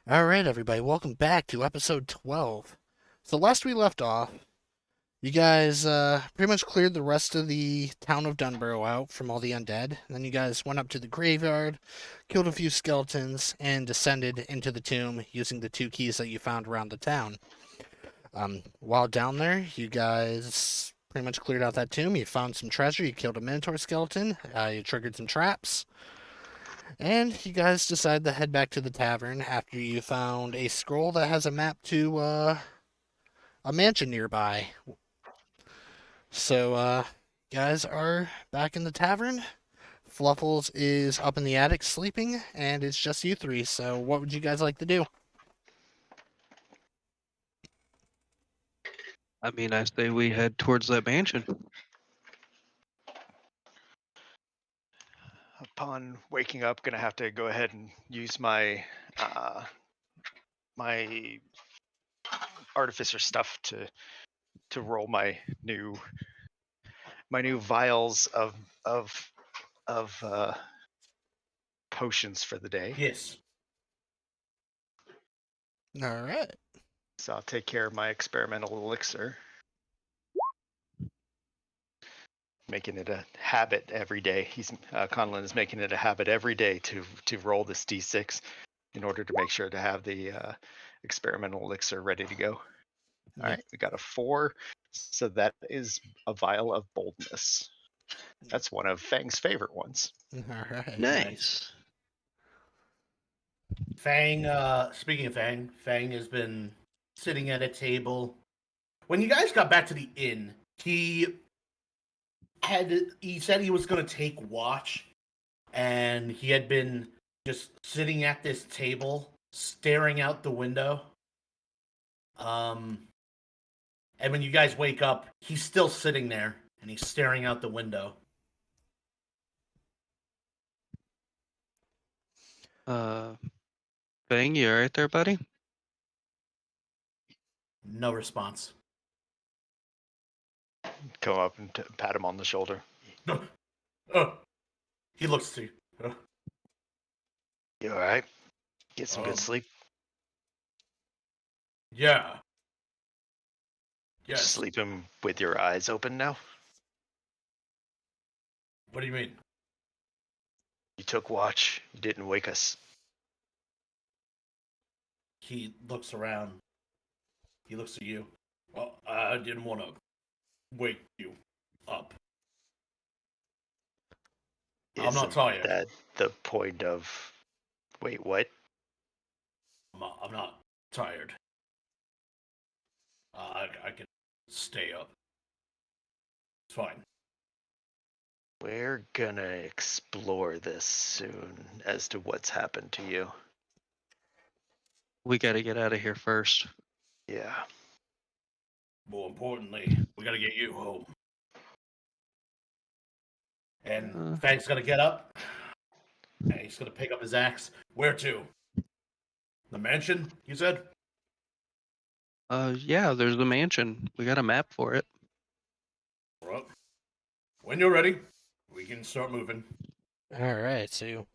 All right, everybody, welcome back to episode 12. So, last we left off, you guys pretty much cleared the rest of the town of Dunborrow out from all the undead. And then you guys went up to the graveyard, killed a few skeletons, and descended into the tomb using the two keys that you found around the town. While down there, you guys pretty much cleared out that tomb. You found some treasure. You killed a minotaur skeleton. You triggered some traps. And you guys decide to head back to the tavern after you found a scroll that has a map to a mansion nearby. So, guys are back in the tavern. Fluffles is up in the attic sleeping, and it's just you three. So, what would you guys like to do? I say we head towards that mansion. Upon waking up, gonna have to go ahead and use my my artificer stuff to roll my new vials of potions for the day. Yes. All right. So I'll take care of my experimental elixir, making it a habit every day. Conlon is making it a habit every day to roll this d6 in order to make sure to have the experimental elixir ready to go. All right, we got a 4, so that is a vial of boldness. That's one of Fang's favorite ones. All right. Nice. Fang, speaking of Fang, Fang has been sitting at a table. When you guys got back to the inn, he said he was going to take watch, and he had been just sitting at this table, staring out the window. And when you guys wake up, he's still sitting there, and he's staring out the window. Bang, you alright there, buddy? No response. Come up and pat him on the shoulder. He looks to you. You all right? Get some good sleep. Yeah. Yes. Sleeping with your eyes open now? What do you mean? You took watch. You didn't wake us. He looks around. He looks at you. Well, I didn't want to wake you up. I'm not tired. That the point of... Wait, what? I'm not tired. I can stay up. It's fine. We're gonna explore this soon as to what's happened to you. We gotta get out of here first. Yeah. More importantly, we gotta get you home. And Fang's gonna get up. And he's gonna pick up his axe. Where to? The mansion, you said? Yeah, there's the mansion. We got a map for it. Well, when you're ready, we can start moving. All right. So,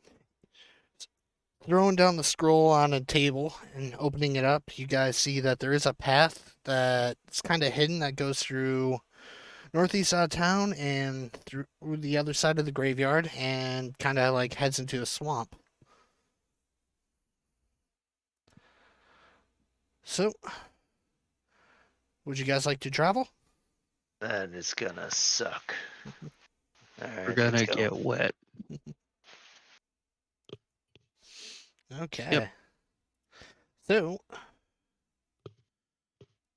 throwing down the scroll on a table and opening it up, you guys see that there is a path that's kind of hidden that goes through northeast side of town and through the other side of the graveyard and kind of like heads into a swamp. So, would you guys like to travel? That is gonna suck. All right, We're gonna let's go. get wet. Okay. Yep. So,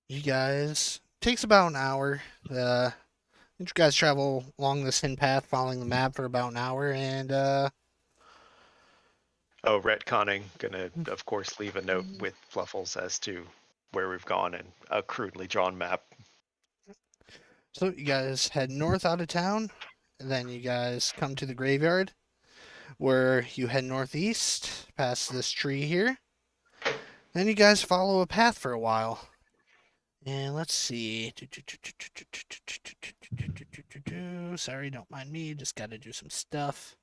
you guys takes about an hour. You guys travel along this hidden path, following the map for about an hour, and Oh, retconning. Gonna, of course, leave a note with Fluffles as to where we've gone and a crudely drawn map. so you guys head north out of town, and then you guys come to the graveyard, where you head northeast past this tree here. Then you guys follow a path for a while. And let's see. Sorry, don't mind me. Just got to do some stuff.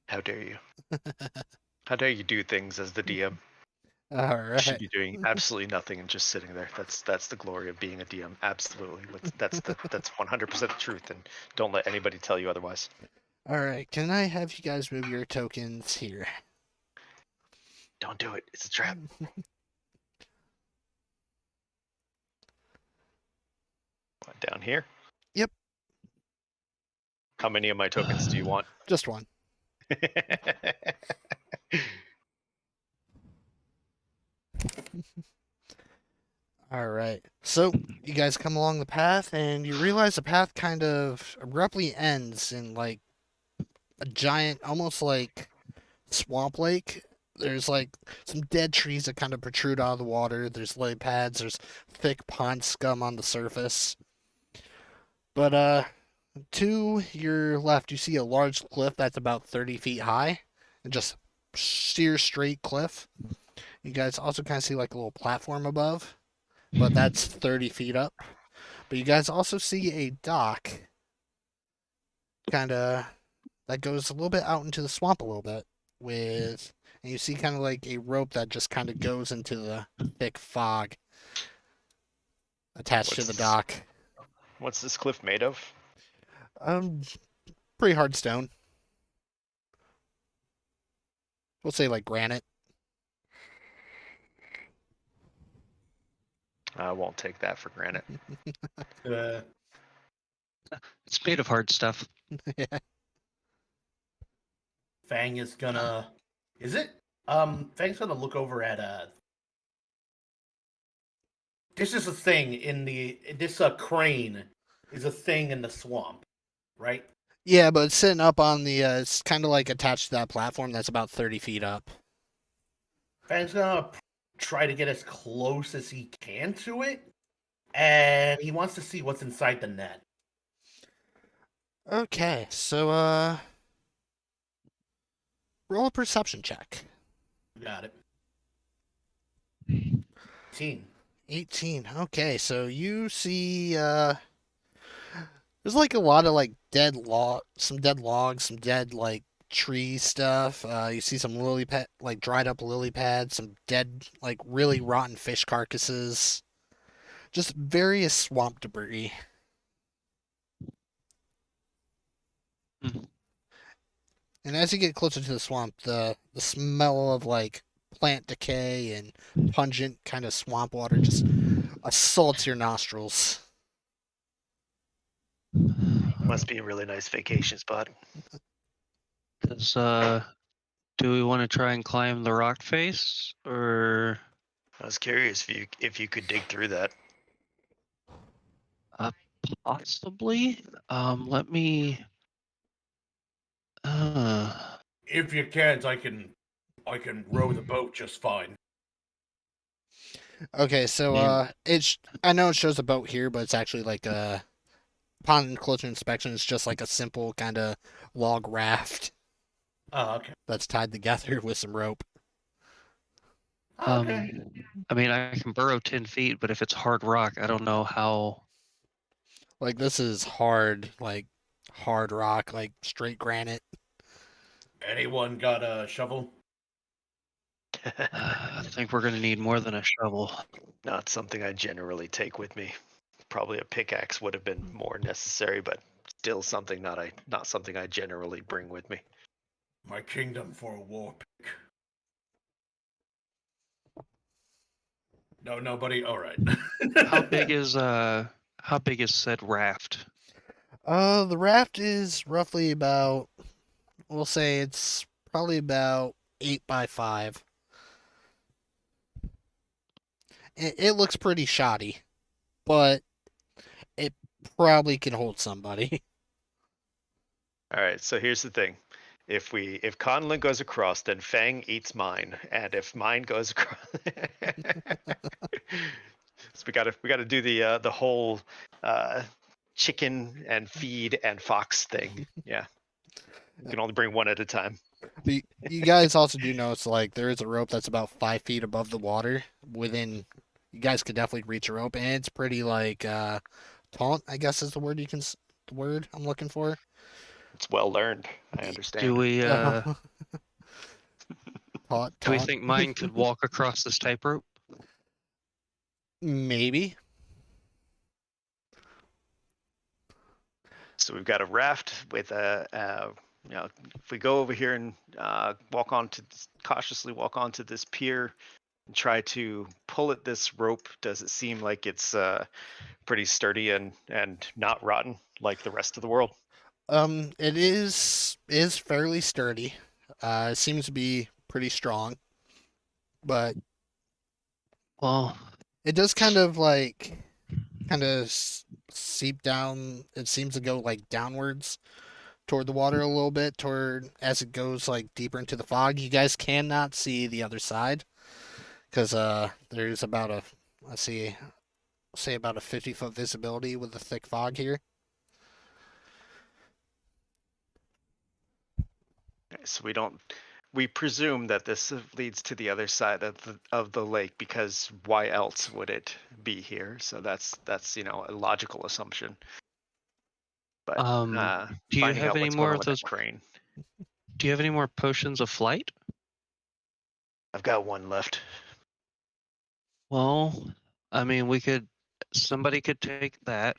How dare you? How dare you do things as the DM? All You should right. be doing absolutely nothing and just sitting there. That's the glory of being a DM. Absolutely, that's 100% the truth, and don't let anybody tell you otherwise. All right. Can I have you guys move your tokens here? Don't do it. It's a trap. Down here. Yep. How many of my tokens do you want? Just one. All right. So you guys come along the path, and you realize the path kind of abruptly ends in like a giant, almost like swamp lake. There's like some dead trees that kind of protrude out of the water. There's lily pads. There's thick pond scum on the surface. But to your left, you see a large cliff that's about 30 feet high, and just sheer straight cliff. You guys also kind of see like a little platform above, but that's 30 feet up. But you guys also see a dock, kind of that goes a little bit out into the swamp a little bit, with and you see kind of like a rope that just kind of goes into the thick fog attached to the dock. What's this cliff made of? Um, pretty hard stone. We'll say like granite. I won't take that for granted. It's made of hard stuff. Yeah. Fang is gonna. Is it? Fang's gonna look over at This is a thing in the. This crane is a thing in the swamp, right? Yeah, but it's sitting up on the. It's kind of like attached to that platform that's about 30 feet up. Fang's gonna try to get as close as he can to it, and he wants to see what's inside the net. Okay, so roll a perception check. Got it. 18. 18. Okay, so you see there's like a lot of like some dead logs, some dead like tree stuff. You see some lily pad, like dried up lily pads, some dead like really rotten fish carcasses. Just various swamp debris. Mhm. And as you get closer to the swamp, the smell of like plant decay and pungent kind of swamp water just assaults your nostrils. Must be a really nice vacation spot. Does do we want to try and climb the rock face, or I was curious if you could dig through that. possibly? Let me. If you can't, I can row the boat just fine. Okay, so I know it shows a boat here, but it's actually like upon closer inspection, it's just like a simple kind of log raft Oh, okay. that's tied together with some rope. Okay. I mean, I can burrow 10 feet, but if it's hard rock, I don't know how. Like this is hard, like hard rock, like straight granite. Anyone got a shovel? I think we're gonna need more than a shovel. Not something I generally take with me. Probably a pickaxe would have been more necessary, but still something not something I generally bring with me. My kingdom for a war pick. No, nobody. All right. How big is said raft? The raft is roughly about, we'll say it's probably about 8 by 5. It looks pretty shoddy, but it probably can hold somebody. All right, so here's the thing. If Conlon goes across, then Fang eats mine, and if mine goes across, so we gotta do the whole chicken and feed and fox thing. Yeah, you can only bring one at a time. But you guys also do notice like there is a rope that's about 5 feet above the water. Within, you guys could definitely reach a rope, and it's pretty like taut, I guess is the word the word I'm looking for. It's well learned. I Do understand. we Uh, Taut, Do we taut. think mine could walk across this tightrope? Maybe. So we've got a raft with if we go over here and cautiously walk onto this pier and try to pull at this rope, does it seem like it's pretty sturdy and not rotten like the rest of the world? It is fairly sturdy. It seems to be pretty strong, but Well, it does kind of seep down. It seems to go like downwards toward the water a little bit, toward as it goes like deeper into the fog. You guys cannot see the other side because there's about a let's see, say about a 50-foot visibility with the thick fog here. So we presume that this leads to the other side of the lake, because why else would it be here? So that's a logical assumption. But do you finding have out any what's going more on of with those? that crane. Do you have any more potions of flight? I've got one left. Well, I mean, somebody could take that,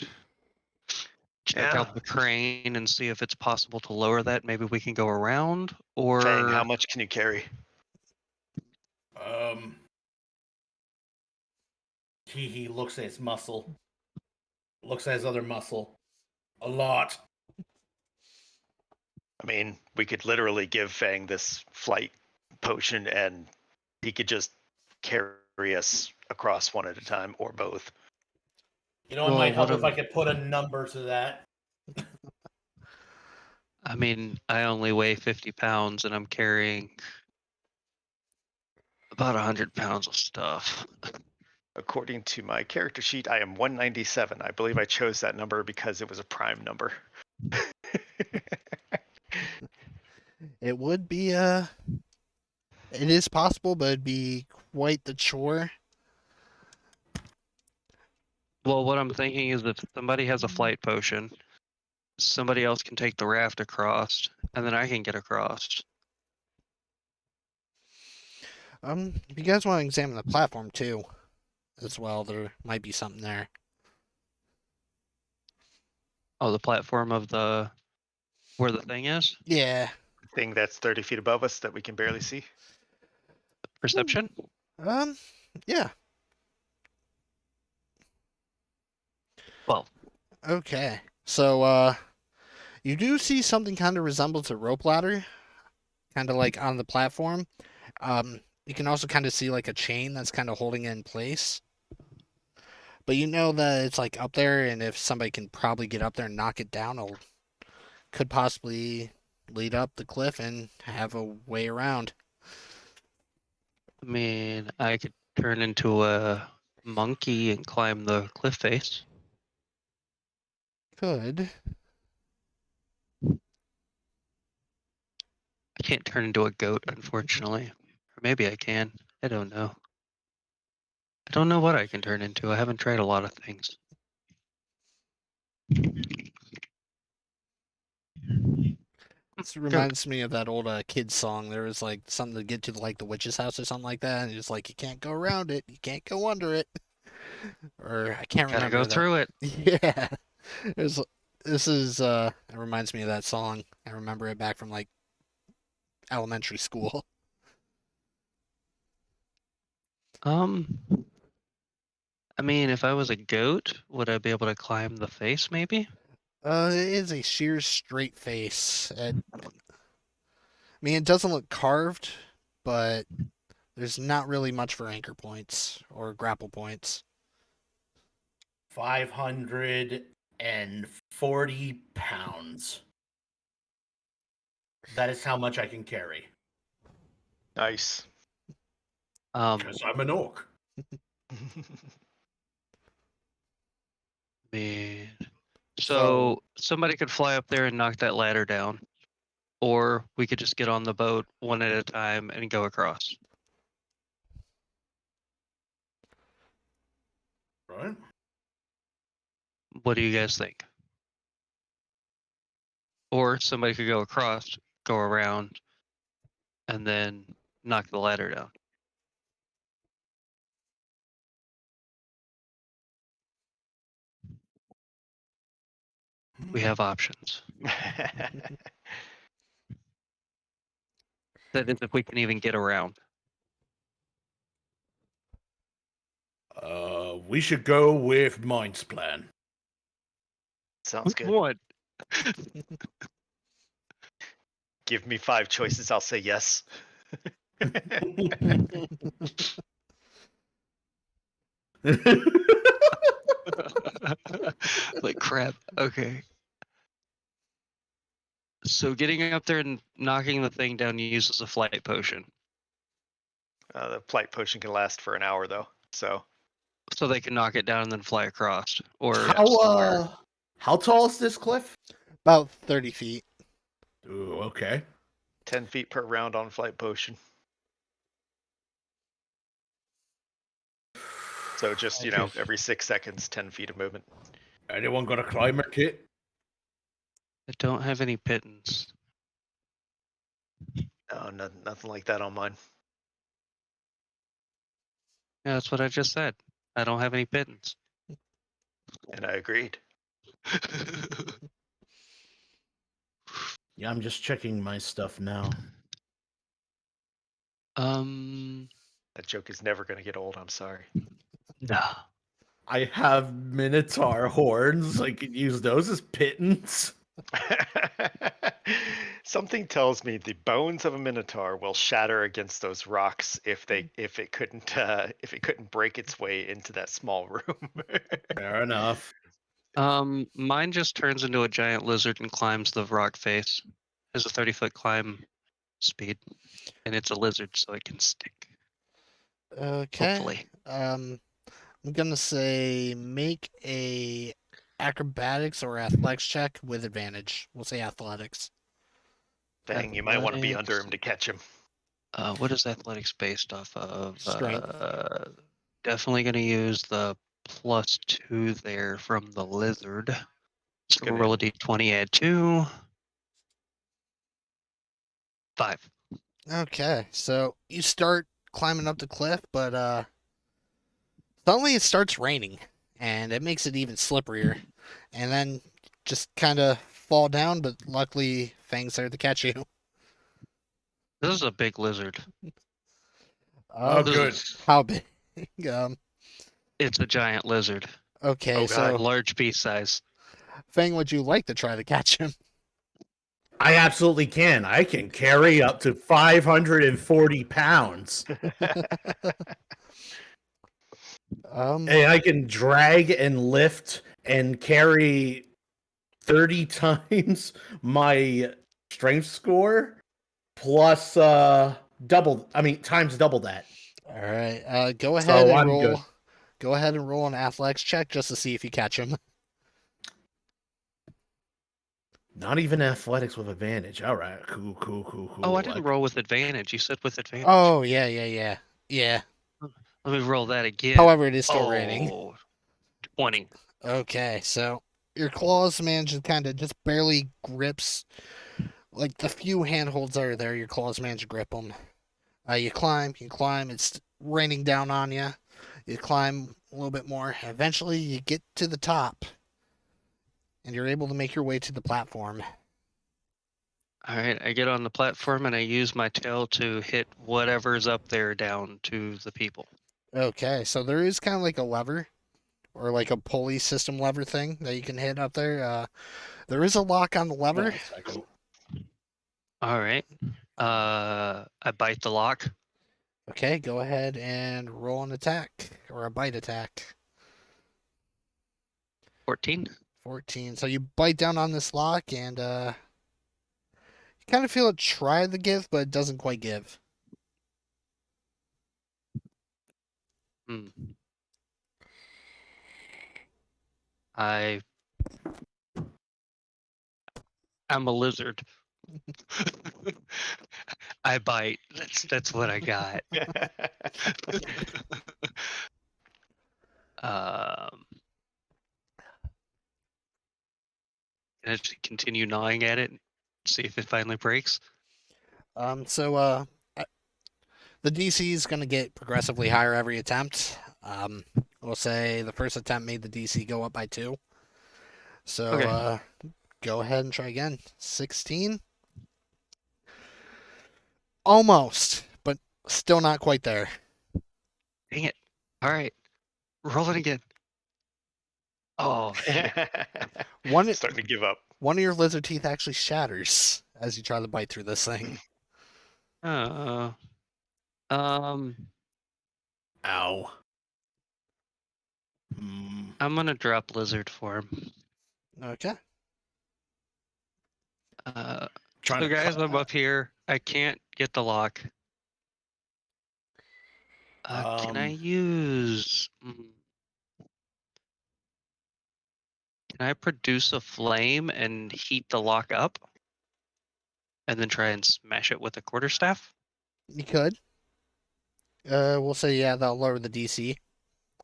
check Yeah. out the crane, and see if it's possible to lower that. Maybe we can go around, Fang, how or much can you carry? He looks at his muscle. Looks at his other muscle. A lot. I mean, we could literally give Fang this flight potion and he could just carry us across one at a time, or both. You know, it Well, might what help if I I'm- could put a number to that. I mean, I only weigh 50 pounds, and I'm carrying about 100 pounds of stuff. According to my character sheet, I am 197. I believe I chose that number because it was a prime number. It would be it is possible, but it'd be quite the chore. Well, what I'm thinking is if somebody has a flight potion, somebody else can take the raft across, and then I can get across. If you guys want to examine the platform too, as well, there might be something there. Oh, the platform of where the thing is? Yeah. Thing that's 30 feet above us that we can barely see. Perception? Um. Yeah. Well, Okay. So, you do see something kind of resembles a rope ladder, kind of like on the platform. You can also kind of see like a chain that's kind of holding it in place. But you know that it's like up there, and if somebody can probably get up there and knock it down, it could possibly lead up the cliff and have a way around. I mean, I could turn into a monkey and climb the cliff face. Could. I can't turn into a goat, unfortunately. Or maybe I can. I don't know. I don't know what I can turn into. I haven't tried a lot of things. This reminds me of that old kids song. There was like something to get to like the witch's house or something like that, and it's like you can't go around it, you can't go under it, or I can't Gotta remember go that. through it. Yeah, it reminds me of that song. I remember it back from like elementary school. Um, I mean, if I was a goat, would I be able to climb the face, maybe? It is a sheer straight face. I mean, it doesn't look carved, but there's not really much for anchor points or grapple points. 540 pounds. That is how much I can carry. Nice. Because I'm an orc. Man. So somebody could fly up there and knock that ladder down, or we could just get on the boat one at a time and go across. Right? What do you guys think? Or somebody could go across, go around, and then knock the ladder down. We have options. That is, if we can even get around. We should go with Mind's plan. Sounds good. What? Give me 5 choices, I'll say yes. Like crap. Okay. So getting up there and knocking the thing down uses a flight potion. The flight potion can last for an hour, though. So So they can knock it down and then fly across. Or How tall is this cliff? About 30 feet. Ooh, okay. 10 feet per round on flight potion. So just, Okay. every 6 seconds, 10 feet of movement. Anyone got a climber kit? I don't have any pittance. Oh, nothing like that on mine. Yeah, that's what I just said. I don't have any pittance. And I agreed. Yeah, I'm just checking my stuff now. That joke is never going to get old, I'm sorry. No. I have minotaur horns. I could use those as pittance. Something tells me the bones of a minotaur will shatter against those rocks if it couldn't break its way into that small room. Fair enough. Mine just turns into a giant lizard and climbs the rock face. Has a 30-foot climb speed, and it's a lizard, so it can stick. Okay. Hopefully. I'm gonna say make a acrobatics or athletics check with advantage. We'll say athletics. Dang, you might want to be under him to catch him. What is athletics based off of? Strength. Definitely going to use the +2 there from the lizard. So Gonna- roll a d20, add 2. 5. Okay, so you start climbing up the cliff, but suddenly it starts raining, and it makes it even slipperier. And then just kind of fall down, but luckily Fang's there to catch you. This is a big lizard. Oh, This good. is- How big? It's a giant lizard. Okay, Oh, God. so Large piece size. Fang, would you like to try to catch him? I absolutely can. I can carry up to 540 pounds. And I can drag and lift and carry 30 times my strength score plus times double that. All right, go ahead So and I'm roll. good. Go ahead and roll an athletics check just to see if you catch him. Not even athletics with advantage. All right. Cool. Oh, I didn't roll with advantage. You said with advantage. Oh, yeah. Let me roll that again. However, it is still raining. 20. Okay, so your claws manage to kind of just barely grips, like the few handholds that are there, your claws manage to grip them. You climb, it's raining down on you. You climb a little bit more. Eventually, you get to the top, and you're able to make your way to the platform. All right, I get on the platform and I use my tail to hit whatever's up there down to the people. Okay, so there is kind of like a lever, or like a pulley system lever thing that you can hit up there. There is a lock on the lever. All right. I bite the lock. Okay, go ahead and roll an attack, or a bite attack. 14. 14. So you bite down on this lock, and you kind of feel it try to give, but it doesn't quite give. Hmm. I'm a lizard. I bite. That's what I got. Can I just continue gnawing at it and see if it finally breaks? So The DC is going to get progressively higher every attempt. We'll say the first attempt made the DC go up by 2. So Okay. go ahead and try again. 16. Almost, but still not quite there. Dang it. All right. Roll it again. Oh, shit. One Starting to give up. one of your lizard teeth actually shatters as you try to bite through this thing. Um, Ow. Hmm. I'm gonna drop lizard form. Okay. Trying So to guys, cut I'm that. up here. I can't get the lock. Can I Um, use? Can I produce a flame and heat the lock up, and then try and smash it with a quarterstaff? You could. We'll say yeah, that'll lower the DC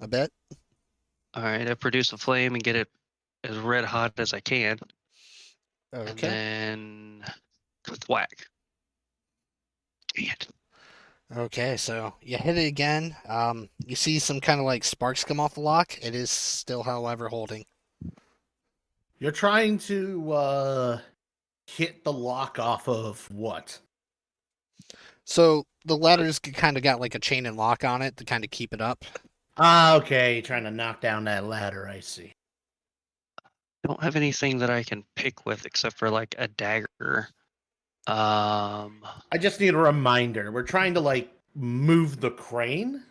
a bit. All right, I produce a flame and get it as red hot as I can, and Okay. then whack. Dang it. Okay, so you hit it again. You see some kind of like sparks come off the lock. It is still, however, holding. you're trying to hit the lock off of what? So the ladder's kind of got like a chain and lock on it to kind of keep it up. Ah, okay. You're trying to knock down that ladder. I see. Don't have anything that I can pick with except for like a dagger. Um, I just need a reminder. We're trying to like move the crane.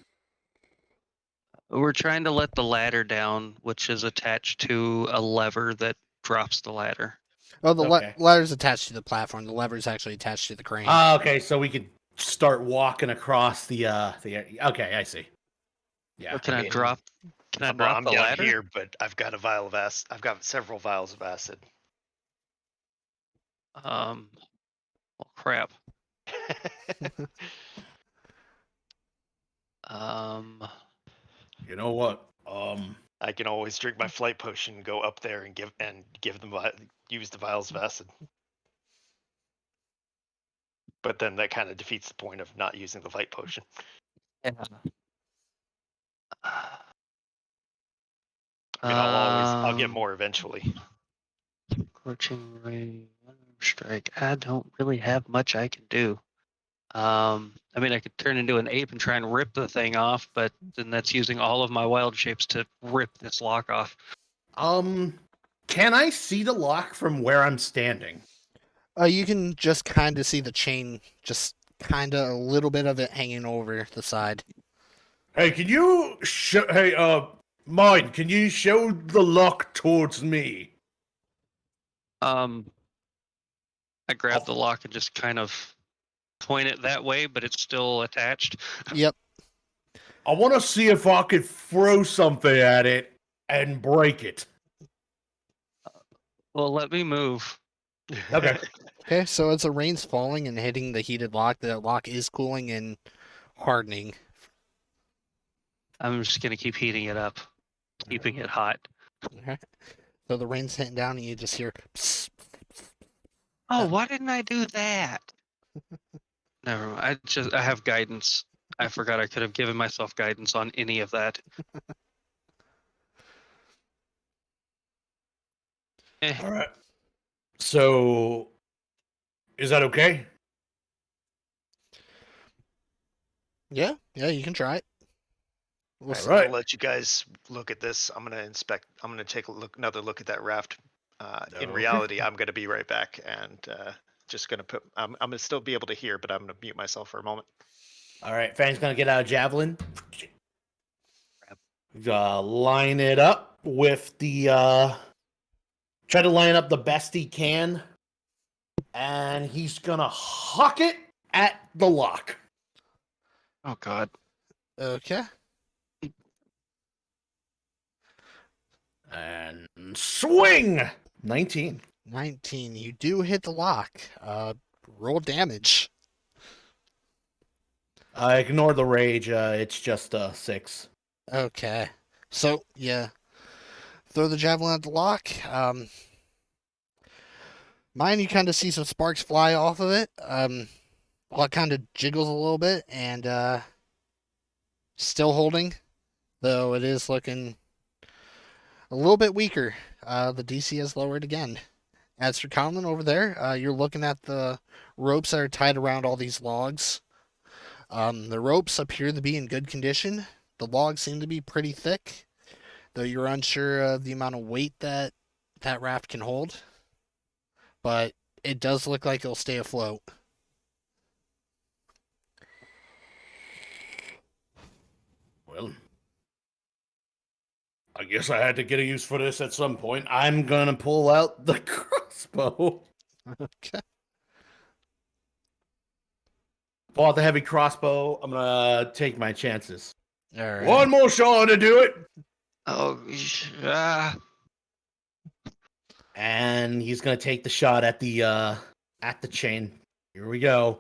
we're trying to let the ladder down, which is attached to a lever that drops the ladder. Oh, the Okay. ladder's attached to the platform. The lever's actually attached to the crane. Ah, okay. So we could start walking across the. Okay, I see. Yeah. Or can I I mean, drop? Can I I'm drop the down ladder? here, but I've got a vial of acid. I've got several vials of acid. Well, crap. Um, You know what? I can always drink my flight potion, go up there, and give them use the vials of acid. But then that kind of defeats the point of not using the flight potion. yeah. I mean, I'll get more eventually. Scorching ray, strike. I don't really have much I can do. I mean, I could turn into an ape and try and rip the thing off, but then that's using all of my wild shapes to rip this lock off. Can I see the lock from where I'm standing? You can just kind of see the chain, just kind of a little bit of it hanging over the side. Hey, can you show? Hey, mine. Can you show the lock towards me? I grab the lock and just kind of point it that way, but it's still attached. Yep. I want to see if I could throw something at it and break it. Well, let me move. Okay. Okay, so as the rain's falling and hitting the heated lock, the lock is cooling and hardening. I'm just gonna keep heating it up, keeping it hot. Okay. So the rain's hitting down, and you just hear. Psst. Oh, why didn't I do that? Never mind. I have guidance. I forgot I could have given myself guidance on any of that. All right. So, is that okay? Yeah, you can try it. We'll I'm see. Right. gonna let you guys look at this. I'm gonna take another look at that raft. In Okay. reality, I'm gonna be right back, and just gonna put. I'm gonna still be able to hear, but I'm gonna mute myself for a moment. All right. Fang's gonna get out a javelin. Line it up with the. Try to line up the best he can, and he's gonna huck it at the lock. Oh God. Okay. And swing! 19. 19. You do hit the lock. Roll damage. Ignore the rage. It's just 6. Okay. So, yeah. Throw the javelin at the lock. Mine, you kind of see some sparks fly off of it. Well, it kind of jiggles a little bit and still holding, though it is looking a little bit weaker. The DC has lowered again. As for Conlon over there, you're looking at the ropes that are tied around all these logs. The ropes appear to be in good condition. The logs seem to be pretty thick, though you're unsure of the amount of weight that that raft can hold. But it does look like it'll stay afloat. Well, I guess I had to get a use for this at some point. I'm gonna pull out the crossbow. Okay. Pull out the heavy crossbow. I'm gonna take my chances. All right. One more shot to do it. Oh, And he's gonna take the shot at the chain. Here we go.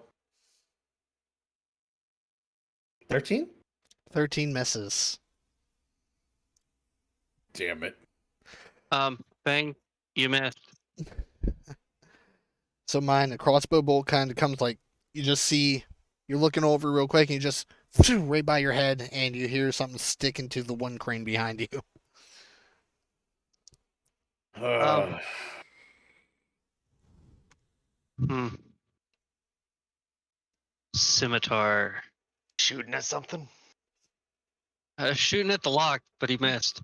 13? 13 misses. Damn it. Bang, you missed. So mine, a crossbow bolt kind of comes like you just see, you're looking over real quick and you just right by your head and you hear something sticking to the one crane behind you. Hmm. Scimitar. Shooting at something. Shooting at the lock, but he missed.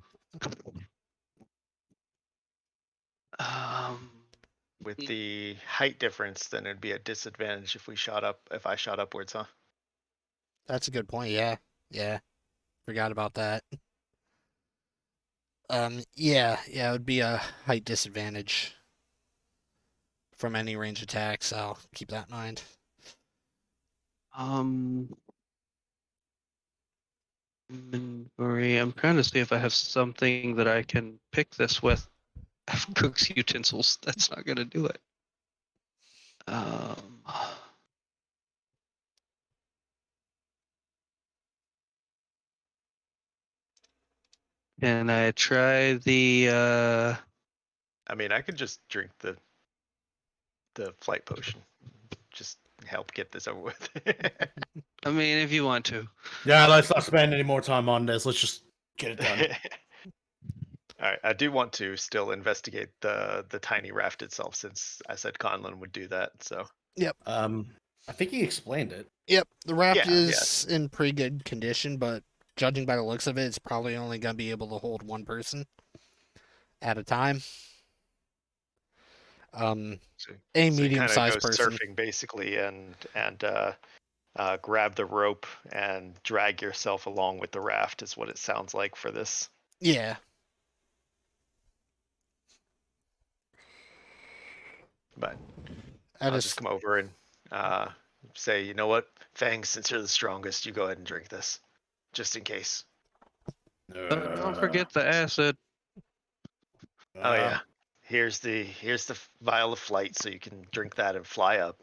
With the height difference, then it'd be a disadvantage if I shot upwards, huh? That's a good point. Yeah. Yeah. Forgot about that. Yeah. It would be a height disadvantage from any range attacks. I'll keep that in mind. Inventory. I'm trying to see if I have something that I can pick this with. I have cook's utensils. That's not gonna do it. Can I try the I mean, I could just drink the flight potion. Just help get this over with. I mean, if you want to. Yeah, let's not spend any more time on this. Let's just get it done. All right, I do want to still investigate the tiny raft itself, since I said Conlon would do that. So I think he explained it. Yep. The raft Yeah, is in pretty good condition, but judging by the looks of it, it's probably only going to be able to hold one person at a time. So, A so you kind medium-sized of go person. surfing basically, and grab the rope and drag yourself along with the raft is what it sounds like for this. Yeah. But I I'll just come over and say, you know what, Fang, since you're the strongest, you go ahead and drink this, just in case. Don't forget the acid. Oh yeah, here's the vial of flight, so you can drink that and fly up.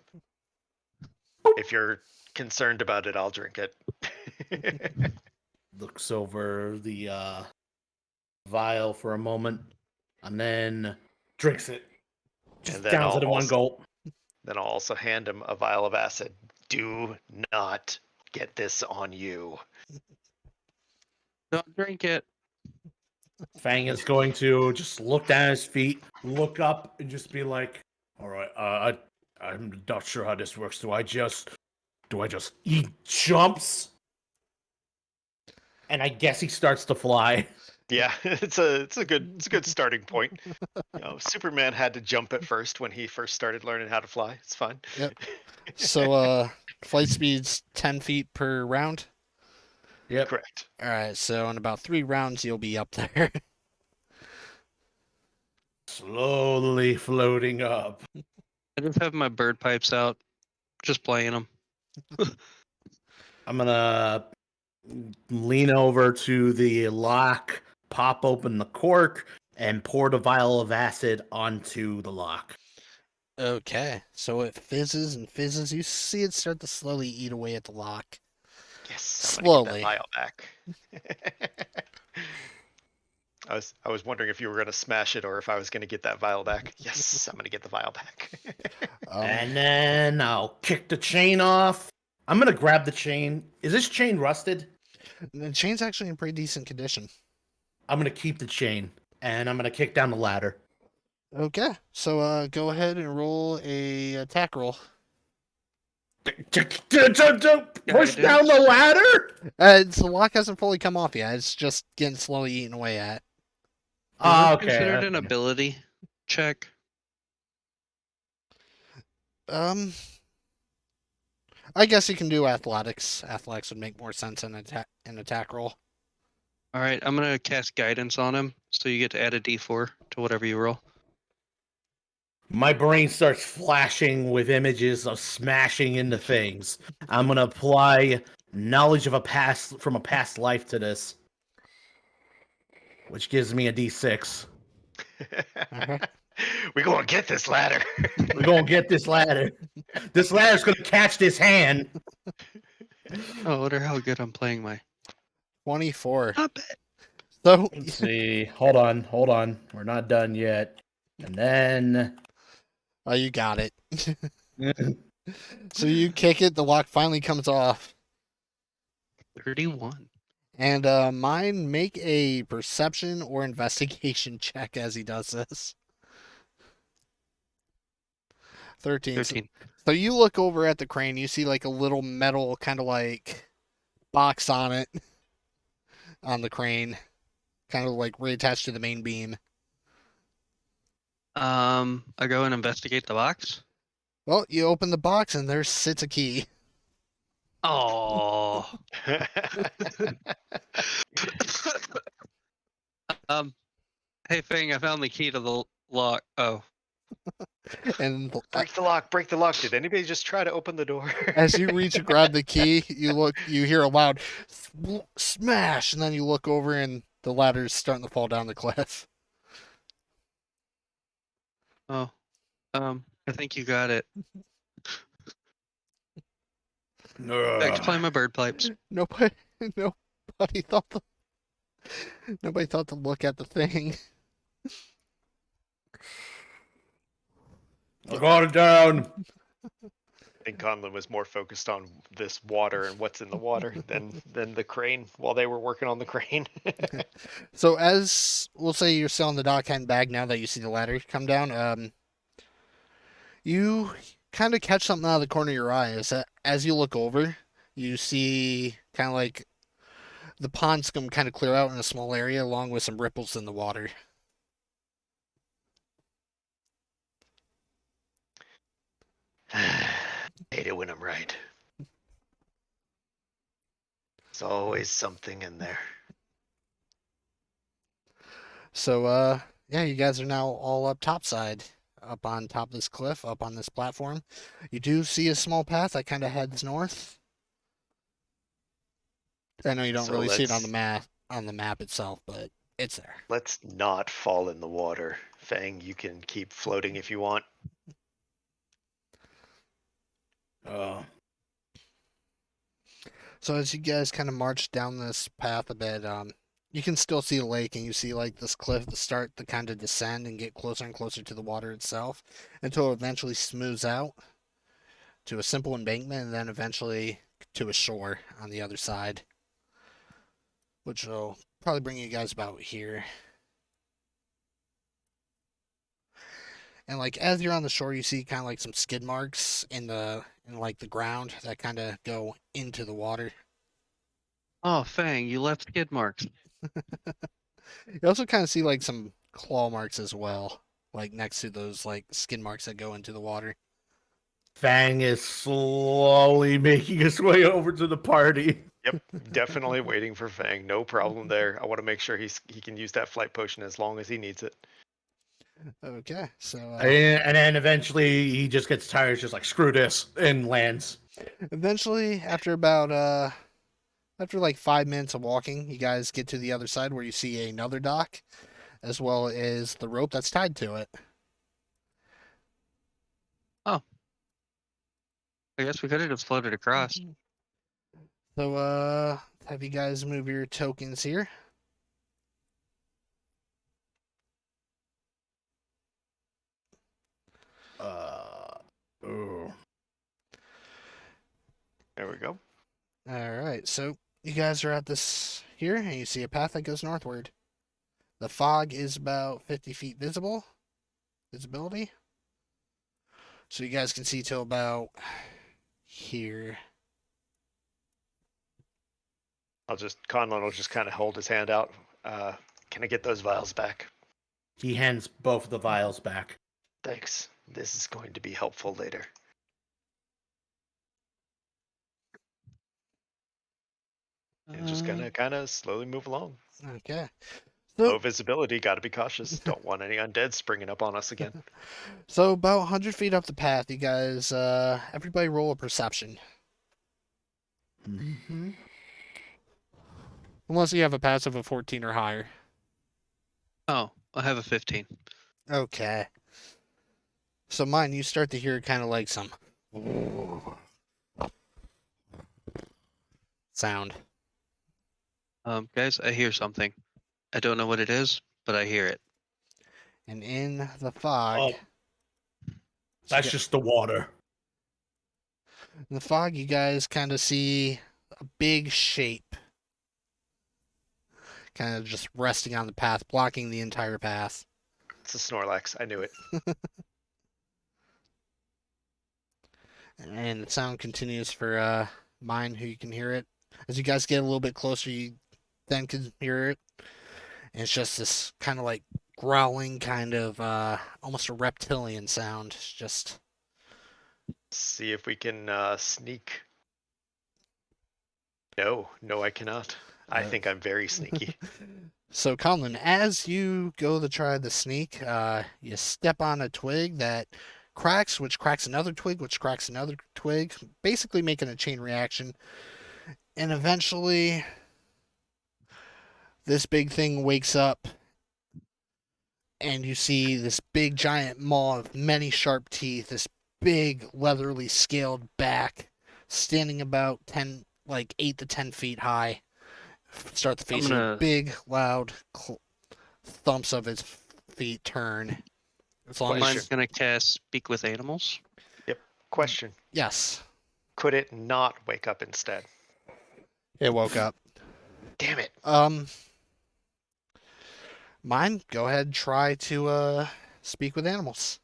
If you're concerned about it, I'll drink it. Looks over the vial for a moment, and then drinks it. Just And then downs it in one gulp. Then I'll also hand him a vial of acid. Do not get this on you. Don't drink it. Fang is going to just look down at his feet, look up, and just be like, "All right, I'm not sure how this works. Do I just?" He jumps, and I guess he starts to fly. Yeah, it's a good starting point. You know, Superman had to jump at first when he first started learning how to fly. It's fine. Yep. So, flight speed's 10 feet per round. Yep. Correct. All right. So in about 3 rounds, you'll be up there. Slowly floating up. I just have my bird pipes out, just playing them. I'm gonna lean over to the lock, pop open the cork, and pour the vial of acid onto the lock. Okay. So it fizzes and fizzes. You see it start to slowly eat away at the lock. Yes. I'm Slowly. gonna get that vial back. I was wondering if you were gonna smash it or if I was gonna get that vial back. Yes, I'm gonna get the vial back. And then I'll kick the chain off. I'm gonna grab the chain. Is this chain rusted? The chain's actually in pretty decent condition. I'm gonna keep the chain, and I'm gonna kick down the ladder. Okay, so go ahead and roll a attack roll. Push down the ladder. The lock hasn't fully come off yet. It's just getting slowly eaten away at. Is this Okay. considered an ability check? I guess you can do athletics. Athletics would make more sense in an attack roll. All right, I'm gonna cast guidance on him, so you get to add a D4 to whatever you roll. My brain starts flashing with images of smashing into things. I'm gonna apply knowledge of a past life to this, which gives me a D6. We're gonna get this ladder. We're gonna get this ladder. This ladder's gonna catch this hand. Oh, I wonder how good I'm playing my. 24. Not bad. So Let's see. Hold on. We're not done yet. And then oh, you got it. So you kick it, the lock finally comes off. 31. And mine make a perception or investigation check as he does this. 13. 13. So you look over at the crane, you see like a little metal kind of like box on it on the crane, kind of like reattached to the main beam. I go and investigate the box. Well, you open the box and there sits a key. Oh. Hey Fang, I found the key to the lock. Oh. And Break the lock, break the lock. Did anybody just try to open the door? as you reach to grab the key, you hear a loud smash, and then you look over and the ladder's starting to fall down the cliff. Oh. I think you got it. Back to play my bird pipes. Nobody thought to look at the thing. I got it down. I think Conlon was more focused on this water and what's in the water than the crane while they were working on the crane. So as we'll say you're still on the dock heading back now that you see the ladder come down, you kind of catch something out of the corner of your eye. As you look over, you see kind of like the pond scum kind of clear out in a small area along with some ripples in the water. Hate it when I'm right. There's always something in there. So yeah, you guys are now all up topside, up on top of this cliff, up on this platform. You do see a small path that kind of heads north. I know you don't So really see it let's- on the map itself, but it's there. Let's not fall in the water. Fang, you can keep floating if you want. So as you guys kind of march down this path a bit, you can still see the lake, and you see like this cliff start to kind of descend and get closer and closer to the water itself, until it eventually smooths out to a simple embankment, and then eventually to a shore on the other side, which will probably bring you guys about here. And like as you're on the shore, you see kind of like some skid marks in like the ground that kind of go into the water. Oh, Fang, you left skid marks. You also kind of see like some claw marks as well, like next to those like skin marks that go into the water. Fang is slowly making his way over to the party. Yep, definitely waiting for Fang. No problem there. I want to make sure he can use that flight potion as long as he needs it. Okay, so And then eventually he just gets tired, just like screw this, and lands. eventually, after like 5 minutes of walking, you guys get to the other side where you see another dock, as well as the rope that's tied to it. I guess we could have just floated across. So have you guys move your tokens here? There we go. All right, so you guys are at this here, and you see a path that goes northward. The fog is about 50 feet visibility. So you guys can see till about here. Conlon will just kind of hold his hand out. Can I get those vials back? He hands both of the vials back. Thanks. This is going to be helpful later. And just gonna kind of slowly move along. Okay. Low So, visibility, gotta be cautious. Don't want any undead springing up on us again. so about 100 feet up the path, you guys, everybody roll a perception. Mm-hmm. Unless you have a passive of 14 or higher. Oh, I have a 15. Okay. So mine, you start to hear kind of like some sound. Guys, I hear something. I don't know what it is, but I hear it. And in the fog, Oh, that's just the water. in the fog, you guys kind of see a big shape, kind of just resting on the path, blocking the entire path. It's a Snorlax. I knew it. And the sound continues for mine, who you can hear it. As you guys get a little bit closer, you then can hear it. And it's just this kind of like growling, kind of almost a reptilian sound. It's just See if we can sneak. No, I cannot. I Uh, think I'm very sneaky. So, Conlon, as you go to try the sneak, you step on a twig that cracks, which cracks another twig, which cracks another twig, basically making a chain reaction. And eventually, this big thing wakes up, and you see this big giant maw of many sharp teeth, this big leatherly scaled back, standing about 10, like 8 to 10 feet high. Start the I'm face gonna- big, loud thumps of its feet turn. As long as Mine's gonna cast Speak with Animals. Question. yes, Could it not wake up instead? it woke up. Damn it. Mine. Go ahead, try to speak with animals.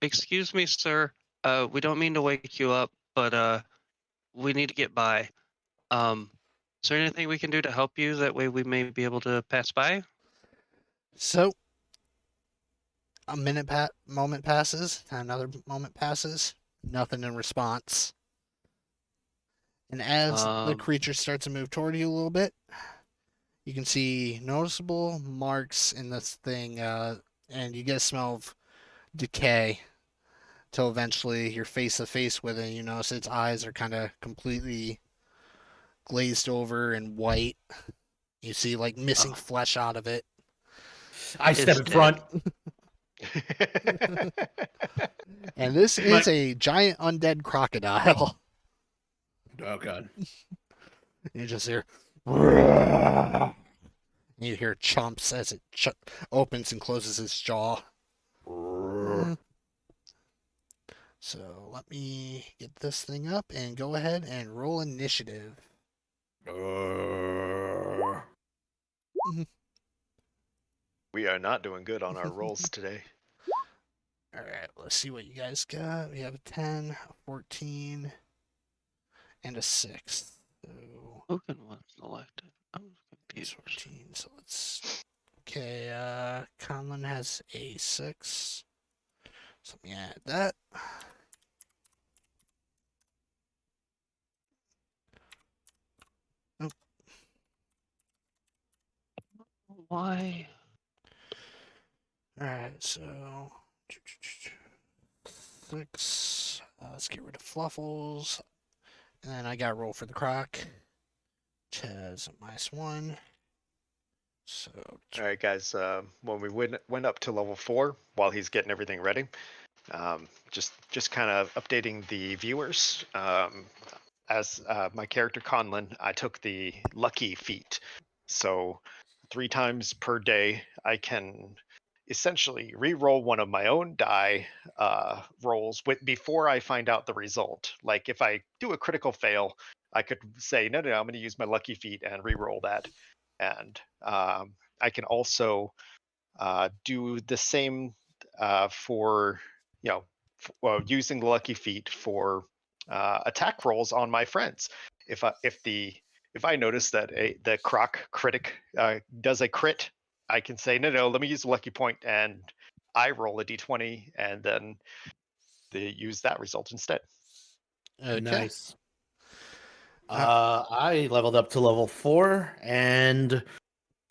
Excuse me, sir. We don't mean to wake you up, but we need to get by. Is there anything we can do to help you? That way we may be able to pass by? So a moment passes, another moment passes, nothing in response. And as the Um, creature starts to move toward you a little bit, you can see noticeable marks in this thing, and you get a smell of decay. Till eventually you're face to face with it, and you notice its eyes are kind of completely glazed over and white. You see like missing Oh. flesh out of it. I step It's in front. And this is a giant undead crocodile. Oh god. You just hear. You hear chomps as it opens and closes its jaw. So let me get this thing up and go ahead and roll initiative. We are not doing good on our rolls today. Alright, let's see what you guys got. We have a 10, a 14, and a 6. So Token was selected. I'm it's confused. 14. So let's. Okay, Conlon has a 6. So let me add that. Why? Alright, so 6. Let's get rid of Fluffles. And then I got roll for the croc. Which has a -1. So All right, guys. When we went up to level 4, while he's getting everything ready, just kind of updating the viewers. As my character Conlon, I took the lucky feat. So 3 times per day, I can essentially re-roll one of my own die rolls before I find out the result. Like if I do a critical fail, I could say, no, I'm going to use my lucky feat and re-roll that. And I can also do the same for, using the lucky feat for attack rolls on my friends. If I notice that the croc critic does a crit, I can say, no, let me use the lucky point and I roll a d20 and then they use that result instead. Okay. Nice. I leveled up to level 4, and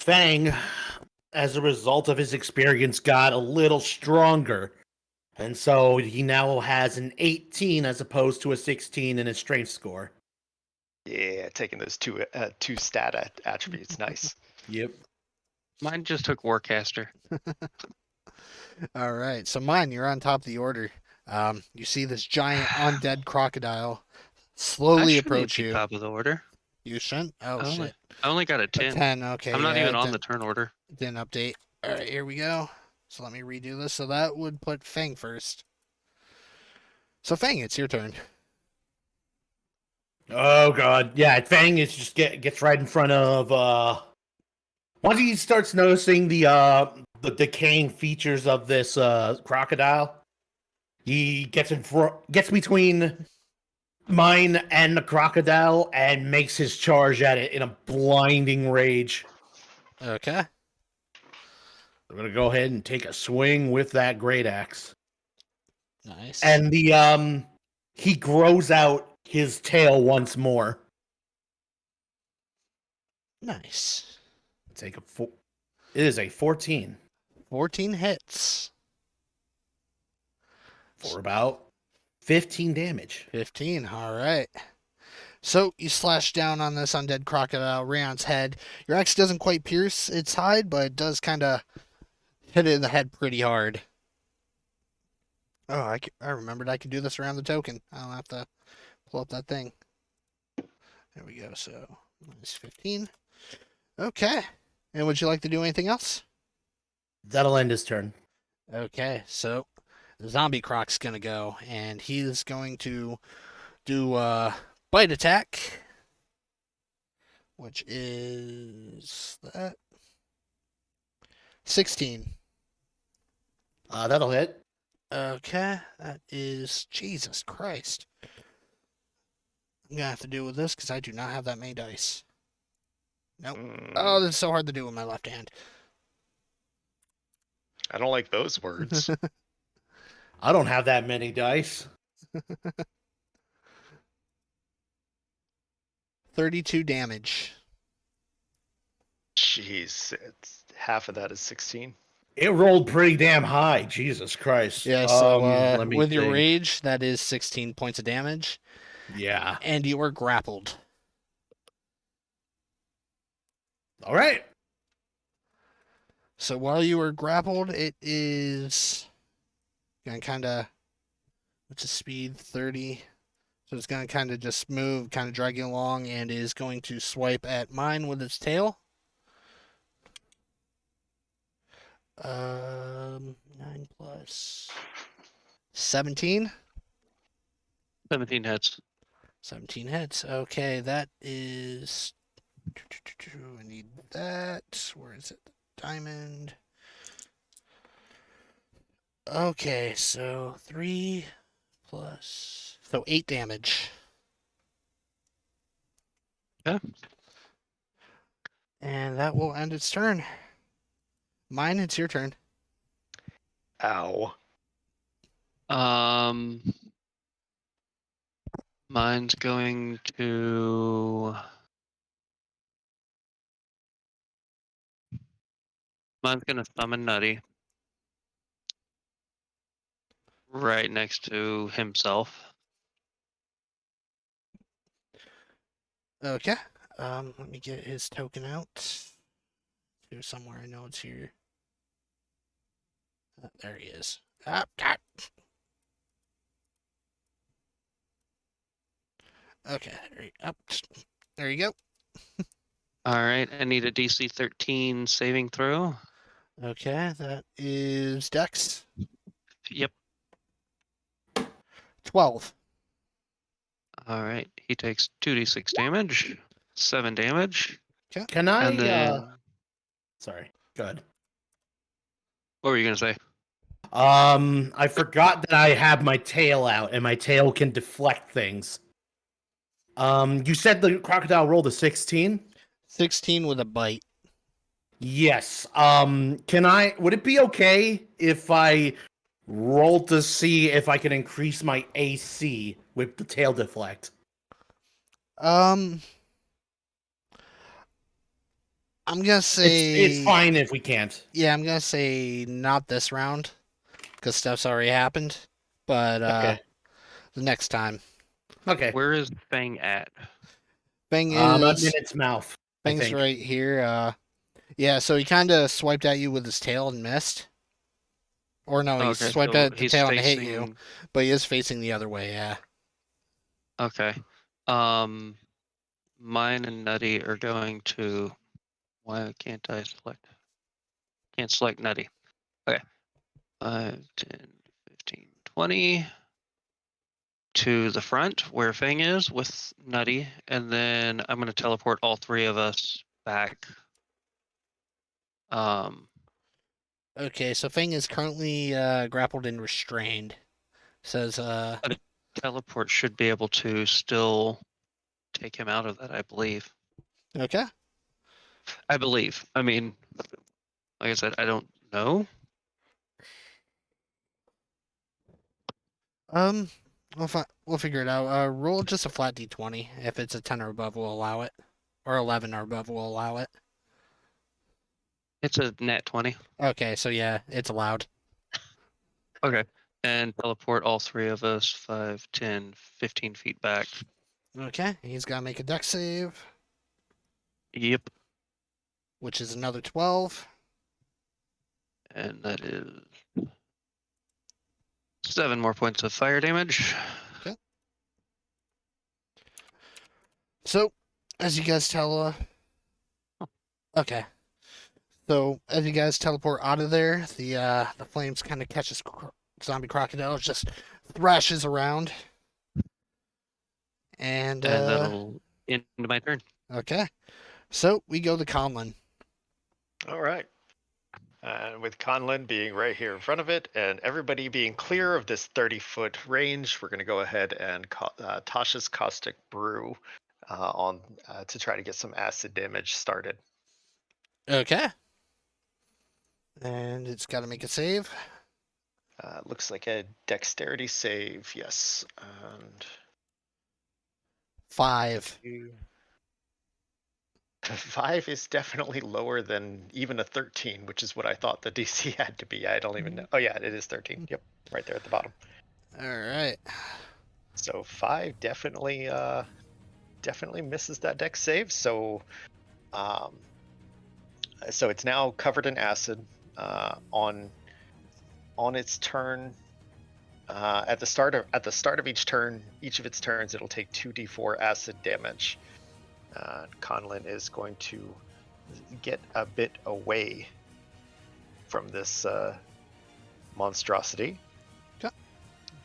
Fang, as a result of his experience, got a little stronger. And so he now has an 18 as opposed to a 16 in his strength score. Yeah, taking those two stat attributes, nice. Yep. Mine just took Warcaster. All right. So mine, you're on top of the order. You see this giant undead crocodile slowly I shouldn't approach be you. top of the order. You shouldn't? Oh, I only, shit. I only got a A 10. 10. Okay. I'm not yeah, even it on the turn order. didn't update. All right, here we go. So let me redo this. So that would put Fang first. So Fang, it's your turn. Oh god, yeah. Fang is just gets right in front of. Once he starts noticing the decaying features of this crocodile, he gets between mine and the crocodile and makes his charge at it in a blinding rage. Okay. I'm gonna go ahead and take a swing with that great axe. Nice. And he grows out his tail once more. Nice. Take a It is a 14 14 hits. for about 15 damage. 15. All right. So you slash down on this undead crocodile, Rayon's head. Your axe doesn't quite pierce its hide, but it does kind of hit it in the head pretty hard. Oh, I remembered I could do this around the token. I don't have to pull up that thing. There we go. So minus 15. Okay. And would you like to do anything else? That'll end his turn. Okay. So the zombie croc's gonna go, and he's going to do a bite attack, which is that 16. That'll hit. Okay, that is Jesus Christ. I'm gonna have to deal with this because I do not have that many dice. Nope. Oh, this is so hard to do with my left hand. I don't like those words. I don't have that many dice. 32 damage. Jeez, half of that is 16. It rolled pretty damn high. Jesus Christ. Yeah, so let me with your think. rage, that is 16 points of damage, Yeah. and you are grappled. All right. So while you are grappled, it is gonna kind of, what's the speed? 30. So it's gonna kind of just move, kind of dragging along, and is going to swipe at mine with its tail. 9 plus 17. 17 hits. 17 hits. Okay, that is. I need that. Where is it? Diamond. Okay, so 3 plus. So 8 damage. Yeah. And that will end its turn. Mine, it's your turn. Ow. Mine's going to. Mine's gonna summon Nutty. Right next to himself. Okay. Let me get his token out. Here somewhere. I know it's here. There he is. Ah. Okay. There you go. All right, I need a DC 13 saving throw. Okay, that is Dex. Yep. 12. All right. He takes 2d6 damage, 7 damage, Can I? and then Sorry. Go ahead. what were you gonna say? I forgot that I have my tail out, and my tail can deflect things. You said the crocodile rolled a 16? 16 with a bite. Yes. Would it be okay if I roll to see if I can increase my AC with the tail deflect? I'm gonna say It's fine if we can't. Yeah, I'm gonna say not this round because stuff's already happened. But Okay. the next time. Okay. Where is Fang at? Fang I'm in is its mouth, I Fang's think. right here. Yeah, so he kind of swiped at you with his tail and missed. Or no, he Okay, swiped so at the he's tail and hit you, facing. but he is facing the other way. Yeah. Okay. Mine and Nutty are going to. Why can't I select? Can't select Nutty. Okay. 5, 10, 15, 20. To the front where Fang is with Nutty, and then I'm going to teleport all three of us back. Okay, so Fang is currently grappled and restrained. Says Teleport should be able to still take him out of that, I believe. Okay. I believe. I mean, like I said, I don't know. We'll figure it out. Roll just a flat d20. If it's a 10 or above, we'll allow it. Or 11 or above, we'll allow it. It's a nat 20. Okay, so yeah, it's allowed. Okay. And teleport all three of us 5, 10, 15 feet back. Okay, he's got to make a dex save, Yep. which is another 12. And that is 7 more points of fire damage. So, as you guys okay. So, as you guys teleport out of there, the flames kind of catch this zombie crocodile, just thrashes around. And that'll end my turn. okay. So, we go to Conlon. All right. And with Conlon being right here in front of it and everybody being clear of this 30-foot range, we're going to go ahead and Tasha's Caustic Brew to try to get some acid damage started. Okay. And it's got to make a save. Looks like a dexterity save, yes. And 5. 5 is definitely lower than even a 13, which is what I thought the DC had to be. I don't even know. Oh yeah, it is 13. Yep, right there at the bottom. All right. So 5 definitely misses that dex save. So so it's now covered in acid. On its turn, at the start of each of its turns, it'll take 2d4 acid damage. Conlon is going to get a bit away from this monstrosity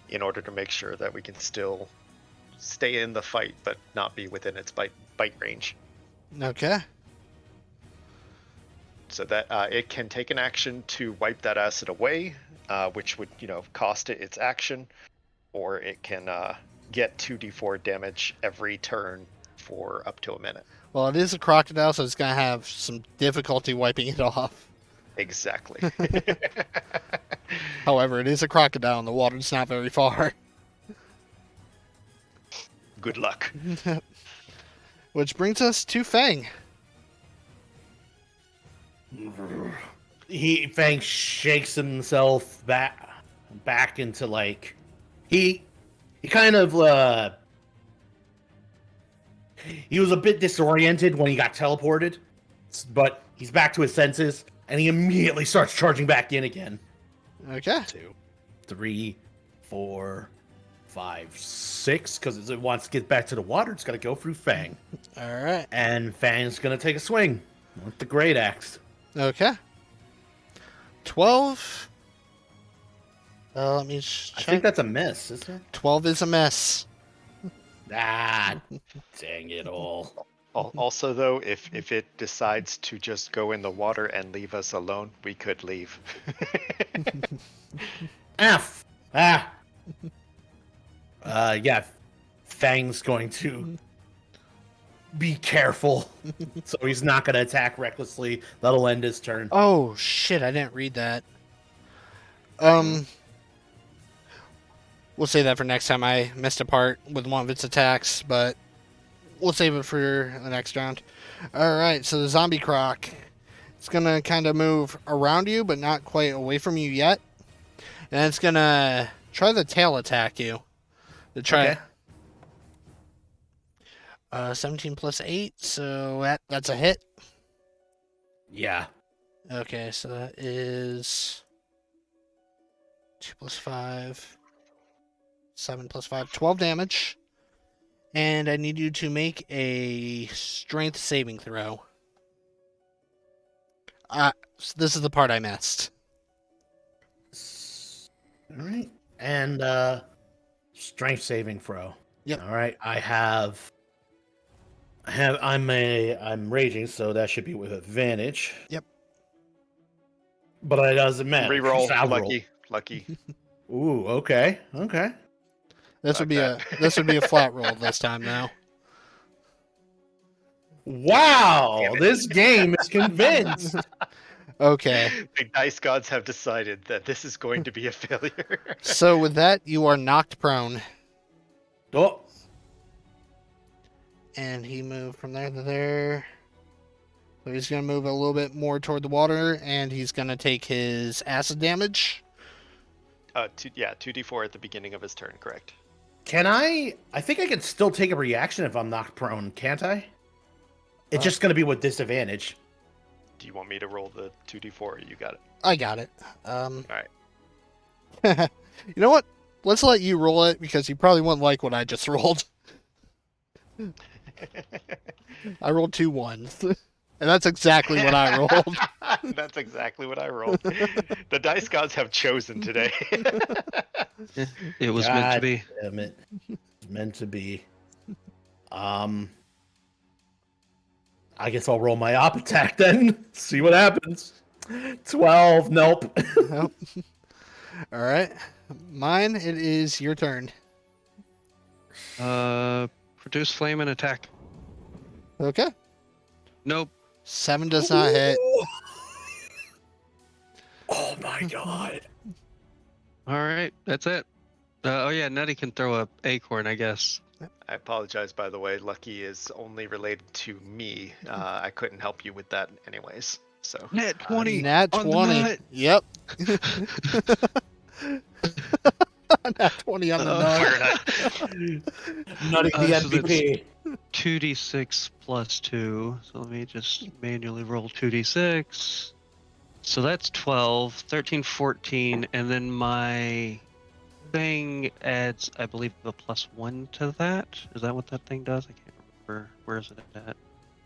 in order to make sure that we can still stay in the fight but not be within its bite range. Okay. So that it can take an action to wipe that acid away, which would cost it its action, or it can get 2d4 damage every turn for up to a minute. Well, it is a crocodile, so it's going to have some difficulty wiping it off. Exactly. However, it is a crocodile and the water's not very far. Good luck. Which brings us to Fang. Fang shakes himself back into like he kind of he was a bit disoriented when he got teleported, but he's back to his senses and he immediately starts charging back in again. Okay. 2, 3, 4, 5, 6, because it wants to get back to the water. It's got to go through Fang, All right. and Fang's gonna take a swing with the great axe. Okay. 12. Let me I check. think that's a miss, isn't it? 12 is a miss. Ah, dang it all. Also, though, if it decides to just go in the water and leave us alone, we could leave. F. Ah. Yeah. Fang's going to be careful. So he's not going to attack recklessly. That'll end his turn. Oh shit! I didn't read that. We'll say that for next time. I missed a part with one of its attacks, but we'll save it for the next round. All right. So the zombie croc, it's gonna kind of move around you, but not quite away from you yet, and it's gonna try the tail attack you. To try. Okay. 17 plus 8, so that's a hit. Yeah. Okay, so that is 2 plus 5, 7 plus 5, 12 damage. And I need you to make a strength saving throw. So this is the part I missed. All right. And strength saving throw. Yep. All right. I'm raging, so that should be with advantage. Yep. But it doesn't matter. Reroll, I'll roll. lucky. Ooh, okay. This would be Fuck a flat roll this time now. Wow, Damn it. this game is convinced. Okay. The dice gods have decided that this is going to be a failure. So with that, you are knocked prone. Oh, And he moved from there to there. So he's going to move a little bit more toward the water, and he's going to take his acid damage. 2d4 at the beginning of his turn, correct? can I think I can still take a reaction if I'm knocked prone, can't I? It's just going to be with disadvantage. Do you want me to roll the 2d4 or you got it? I got it. Alright. You know what? Let's let you roll it, because you probably wouldn't like what I just rolled. I rolled 2 1s. And that's exactly what I rolled. That's exactly what I rolled. The dice gods have chosen today. It was meant to God be. Damn it. It's meant to be. I guess I'll roll my op attack then. See what happens. 12. Nope. Nope. All right. Mine, it is your turn. Produce flame and attack. Okay. Nope. 7 does not hit. Oh my god. All right, that's it. Oh yeah, Nutty can throw a acorn, I guess. I apologize, by the way. Lucky is only related to me. I couldn't help you with that anyways. So Nat 20. Nat on the 20. nut. Yep. Nat 20 on the nut. Nutty the So that's- MVP. 2d6 plus 2. So let me just manually roll 2d6. So that's 12, 13, 14, and then my thing adds, I believe, a +1 to that. Is that what that thing does? I can't remember. Where is it at?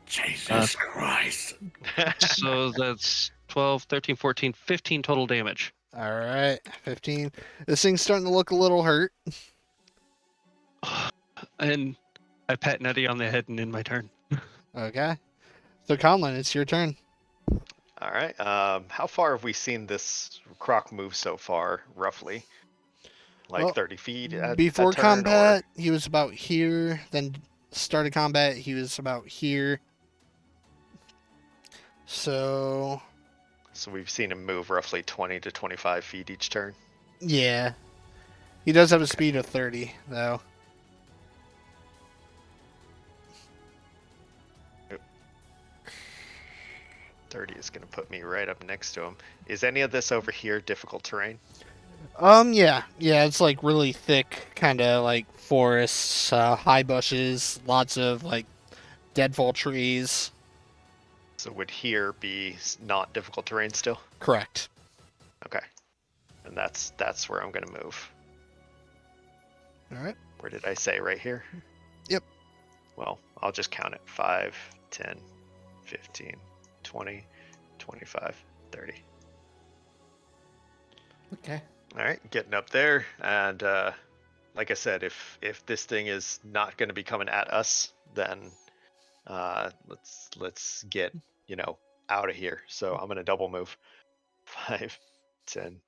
Jesus Christ. So that's 12, 13, 14, 15 total damage. All right. 15. This thing's starting to look a little hurt. And I pat Nutty on the head and end my turn. Okay. So, Conlon, it's your turn. all right. How far have we seen this croc move so far, roughly? Like Well, 30 feet at Before a turn, combat, he was about here. Then started combat, he was about here. So, So we've seen him move roughly 20 to 25 feet each turn. yeah. He does have a speed of 30, though. Oop. 30 is going to put me right up next to him. Is any of this over here difficult terrain? Yeah. Yeah, it's like really thick, kind of like forests, high bushes, lots of like deadfall trees. So would here be not difficult terrain still? Correct. Okay. And that's where I'm going to move. All right. Where did I say? Right here? Yep. Well, I'll just count it. 5, 10, 15, 20, 25, 30. Okay. All right, getting up there, and like I said, if this thing is not going to be coming at us, then let's get out of here. So I'm going to double move. 5, 10,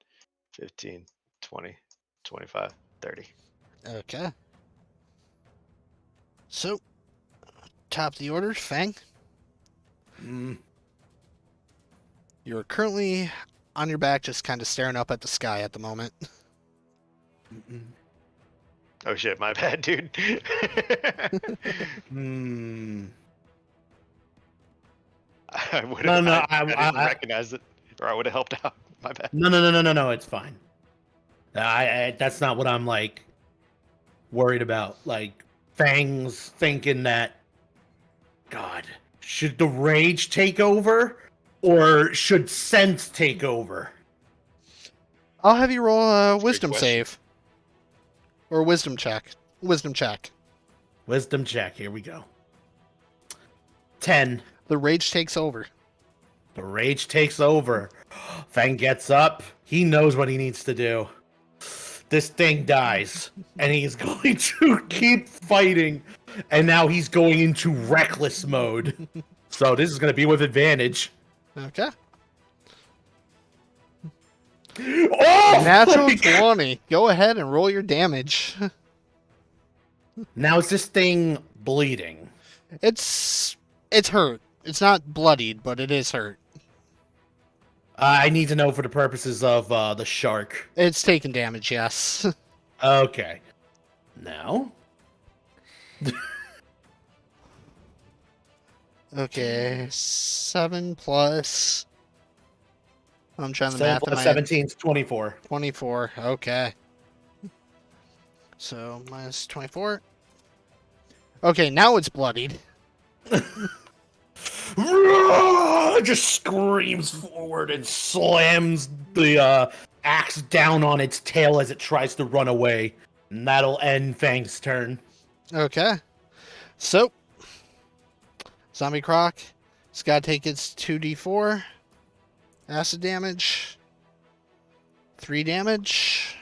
15, 20, 25, 30. Okay. So, top of the order, Fang. Mm. You're currently on your back, just kind of staring up at the sky at the moment. Mm-mm. Oh shit, my bad, dude. Hmm. I would No, have. no, I didn't recognize it, or I would have helped out. My bad. no. It's fine. I that's not what I'm like worried about. Like Fang's thinking that, God, should the rage take over or should sense take over? I'll have you roll a That's a good wisdom question. save. Or a wisdom check. Wisdom check. Wisdom check. Here we go. 10. The rage takes over. The rage takes over. Fang gets up. He knows what he needs to do. This thing dies, and he's going to keep fighting. And now he's going into reckless mode. So this is going to be with advantage. Okay. Oh! Natural my God. 20. Go ahead and roll your damage. Now is this thing bleeding? It's hurt. It's not bloodied, but it is hurt. I need to know for the purposes of the shark. It's taken damage, yes. Okay. Now? Okay, 7 plus. I'm trying to 7 math in plus my head. 17 is 24. 24. Okay. So minus 24. Okay, now it's bloodied. Just screams forward and slams the axe down on its tail as it tries to run away. And that'll end Fang's turn. Okay. So, Zombie Croc, it's got to take its 2d4 acid damage, 3 damage.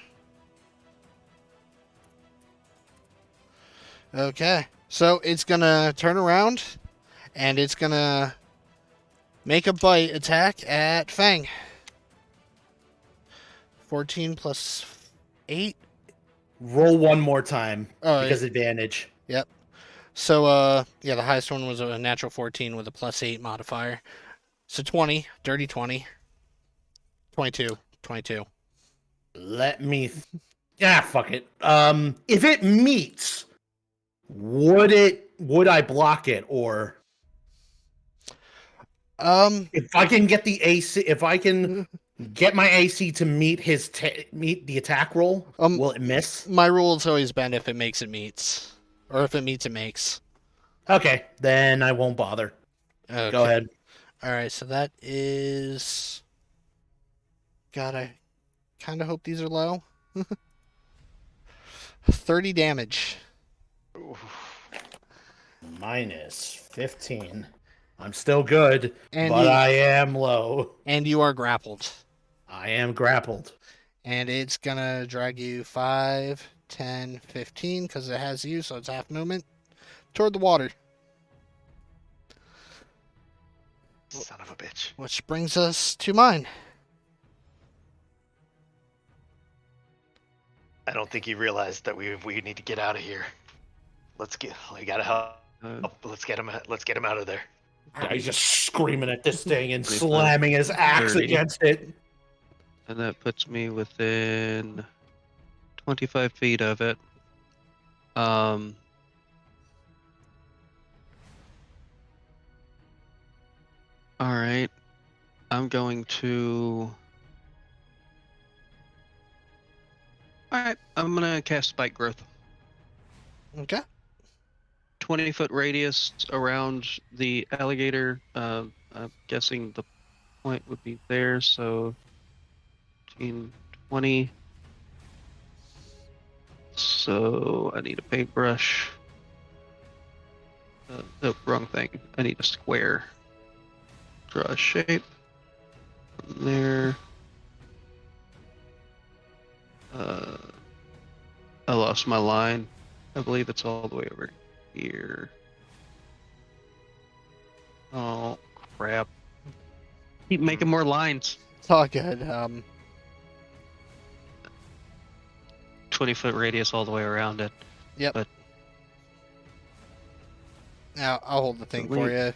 Okay. So, it's going to turn around, and it's going to make a bite attack at Fang. 14 plus 8. Roll one more time Oh, because advantage. Yep. So, yeah, the highest one was a natural 14 with a plus 8 modifier. So 20, dirty 20. 22. 22. Let me. Fuck it. If it meets, would I block it, or if I can get the AC, if I can get my AC to meet meet the attack roll, will it miss? My rule has always been if it makes, it meets. Or if it meets, it makes. Okay, then I won't bother. Okay. Go ahead. Alright, so that is... God, I kind of hope these are low. 30 damage. Minus 15. I'm still good, And but I am low. And you are grappled. I am grappled. And it's gonna drag you 5, 10, 15, because it has you, so it's half movement, toward the water. Son of a bitch. Which brings us to mine. I don't think he realized that we need to get out of here. We gotta help. Let's get him out of there. Yeah, he's just screaming at this thing and 25, slamming his axe 30. against it. And that puts me within 25 feet of it. Alright. I'm going to... Alright, I'm gonna cast Spike Growth. Okay. 20-foot radius around the alligator. I'm guessing the point would be there, so 15, 20. So I need a paintbrush. Nope, wrong thing. I need a square. Draw a shape from there. I lost my line. I believe it's all the way over here. Oh crap! Keep making more lines. It's all good. 20-foot radius all the way around it. Yep. But Now I'll hold the thing for you.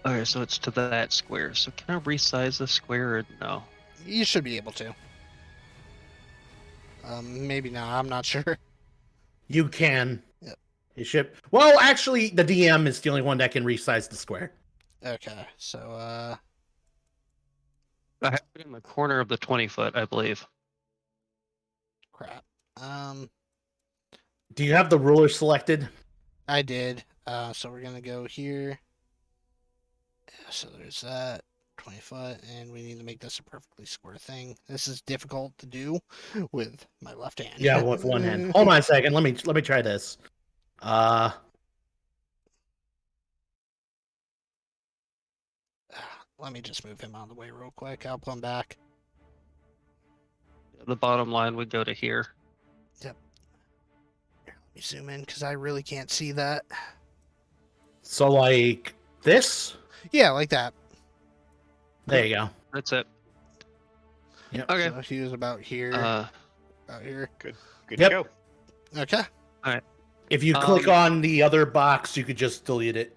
okay, so it's to that square. So can I resize the square or no? You should be able to. Maybe not. I'm not sure. You can. Yep. You should. Well, actually, the DM is the only one that can resize the square. Okay, so I have it in the corner of the 20-foot, I believe. crap. Do you have the ruler selected? I did. So we're gonna go here. Yeah, so there's that 20 foot, and we need to make this a perfectly square thing. This is difficult to do with my left hand. Yeah, with one hand. Hold on a second. Let me try this. Let me just move him out of the way real quick. I'll pull him back. The bottom line would go to here. Here, let me zoom in because I really can't see that. So like this? Yeah, like that. There you go. That's it. Yep. Okay. So he was about here. About here. Good Yep. to go. Okay. If you click on the other box, you could just delete it.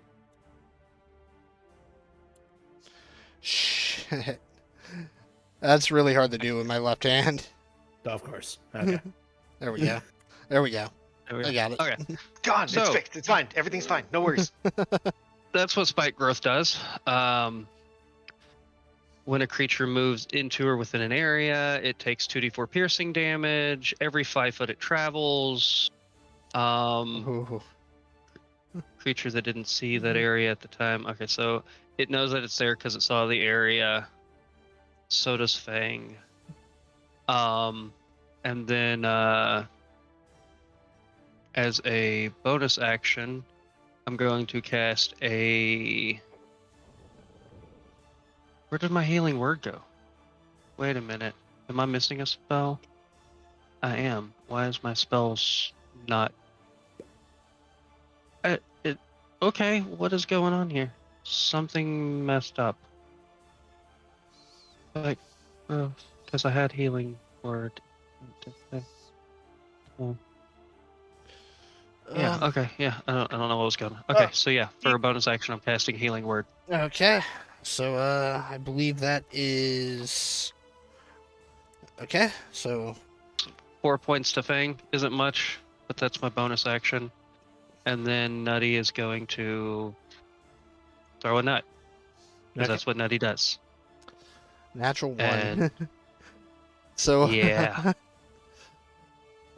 Shit. That's really hard to do with my left hand. Of course. Okay. There we go. There we go. There we I got it. Okay. God, it's So- fixed. It's fine. Everything's fine. No worries. That's what spike growth does. When a creature moves into or within an area, it takes 2d4 piercing damage. Every 5 foot it travels. Ooh. Creature that didn't see that area at the time. Okay, so it knows that it's there because it saw the area. So does Fang. And then as a bonus action, I'm going to cast a. Where did my healing word go? Wait a minute. Am I missing a spell? I am. Why is my spells not? Okay, what is going on here? Something messed up. Like, because I had healing word. Yeah. Okay. Yeah. I don't know what was going on. Okay. So yeah, for a bonus action, I'm casting healing word. Okay. So I believe that is okay. So 4 points to Fang isn't much, but that's my bonus action. And then Nutty is going to throw a nut, because Okay. that's what Nutty does. natural one. And So yeah.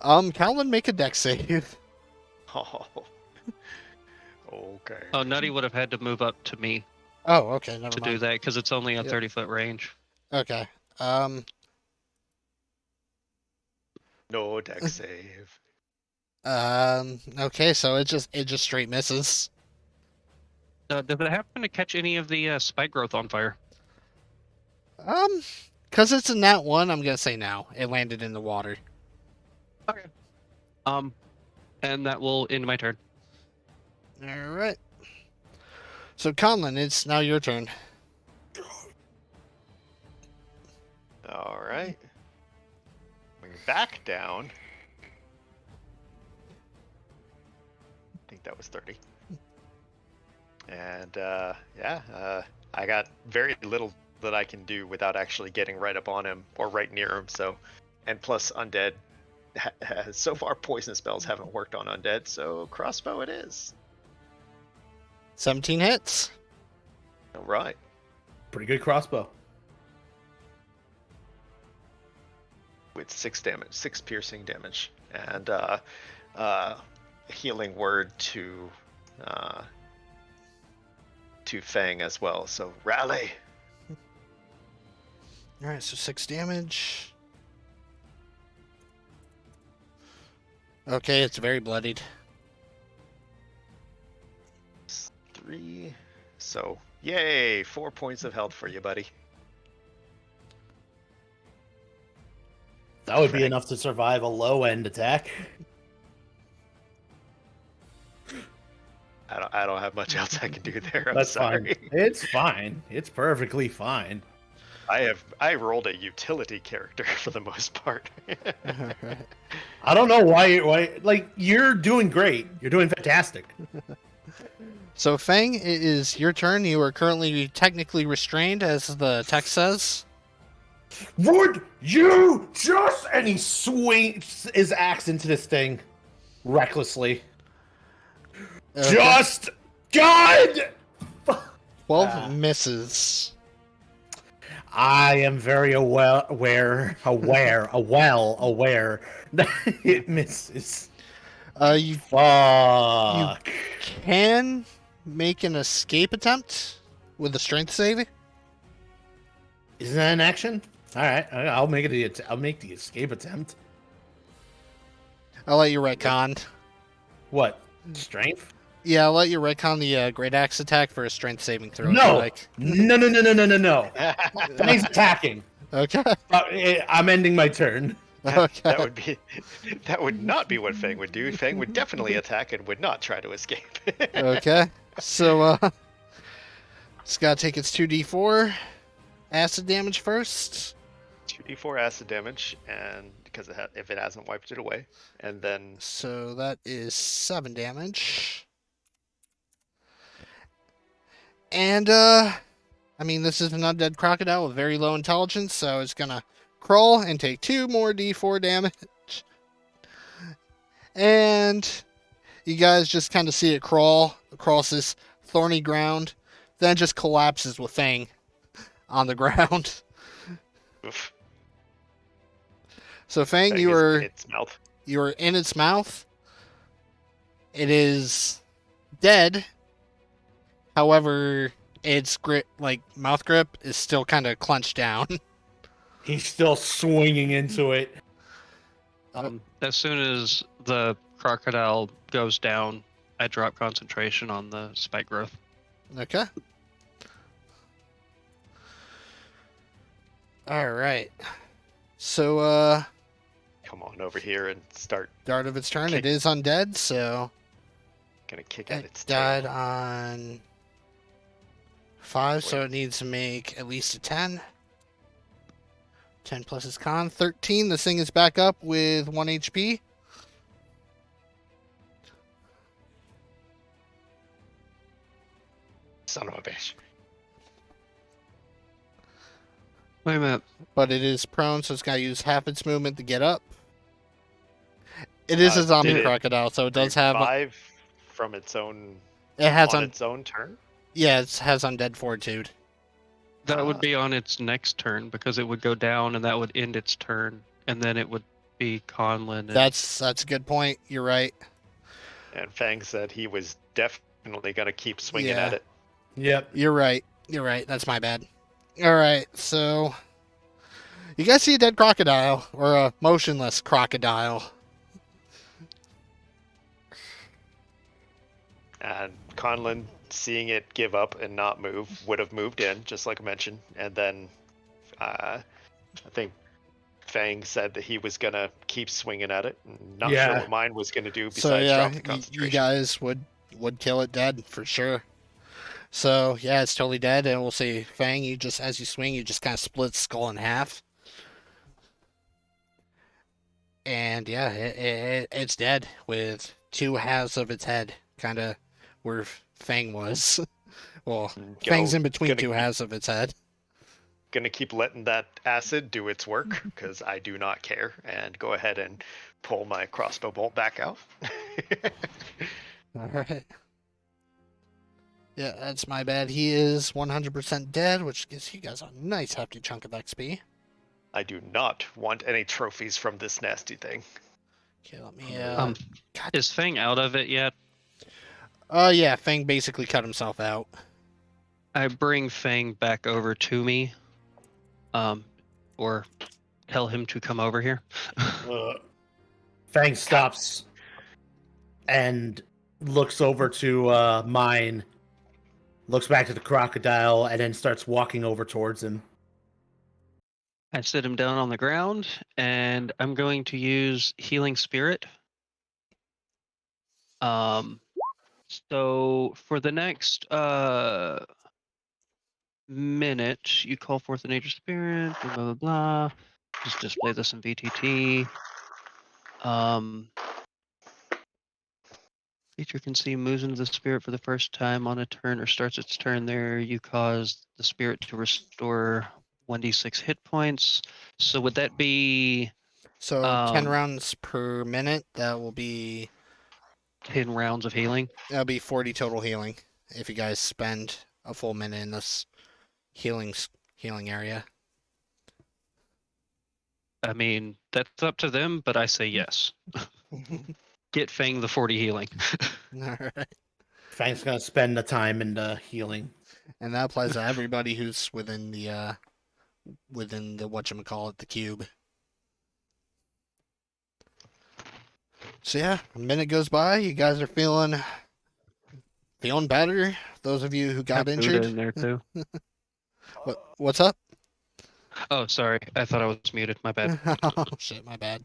Calvin, make a dex save. Oh. Okay. Oh, Nutty would have had to move up to me Oh, okay, never to mind. do that because it's only a Yep. 30-foot range. Okay. No dex save. Okay, so it just straight misses. Does it happen to catch any of the spike growth on fire? Cause it's a nat one, I'm gonna say no. It landed in the water. Okay. And that will end my turn. All right. So Conlon, it's now your turn. All right. Bring it back down. I think that was 30. And I got very little that I can do without actually getting right up on him or right near him. So, and plus undead. So far, poison spells haven't worked on undead, so crossbow it is. 17 hits. All right. Pretty good crossbow. With 6 damage, 6 piercing damage, and healing word to Fang as well. So rally. All right, so 6 damage. Okay, it's very bloodied. 3. So yay, 4 points of health for you, buddy. That would be Fang. enough to survive a low-end attack. I don't have much else I can do there. I'm That's sorry. fine. It's fine. It's perfectly fine. I rolled a utility character for the most part. Alright. I don't know why. Like, you're doing great. You're doing fantastic. So, Fang, it is your turn. You are currently technically restrained, as the text says. Would you just? And he swings his axe into this thing recklessly. Okay. Just God. 12 misses. I am very aware that it misses. You Fuck. can make an escape attempt with a strength saving. Isn't that an action? All right, I'll make it. I'll make the escape attempt. I'll let you retcon. What? Strength? Yeah, I'll let you retcon the great axe attack for a strength saving throw. if you No. like. No. Fang's attacking. Okay. I'm ending my turn. Okay. That would not be what Fang would do. Fang would definitely attack and would not try to escape. Okay. So, it's gotta take its 2d4 acid damage first. 2d4 acid damage, and because if it hasn't wiped it away, and then So that is 7 damage. And, I mean, this is an undead crocodile with very low intelligence, so it's gonna crawl and take 2 more d4 damage. And you guys just kind of see it crawl across this thorny ground, then just collapses with Fang on the ground. oof, So Fang, Fang you is are in its mouth. in its mouth. It is dead. However, its grip, like mouth grip, is still kind of clenched down. He's still swinging into it. As soon as the crocodile goes down, I drop concentration on the spike growth. Okay. All right. So, Come on over here and start start of its turn. Kick. It is undead, so gonna kick at it its died tail. on 5, so it needs to make at least a 10. 10 plus its con. 13. This thing is back up with 1 HP. Son of a bitch. Wait a minute. But it is prone, so it's got to use half its movement to get up. It is a zombie did it crocodile, so it does have. Revive from its own It has on its own turn. Yeah, it has undead fortitude. That would be on its next turn because it would go down and that would end its turn, and then it would be Conlin. And That's a good point. You're right. And Fang said he was definitely gonna keep swinging Yeah. at it. Yep. You're right. You're right. That's my bad. All right, so you guys see a dead crocodile or a motionless crocodile. And Conlin, seeing it give up and not move, would have moved in, just like I mentioned. And then I think Fang said that he was going to keep swinging at it. Not sure Yeah. what mine was going to do So besides yeah, drop the you concentration. guys would kill it dead for sure. So yeah, it's totally dead, and we'll see Fang. You just as you swing, you just kind of split its skull in half, and yeah, it's dead with 2 halves of its head, kind of where Fang was. Well, Fang's in between gonna 2 keep- halves of its head. Going to keep letting that acid do its work because I do not care. And go ahead and pull my crossbow bolt back out. All right. Yeah, that's my bad. He is 100% dead, which gives you guys a nice hefty chunk of XP. I do not want any trophies from this nasty thing. Okay, let me. God. Is Fang out of it yet? Yeah, Fang basically cut himself out. I bring Fang back over to me, or tell him to come over here. Fang stops and looks over to mine, looks back to the crocodile, and then starts walking over towards him. I sit him down on the ground, and I'm going to use Healing Spirit. So for the next minute, you call forth the nature spirit, blah blah blah. Blah. Just display this in VTT. Creature can see moves into the spirit for the first time on a turn or starts its turn there. You cause the spirit to restore 1d6 hit points. So would that be So 10 rounds per minute. 10 rounds of healing? That'll be 40 total healing if you guys spend a full minute in this healing area. I mean, that's up to them, but I say yes. Get Fang the 40 healing. All right. Fang's gonna spend the time in the healing. And that applies to everybody who's within the whatchamacallit, the cube. So yeah, a minute goes by, you guys are feeling better. Those of you who got Have Buddha injured. in there too. What's up? Oh, sorry. I thought I was muted. My bad. Oh shit, my bad.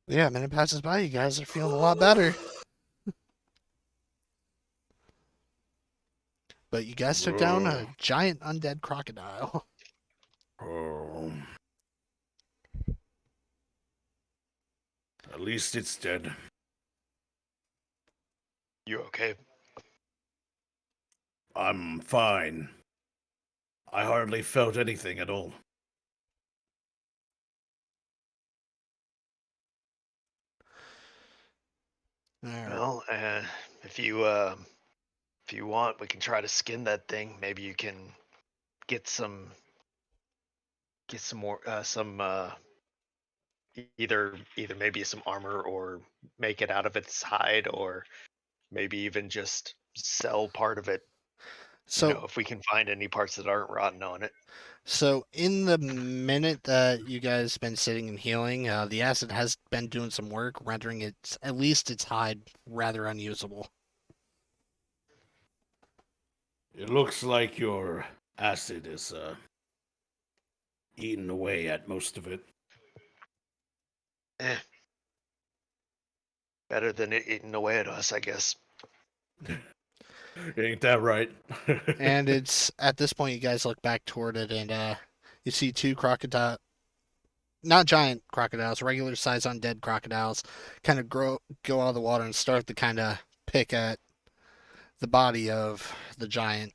Yeah, a minute passes by, you guys are feeling a lot better. But you guys took down a giant undead crocodile. Oh. At least it's dead. You okay? I'm fine. I hardly felt anything at all. All right. Well, if you want, we can try to skin that thing. Maybe you can get some more either maybe some armor or make it out of its hide, or maybe even just sell part of it. So If we can find any parts that aren't rotten on it. So in the minute that you guys been sitting and healing, the acid has been doing some work, rendering at least its hide rather unusable. It looks like your acid is eating away at most of it. Better than it eating away at us, I guess. Ain't that right? And it's at this point you guys look back toward it and you see two not giant crocodiles, regular size undead crocodiles, kind of go out of the water and start to kind of pick at the body of the giant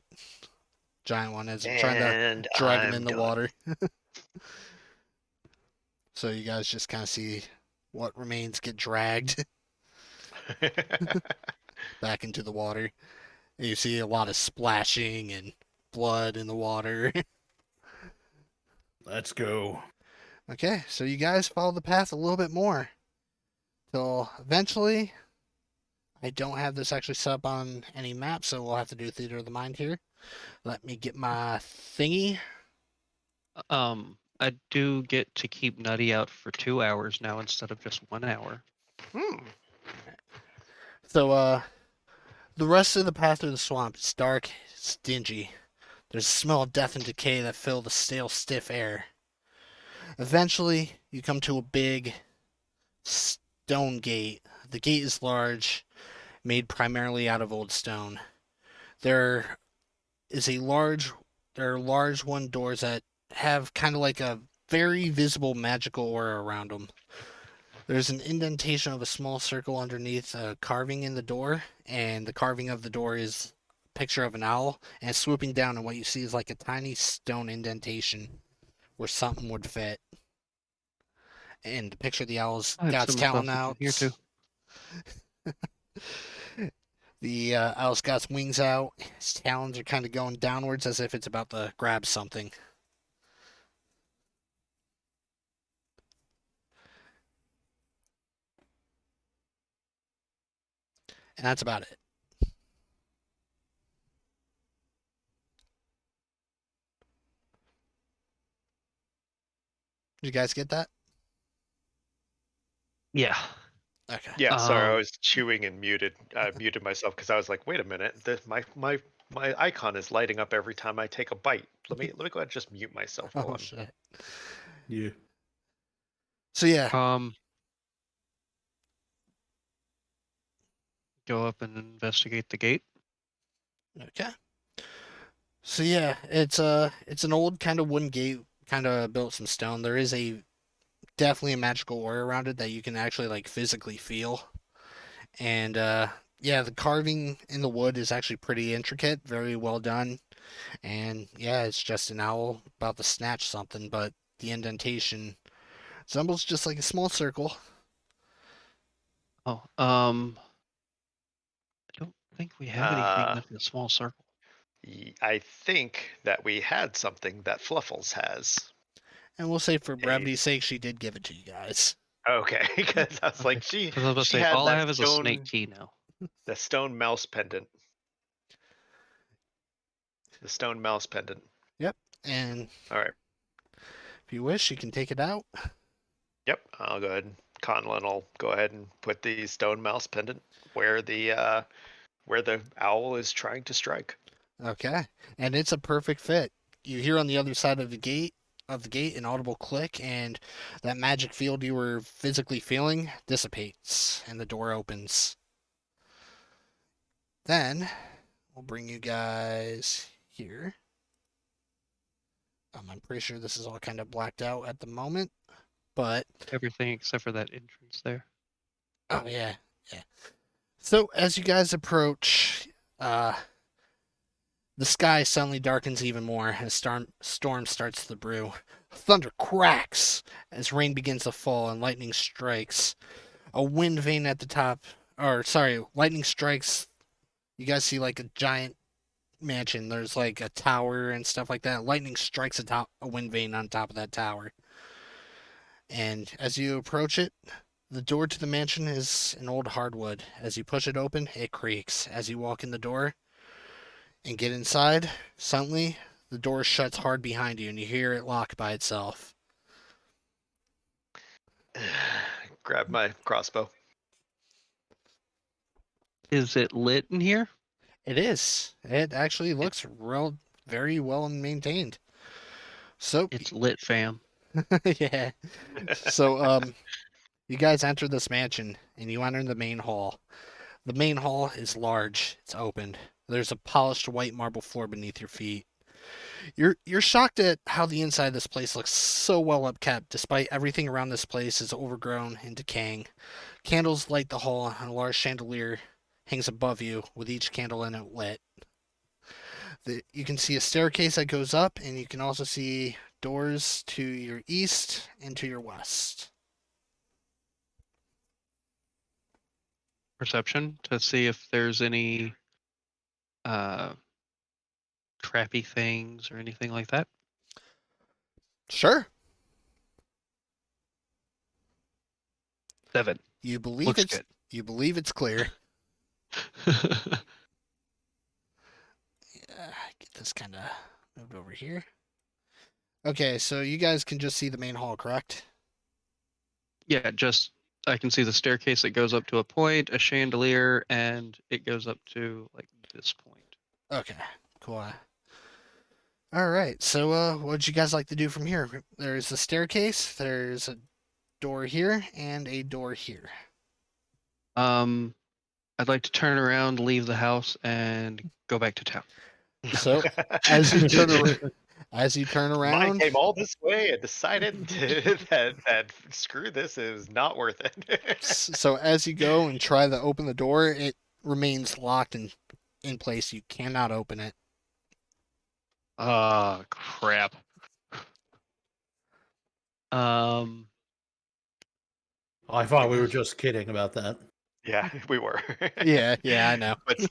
one as they're trying to drag him in the water. So you guys just kind of see what remains get dragged back into the water. And you see a lot of splashing and blood in the water. Let's go. Okay, so you guys follow the path a little bit more. Till eventually, I don't have this actually set up on any map, so we'll have to do Theater of the Mind here. Let me get my thingy. I do get to keep Nutty out for 2 hours now instead of just 1 hour. So, the rest of the path through the swamp is dark, it's dingy. There's a smell of death and decay that fill the stale, stiff air. Eventually, you come to a big stone gate. The gate is large, made primarily out of old stone. There are large one doors that have kind of like a very visible magical aura around them. There's an indentation of a small circle underneath a carving in the door, and the carving of the door is a picture of an owl, and swooping down, and what you see is like a tiny stone indentation where something would fit. And the picture of the owl's got its talon out. Here too. The owl's got its wings out. Its talons are kind of going downwards as if it's about to grab something. And that's about it. Did you guys get that? Yeah. Okay. Yeah, sorry, I was chewing and muted. I muted myself because I was like, wait a minute, my My icon is lighting up every time I take a bite. Let me go ahead and just mute myself while Oh I'm. shit. Yeah. So yeah, Go up and investigate the gate. okay. So yeah, it's an old kind of wooden gate, kind of built some stone. There is a definitely a magical aura around it that you can actually like physically feel. And yeah, the carving in the wood is actually pretty intricate, very well done. And yeah, it's just an owl about to snatch something, but the indentation resembles just like a small circle. Oh, I don't think we have anything Uh, that's a small circle. I think that we had something that Fluffles has. And we'll say for A, brevity's sake, she did give it to you guys. okay, because I was Okay. like, she Because I was about to she say, had all I that have is a snake stone key now. the stone mouse pendant. The stone mouse pendant. Yep. And All right. if you wish, you can take it out. Yep. I'll go ahead. Conlon will go ahead and put the stone mouse pendant where the owl is trying to strike. Okay. And it's a perfect fit. You hear on the other side of the gate an audible click, and that magic field you were physically feeling dissipates and the door opens. Then we'll bring you guys here. I'm pretty sure this is all kind of blacked out at the moment, but Everything except for that entrance there. oh yeah, yeah. So as you guys approach, uh, the sky suddenly darkens even more and a storm starts to brew. Thunder cracks as rain begins to fall and lightning strikes. A wind vane at the top, or sorry, lightning strikes. You guys see like a giant mansion. There's like a tower and stuff like that. Lightning strikes a wind vane on top of that tower. And as you approach it, the door to the mansion is an old hardwood. As you push it open, it creaks. As you walk in the door and get inside, suddenly the door shuts hard behind you and you hear it lock by itself. Grab my crossbow. Is it lit in here? It is. It actually looks very well maintained. So, It's lit, fam. yeah. So, you guys enter this mansion and you enter the main hall. The main hall is large. It's open. There's a polished white marble floor beneath your feet. You're shocked at how the inside of this place looks so well upkept, despite everything around this place is overgrown and decaying. Candles light the hall, and a large chandelier hangs above you, with each candle in it lit. You can see a staircase that goes up, and you can also see doors to your east and to your west. Perception to see if there's any uh crappy things or anything like that. Sure. 7. You believe Looks it's you believe it's clear. good. Get this kind of moved over here. Okay, so you guys can just see the main hall, correct? Yeah, just I can see the staircase that goes up to a point, a chandelier, and it goes up to like this point. Okay, cool. All right, so what'd you guys like to do from here? There's a staircase, there's a door here, and a door here. I'd like to turn around, leave the house, and go back to town. So as you turn Mine around, came all this way and decided that screw this is not worth it. so as you go and try to open the door, it remains locked in place. You cannot open it. Oh crap. Um, I thought we were just kidding about that. Yeah, we were. Yeah, I know. But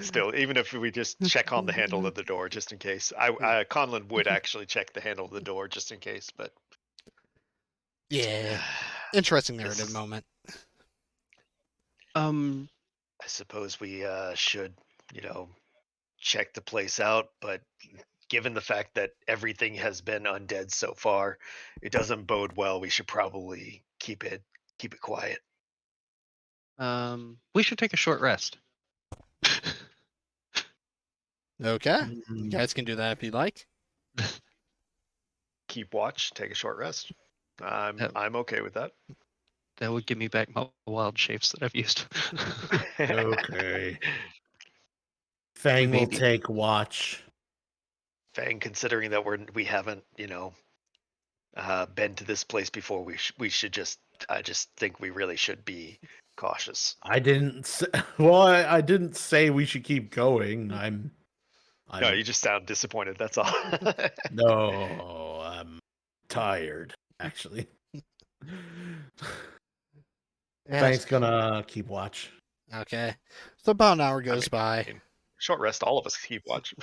still, even if we just check on the handle of the door just in case, Conlon would actually check the handle of the door just in case. But Yeah, interesting This narrative is- moment. I suppose we should, check the place out. But given the fact that everything has been undead so far, it doesn't bode well. We should probably keep it quiet. we should take a short rest. Okay. You Mm, guys can do that if you'd like. Keep watch. Take a short rest. That- I'm okay with that. That would give me back my wild shapes that I've used. okay. Fang will maybe- take watch. Fang, considering that we haven't been to this place before, we should just I just think we really should be cautious. I didn't say, well, I didn't say we should keep going. No, you just sound disappointed. That's all. No, I'm tired, actually. Yes. Fang's gonna keep watch. Okay. So about an hour goes mean, by. Short rest. All of us keep watch.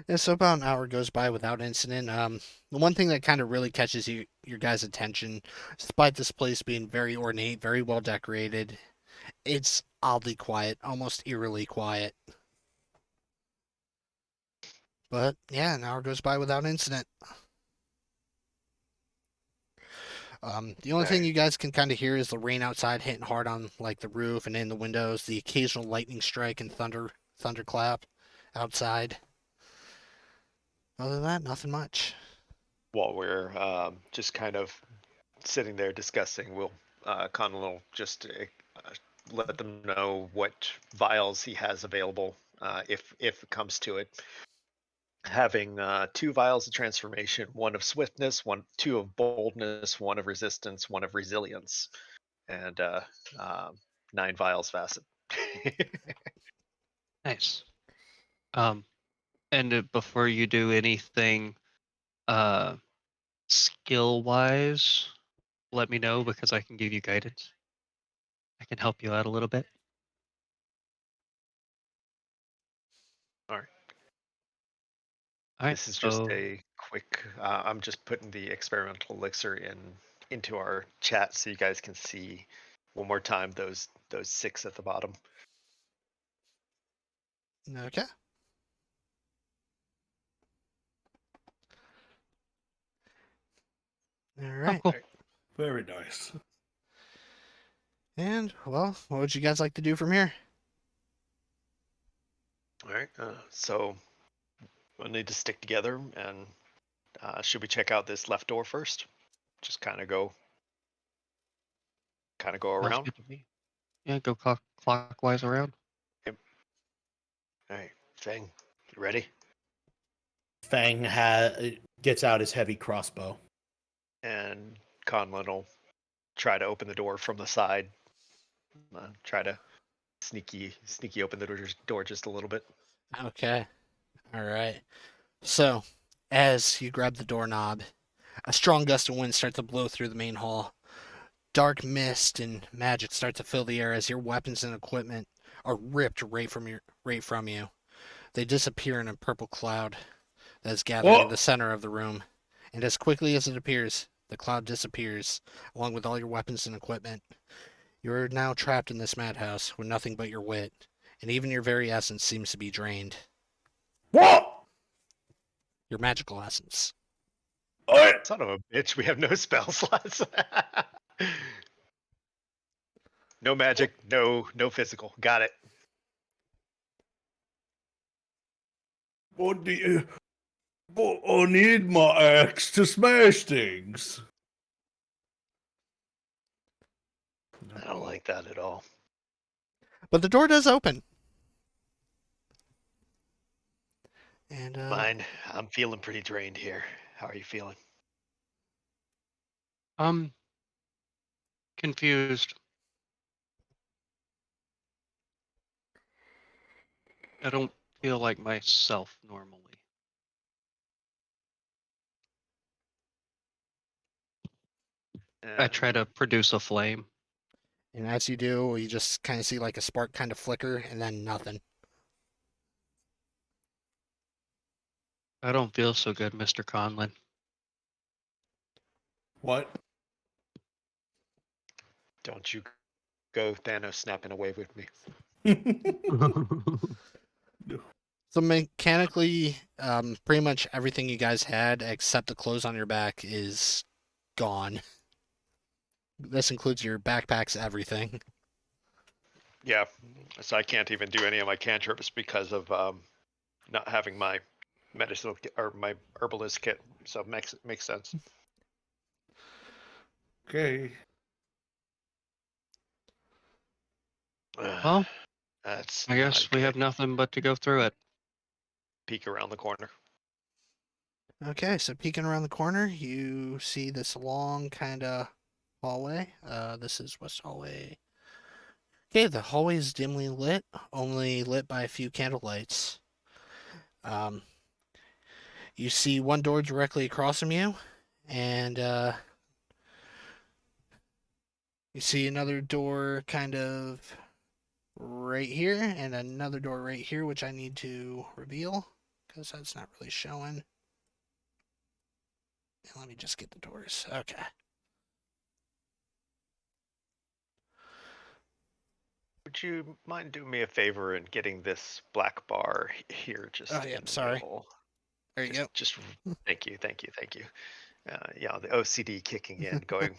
Yeah, so about an hour goes by without incident. The one thing that kind of really catches your guys' attention, despite this place being very ornate, very well decorated, it's oddly quiet, almost eerily quiet. But yeah, an hour goes by without incident. The only thing Alright. you guys can kind of hear is the rain outside hitting hard on like the roof and in the windows, the occasional lightning strike and thunderclap outside. Other than that, nothing much. While we're just kind of sitting there discussing, Conlon will just let them know what vials he has available, if it comes to it. Having 2 vials of transformation, 1 of swiftness, 2 of boldness, 1 of resistance, 1 of resilience, and 9 vials of acid. Nice. And before you do anything, skill wise, let me know because I can give you guidance. I can help you out a little bit. All right. All right. This is just so a quick. I'm just putting the experimental elixir into our chat so you guys can see one more time those 6 at the bottom. Okay. All oh, right. cool. Very nice. And well, what would you guys like to do from here? All right. So we'll need to stick together, and should we check out this left door first? Just kind of go Sounds around. good to me. Yeah, go clockwise around. All right, Fang, you ready? Fang gets out his heavy crossbow. And Conlon will try to open the door from the side. Try to sneaky open the door just a little bit. Okay. All right. So, as you grab the doorknob, a strong gust of wind starts to blow through the main hall. Dark mist and magic start to fill the air as your weapons and equipment are ripped right from you. They disappear in a purple cloud that is gathering in the center of the room. And as quickly as it appears, the cloud disappears, along with all your weapons and equipment. You are now trapped in this madhouse with nothing but your wit, and even your very essence seems to be drained. What? Your magical essence. Son of a bitch, we have no spell slots. No magic, no physical. Got it. What do you? But I need my axe to smash things. I don't like that at all. But the door does open. And I'm feeling pretty drained here. How are you feeling? I'm confused. I don't feel like myself normally. I try to produce a flame. and as you do, you just kind of see like a spark kind of flicker, and then nothing. I don't feel so good, Mr. Conlon. What? Don't you go Thanos snapping away with me. So mechanically, pretty much everything you guys had except the clothes on your back is gone. This includes your backpacks, everything. Yeah, so I can't even do any of my cantrips because of not having my medicinal or my herbalist kit. So makes sense. Okay. Well, That's I not guess we have good. nothing but to go through it. Peek around the corner. Okay, so peeking around the corner, you see this long kind of hallway. This is West Hallway. Okay, the hallway is dimly lit, only lit by a few candle lights. Um, you see one door directly across from you, and you see another door kind of right here, and another door right here, which I need to reveal because that's not really showing. Let me just get the doors. Okay. Would you mind doing me a favor and getting this black bar here just Oh, yeah, in the sorry. middle? There you go. Just thank you. Yeah, the OCD kicking in, going,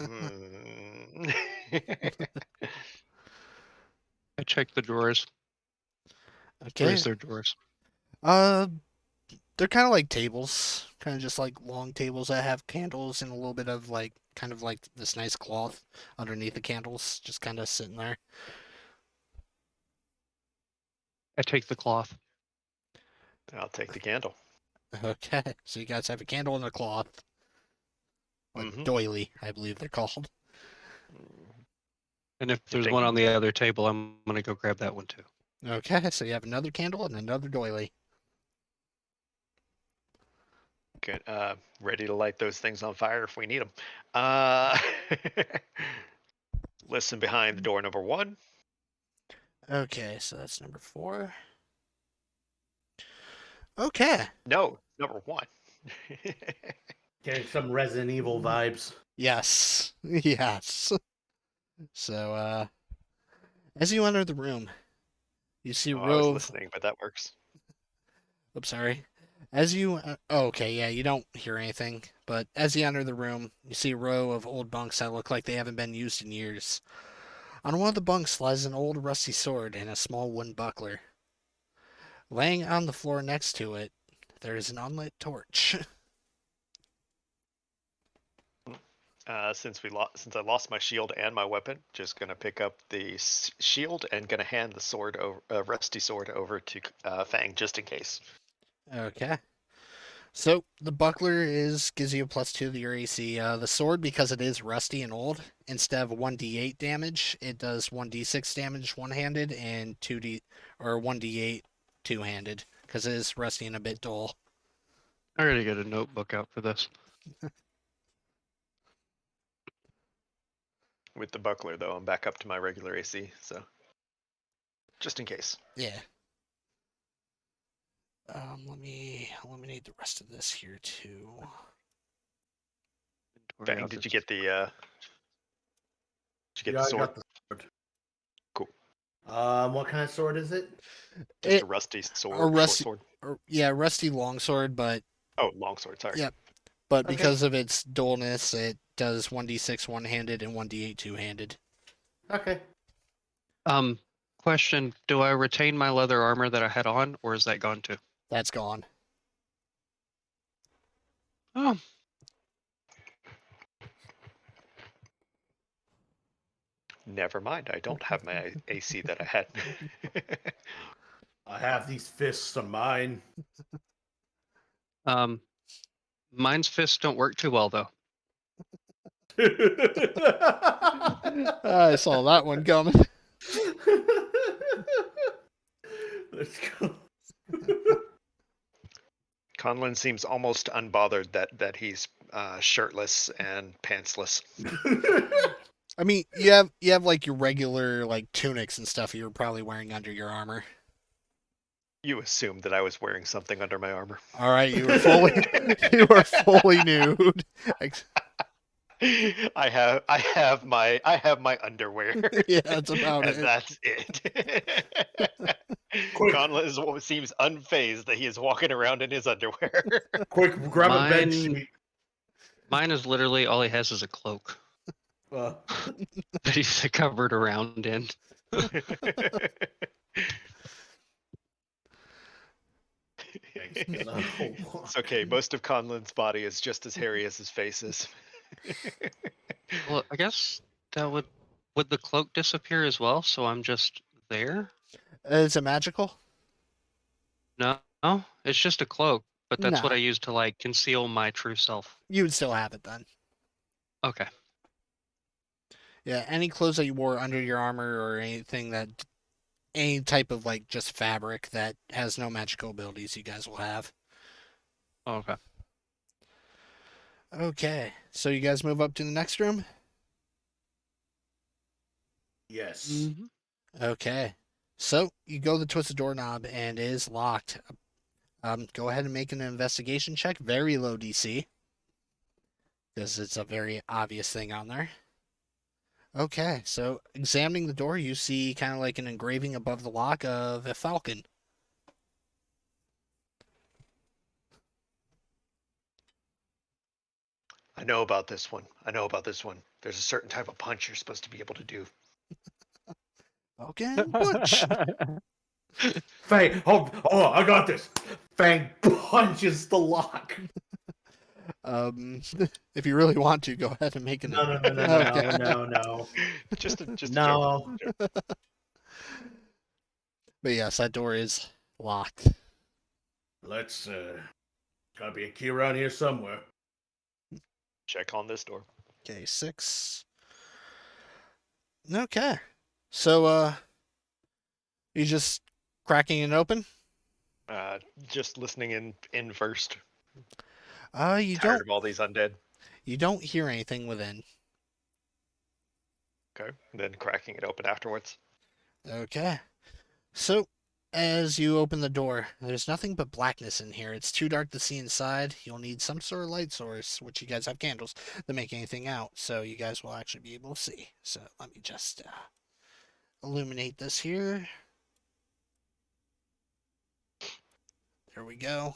I checked the drawers. Or Okay. is there drawers? Uh, they're kind of like tables, kind of just like long tables that have candles and a little bit of like kind of like this nice cloth underneath the candles, just kind of sitting there. I take the cloth. I'll take the candle. Okay, so you guys have a candle and a cloth, or Mm-hmm. doily, I believe they're called. And if I there's think one on the other table, I'm going to go grab that one too. Okay, so you have another candle and another doily. good. Ready to light those things on fire if we need them. Uh, listen behind the door number 1. Okay, so that's number 4. Okay. No, number 1. Getting some Resident Evil vibes. Yes. Yes. So, as you enter the room, you see a Oh, I was row of. listening, but that works. Oops, sorry. As you. Oh, okay, yeah, you don't hear anything. But as you enter the room, you see a row of old bunks that look like they haven't been used in years. On one of the bunks lies an old rusty sword and a small wooden buckler. Laying on the floor next to it, there is an unlit torch. Since I lost my shield and my weapon, just gonna pick up the shield and gonna hand the sword over, rusty sword over to Fang just in case. Okay. So the buckler gives you a +2 to your AC. The sword, because it is rusty and old, instead of 1d8 damage, it does 1d6 damage one-handed and 1d8 two-handed because it is rusty and a bit dull. I gotta get a notebook out for this. With the buckler, though, I'm back up to my regular AC, so just in case. Yeah. Let me eliminate the rest of this here too. Fang, did you get the? Did you get Yeah, the I sword? got the sword. Cool. What kind of sword is it? Just a rusty sword, short sword. Yeah, rusty longsword, but Oh, long sword. Sorry. yeah, but Okay. because of its dullness, it does 1d6 one-handed and 1d8 two-handed. Okay. Question: do I retain my leather armor that I had on, or is that gone too? That's gone. Oh, Never mind. I don't have my AC that I had. I have these fists of mine. mine's fists don't work too well though. I saw that one coming. Let's go. Conlon seems almost unbothered that he's shirtless and pantsless. I mean, you have like your regular like tunics and stuff you're probably wearing under your armor. You assumed that I was wearing something under my armor. All right, you were fully nude. I have my underwear. Yeah, that's about and it. that's it. Quick. Conlon seems unfazed that he is walking around in his underwear. Quick, grab a bed Mine- sheet. Mine is literally all he has is a cloak that he's covered around in. It's okay. Most of Conlan's body is just as hairy as his face is. Well, I guess that would the cloak disappear as well? So I'm just there. Is it magical? No, it's just a cloak, but that's what No. I use to like conceal my true self. You would still have it then. Okay. Yeah, any clothes that you wore under your armor or anything that, any type of like just fabric that has no magical abilities, you guys will have. Okay. Okay, so you guys move up to the next room? Yes. Mhm. Okay, so you go to the twisted doorknob and it is locked. Go ahead and make an investigation check. Very low DC. Because it's a very obvious thing on there. Okay, so examining the door, you see kind of like an engraving above the lock of a falcon. I know about this one. There's a certain type of punch you're supposed to be able to do. Falcon punch! Fang, I got this. Fang punches the lock. If you really want to, go ahead and make an. Okay. No. Just a joke. No. But yes, that door is locked. Let's gotta be a key around here somewhere. Check on this door. Okay, 6. Okay. So, you just cracking it open? Just listening in first. You Tired of all these undead. you don't hear anything within. Okay. Then cracking it open afterwards. Okay. So, as you open the door, there's nothing but blackness in here. It's too dark to see inside. You'll need some sort of light source, which you guys have candles, to make anything out, so you guys will actually be able to see. So, let me just illuminate this here. There we go.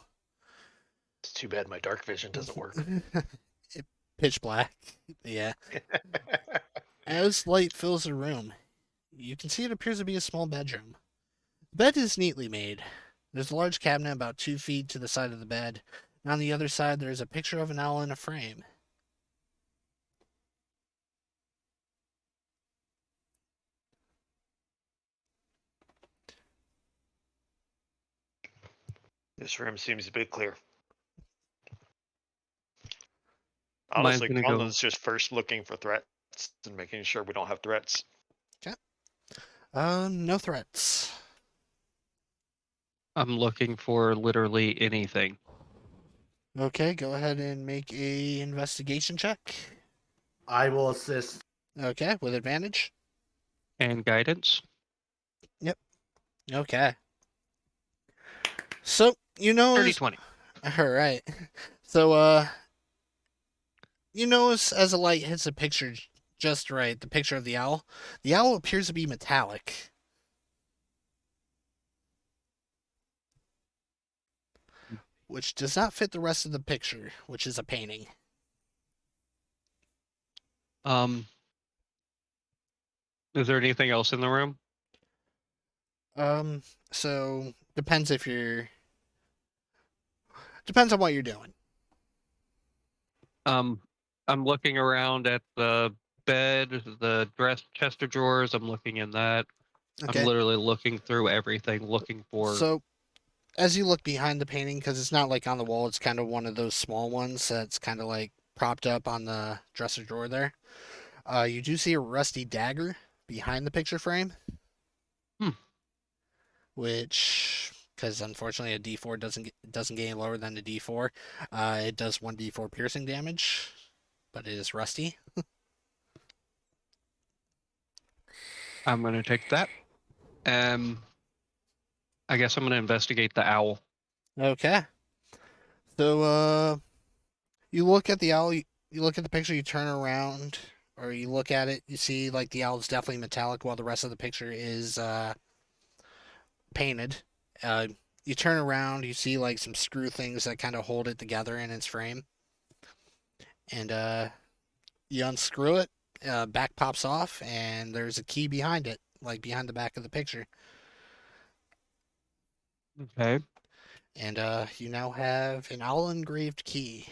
It's too bad my dark vision doesn't work. Pitch black. Yeah. As light fills the room, you can see it appears to be a small bedroom. The bed is neatly made. There's a large cabinet about 2 feet to the side of the bed, and on the other side there is a picture of an owl in a frame. This room seems a bit clear. Mine's Honestly, gonna go- Conlan's just first looking for threats and making sure we don't have threats. No threats. I'm looking for literally anything. Okay, go ahead and make a investigation check. I will assist. Okay, with advantage. And guidance. Okay. So, you know, 30-20. all right. So, you notice as the light hits the picture just right, the picture of the owl appears to be metallic. Which does not fit the rest of the picture, which is a painting. Is there anything else in the room? So depends on what you're doing. I'm looking around at the bed, the chest of drawers. I'm looking in that. Okay. I'm literally looking through everything, looking for. So, as you look behind the painting, because it's not like on the wall, it's kind of one of those small ones that's kind of like propped up on the dresser drawer there. You do see a rusty dagger behind the picture frame. Which, because unfortunately a D4 doesn't get any lower than a D4. It does 1d4 piercing damage, but it is rusty. I'm gonna take that. I guess I'm gonna investigate the owl. Okay. So, you look at the owl, you look at the picture, you turn around, or you look at it, you see, like, the owl is definitely metallic while the rest of the picture is, painted. You turn around, you see, like, some screw things that kind of hold it together in its frame. And, you unscrew it, back pops off, and there's a key behind it. like behind the back of the picture. Okay. And you now have an owl engraved key.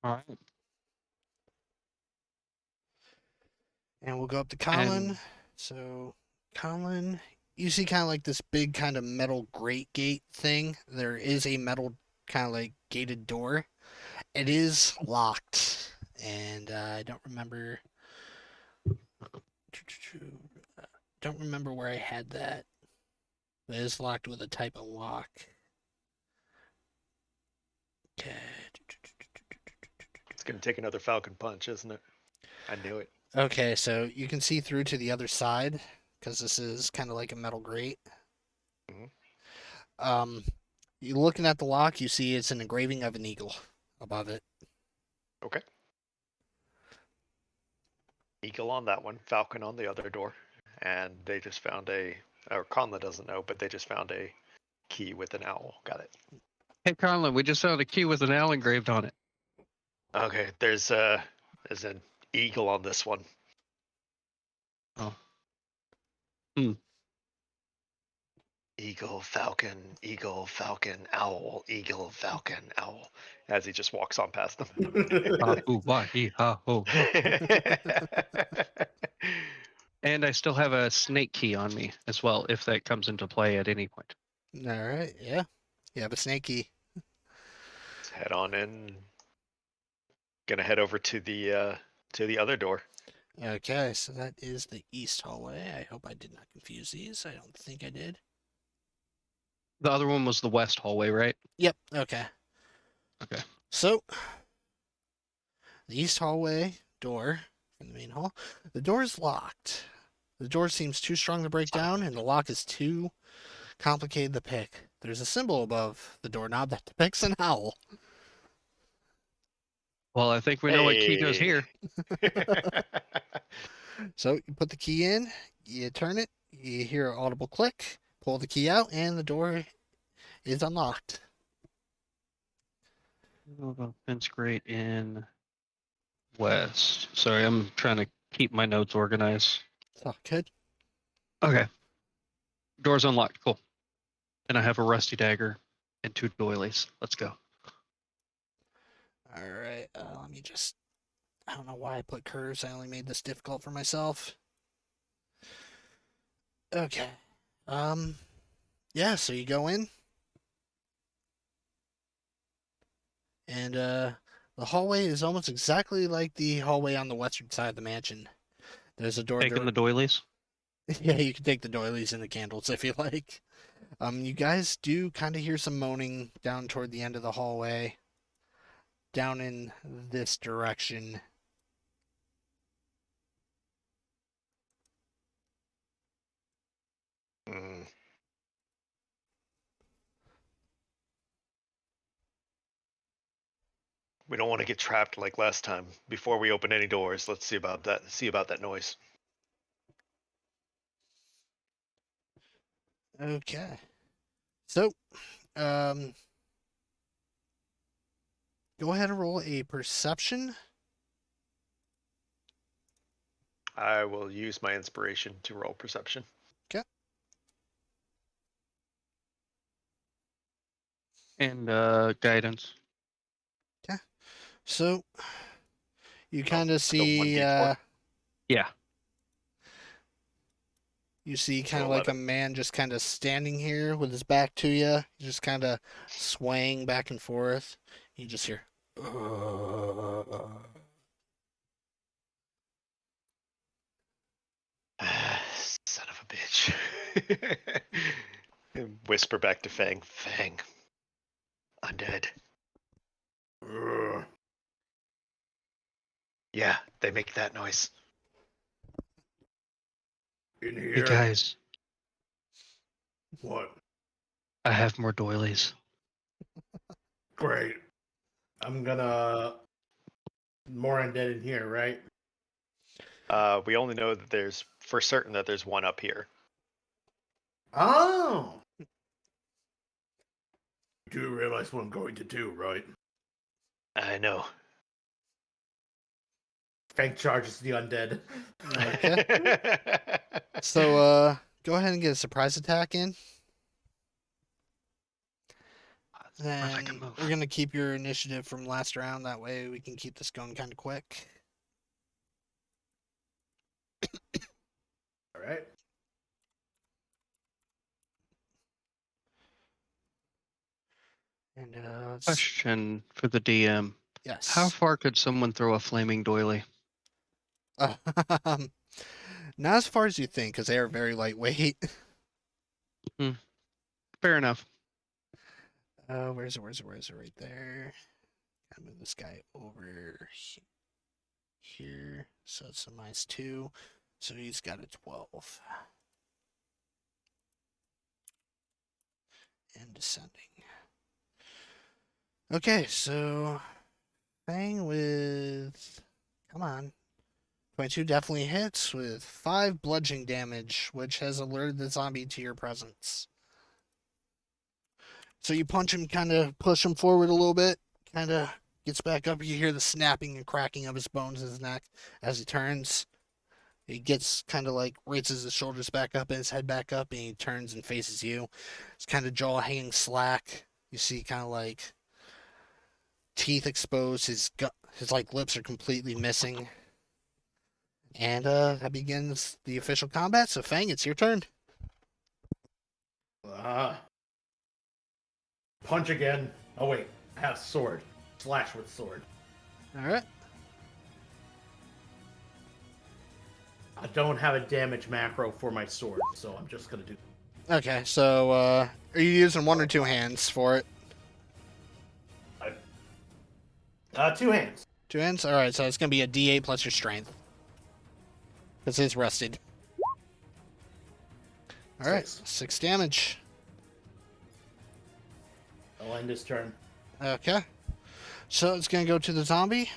All right. And we'll go up to Colin. And So, Colin, you see kind of like this big kind of metal grate gate thing. There is a metal kind of like gated door. It is locked. And I don't remember. Don't remember where I had that. It is locked with a type of lock. Okay. It's gonna take another Falcon punch, isn't it? I knew it. Okay, so you can see through to the other side because this is kind of like a metal grate. Mhm. You looking at the lock, you see it's an engraving of an eagle above it. Okay. Eagle on that one, Falcon on the other door, and they just found or Conla doesn't know, but they just found a key with an owl. Got it. hey, Conlon, we just found a key with an owl engraved on it. Okay, there's an eagle on this one. Oh. Eagle, falcon, owl, eagle, falcon, owl. As he just walks on past them. Ha, hoo, wah, hee, ha, ho. And I still have a snake key on me as well, if that comes into play at any point. All right, yeah. You have a snake key. Let's head on in. Gonna head over to the other door. Okay, so that is the east hallway. I hope I did not confuse these. I don't think I did. The other one was the west hallway, right? Yep, okay. Okay. So, the east hallway door from the main hall. The door is locked. The door seems too strong to break down, and the lock is too complicated to pick. There's a symbol above the doorknob that depicts an owl. Well, I think we know what key goes here. So you put the key in, you turn it, you hear an audible click, pull the key out, and the door is unlocked. Fence grate in west. Sorry, I'm trying to keep my notes organized. So good. Okay. Door's unlocked. Cool. And I have a rusty dagger and 2 doilies. Let's go. All right. Let me just. I don't know why I put curves. I only made this difficult for myself. Okay. Yeah. So you go in, and the hallway is almost exactly like the hallway on the western side of the mansion. There's a door. Taking the doilies. Yeah, you can take the doilies and the candles if you like. You guys do kind of hear some moaning down toward the end of the hallway, down in this direction. Mm. We don't want to get trapped like last time. Before we open any doors, let's see about that. See about that noise. Okay. So, um, go ahead and roll a perception. I will use my inspiration to roll perception. And guidance. So, you kind of so see, 1d4? Yeah. you see So kind of like a 11. man just kind of standing here with his back to you, just kind of swaying back and forth. You just hear, Son of a bitch. And whisper back to Fang. Fang. Undead. Yeah, they make that noise. In Hey here. guys, What? I have more doilies. Great. I'm gonna more undead in here, right? We only know that there's for certain that there's one up here. Oh. do realize what I'm going to do, right? I know. Fang charges the undead. Okay. So, go ahead and get a surprise attack in. If I can And move. we're gonna keep your initiative from last round. That way we can keep this going kind of quick. All right. And Question for the DM. yes. How far could someone throw a flaming doily? Um, not as far as you think, because they are very lightweight. Fair enough. Where's it? Right there. Gotta move this guy over here. So it's a -2. So he's got a 12. And descending. Okay, so Fang with, come on, 22 definitely hits with 5 bludgeoning damage, which has alerted the zombie to your presence. So you punch him, kind of push him forward a little bit, kind of gets back up. You hear the snapping and cracking of his bones in his neck as he turns. He gets kind of like raises his shoulders back up and his head back up, and he turns and faces you. His kind of jaw hanging slack. You see kind of like teeth exposed. His like lips are completely missing. And that begins the official combat. So Fang, it's your turn. Punch again. Oh wait, I have sword. Slash with sword. All right. I don't have a damage macro for my sword, so I'm just gonna do. Okay, so are you using one or two hands for it? 2 hands. 2 hands? All right, so it's gonna be a D8 plus your strength. Because it's rested. All right, 6 damage. I'll end his turn. Okay. So it's going to go to the zombie.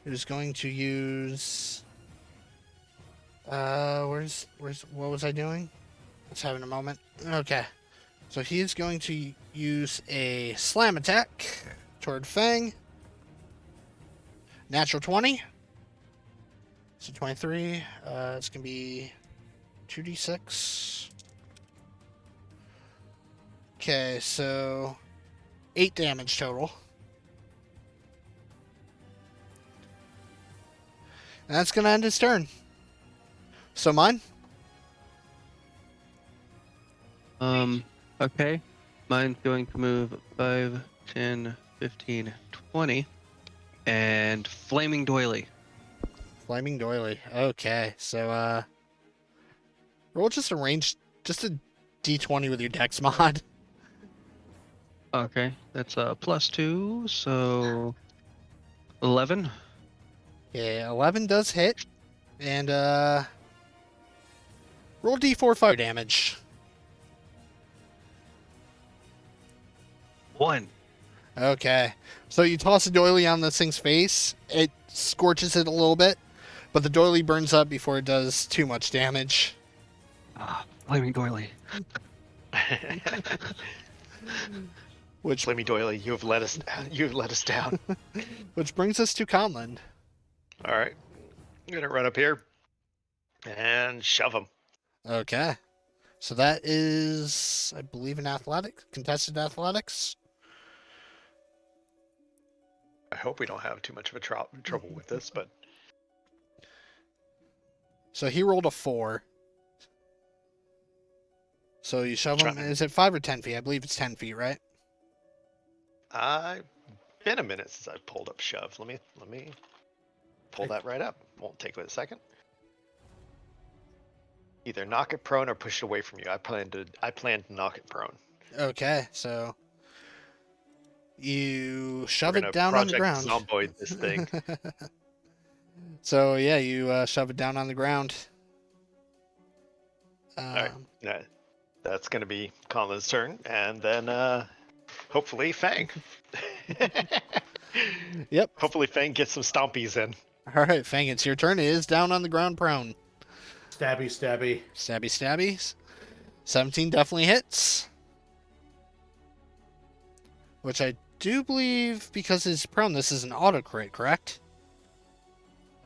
Who's going to use... where's... What was I doing? Let's have in a moment. Okay. So he's going to use a slam attack toward Fang. Natural 20. So 23. It's going to be 2d6. Okay, so 8 damage total. And that's going to end his turn. So mine? Okay. Mine's going to move 5, 10, 15, 20. And flaming doily. Flaming doily. Okay, so roll just a d20 with your dex mod. Okay, that's a +2, so 11. Yeah, 11 does hit. And roll d4 fire damage. 1. Okay. So you toss a doily on this thing's face. It scorches it a little bit, but the doily burns up before it does too much damage. Ah, flaming doily. Which Slimmy Doily, you've let us down. which brings us to Conlon. All right, I'm gonna run up here and shove him. Okay. So that is, I believe, contested athletics. I hope we don't have too much of a trouble with this, but So he rolled a 4. So you shove him. Try- Is it 5 or 10 feet? I believe it's 10 feet, right? been a minute since I pulled up shove. Let me pull that right up. Won't take a second. Either knock it prone or push it away from you. I plan to knock it prone. Okay, so you shove We're it gonna down on the Project ground. Zomboid this thing. So yeah, you shove it down on the ground. Alright. That's gonna be Colin's turn, and then hopefully Fang. Yep. Hopefully Fang gets some stompies in. All right, Fang, it's your turn. It is down on the ground prone. Stabby, stabby. Stabby, stabby. 17 definitely hits. which I do believe because he's prone, this is an auto crit, correct?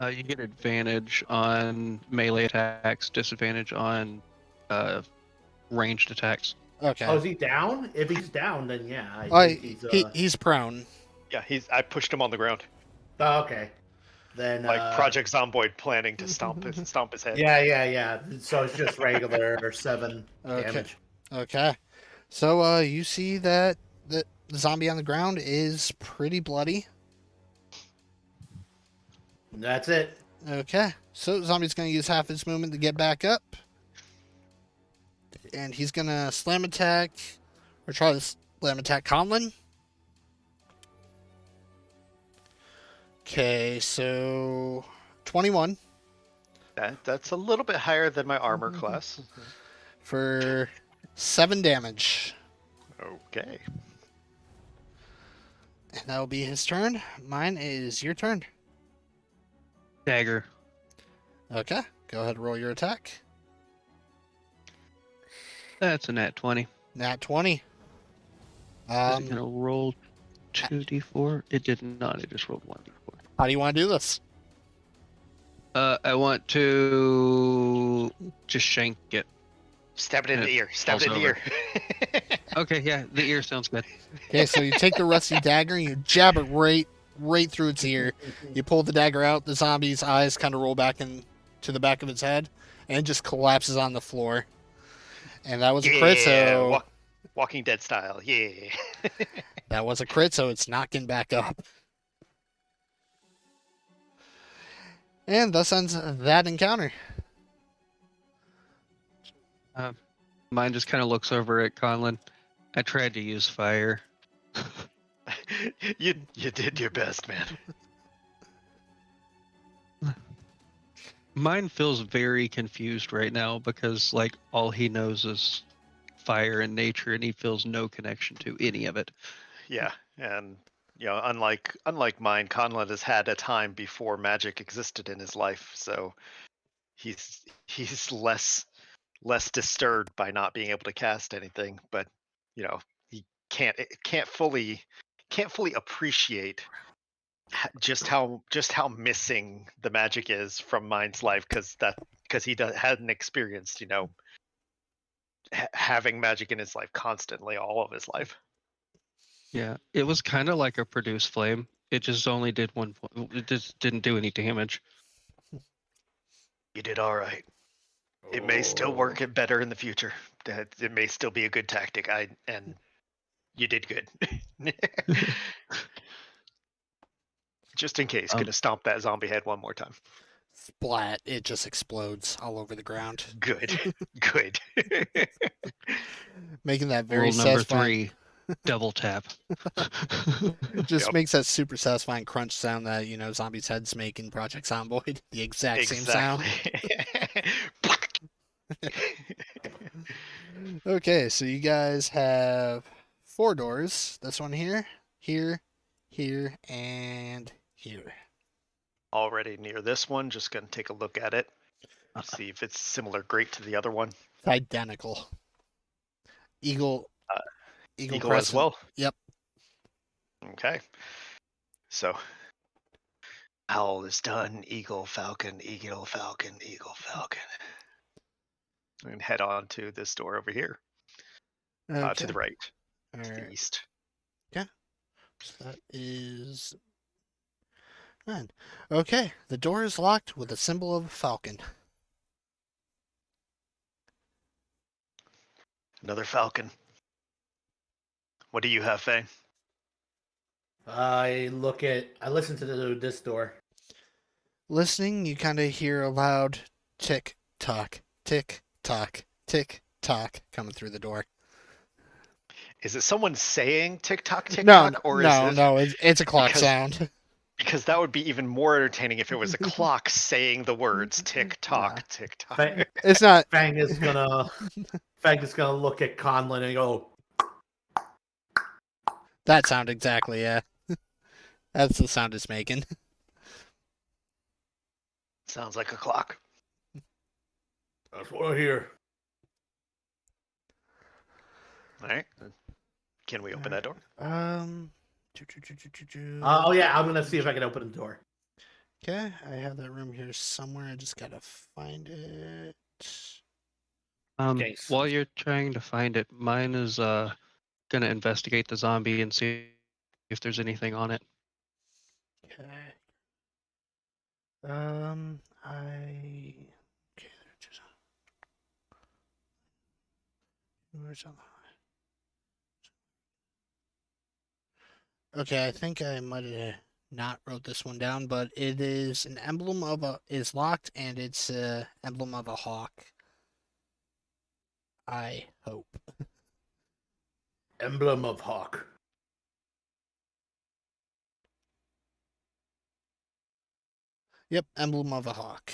You get advantage on melee attacks, disadvantage on ranged attacks. Okay. Oh, is he down? If he's down, then yeah, I Oh, think he's he's prone. Yeah, I pushed him on the ground, Oh, okay. Then like Project Zomboid, planning to stomp his head. Yeah. So it's just regular 7 Okay. damage. Okay. So you see that the zombie on the ground is pretty bloody. That's it. Okay. So zombie's gonna use half his movement to get back up. And he's gonna slam attack or try to slam attack Conlon. Okay, so 21 That's a little bit higher than my armor class. for 7 damage. Okay. And that'll be his turn. Mine is your turn. Dagger. Okay, go ahead and roll your attack. That's a nat 20. Nat 20. Is it gonna roll 2d4? It did not. It just rolled 1d4. How do you want to do this? I want to just shank it. Stab it in the ear. Stab it in the Falls ear. Okay, yeah, the ear sounds good. Okay, so you take the rusty dagger and you jab it right through its ear. You pull the dagger out, the zombie's eyes kind of roll back to the back of its head, and it just collapses on the floor. And that was a crit, so Walking Dead style. Yeah. that was a crit, so it's not getting back up. And thus ends that encounter. Mine just kind of looks over at Conlon. I tried to use fire. you did your best, man. Mine feels very confused right now because like all he knows is fire and nature, and he feels no connection to any of it. Yeah, and unlike mine, Conlon has had a time before magic existed in his life, so he's less disturbed by not being able to cast anything, but he can't fully appreciate just how missing the magic is from mine's life, because he hadn't experienced having magic in his life constantly all of his life. Yeah, it was kind of like a produce flame. It just only did one point. It just didn't do any damage. You did all right. It may still work it better in the future. It may still be a good tactic. And you did good. Just in case, gonna stomp that zombie head one more time. Splat, it just explodes all over the ground. Good. Good. Making that very Rule number satisfying. 3, double tap. Just Yep. makes that super satisfying crunch sound that, Zombie's head's making Project Zomboid. The exact same sound. Okay, so you guys have 4 doors. This one here, here, and here. Already near this one, just gonna take a look at it. See if it's similar great to the other one. It's identical. Eagle Eagle as crescent. well. Yep. Okay. So owl is done. Eagle, falcon, eagle, falcon, eagle, falcon. And head on to this door over here. To Okay. the right. All To the right. east. So that is 9. Okay, the door is locked with a symbol of a falcon. Another falcon. What do you have, Faye? I listen to this door. Listening, you kind of hear a loud tick tock, tick tock, tick tock coming through the door. Is it someone saying tick tock, tick No, tock, or no, it's a clock because- sound. Because that would be even more entertaining if it was a clock saying the words tick tock, tick tock. It's not. Fang is gonna look at Conlon and go, That sound exactly, yeah. That's the sound it's making. Sounds like a clock. "That's what I hear." All right. Can we open that door? Oh yeah, I'm gonna see if I can open the door. Okay, I have that room here somewhere. I just gotta find it. Okay, so- While you're trying to find it, mine is gonna investigate the zombie and see if there's anything on it. Okay. Okay, there it is. Where's all- Okay, I think I might have not wrote this one down, but it is an emblem of a is locked, and it's a emblem of a hawk. I hope. Emblem of Hawk. Yep, emblem of a hawk.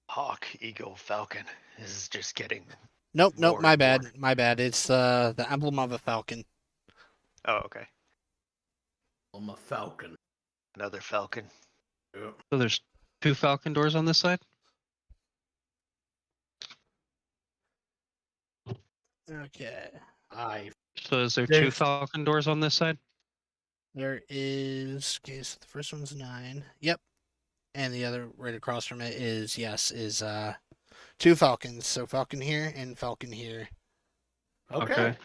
Hawk, eagle, falcon. This is just getting. Nope, More my and more. bad, my bad. It's the emblem of a falcon. Oh, okay. I'm a falcon. Another falcon. Yeah. So there's 2 falcon doors on this side. Okay. So is there 2 There's- falcon doors on this side? There is. Okay, so the first one's 9. Yep. And the other right across from it is 2 falcons. So falcon here and falcon here. Okay.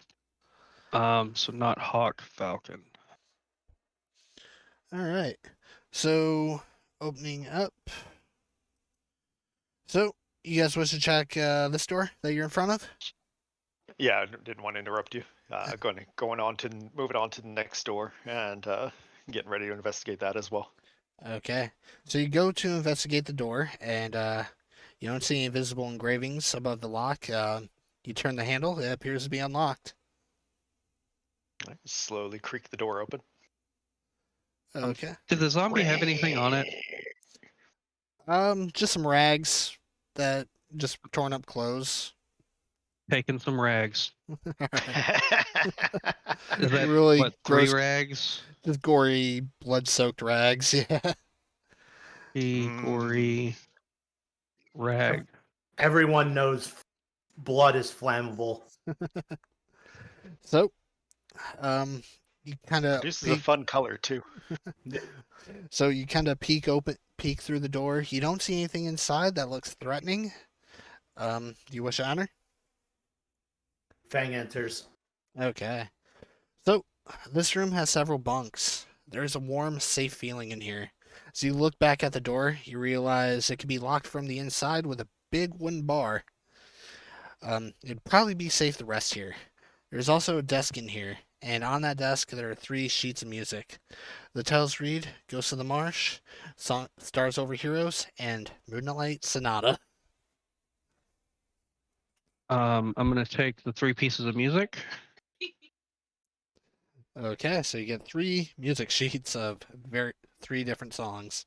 So not hawk, falcon. All right. So opening up. So you guys wish to check this door that you're in front of? Yeah, I didn't want to interrupt you. Moving on to the next door and getting ready to investigate that as well. Okay. So you go to investigate the door, and you don't see any visible engravings above the lock. You turn the handle; it appears to be unlocked. I slowly creak the door open. Okay. Did the zombie have anything on it? Just some rags that just torn up clothes. Taking some rags. Is that Really what, 3 gross, rags? just gory, blood-soaked rags. Yeah. The gory rag. Everyone knows blood is flammable. So, you kind of This is a fun color too. peek through the door. You don't see anything inside that looks threatening. Do you wish honor? Fang enters. Okay. So, this room has several bunks. There's a warm, safe feeling in here. As you look back at the door, you realize it could be locked from the inside with a big wooden bar. It'd probably be safe to rest here. There's also a desk in here, and on that desk there are 3 sheets of music. The titles read Ghosts of the Marsh, Stars Over Heroes, and Moonlight Sonata. I'm gonna take the 3 pieces of music. Okay, so you get 3 music sheets of 3 different songs.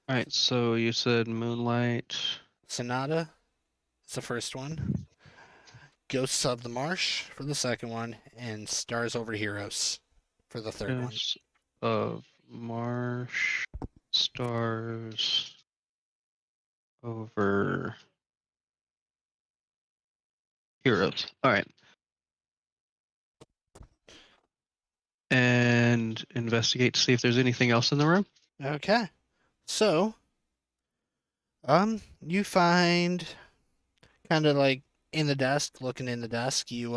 All right. So you said Moonlight. Sonata is the first one. Ghosts of the Marsh for the second one, and Stars Over Heroes for the third one. Ghosts of Marsh, stars over heroes. All right. And investigate to see if there's anything else in the room. Okay. So, you find kind of like in the desk, looking in the desk, you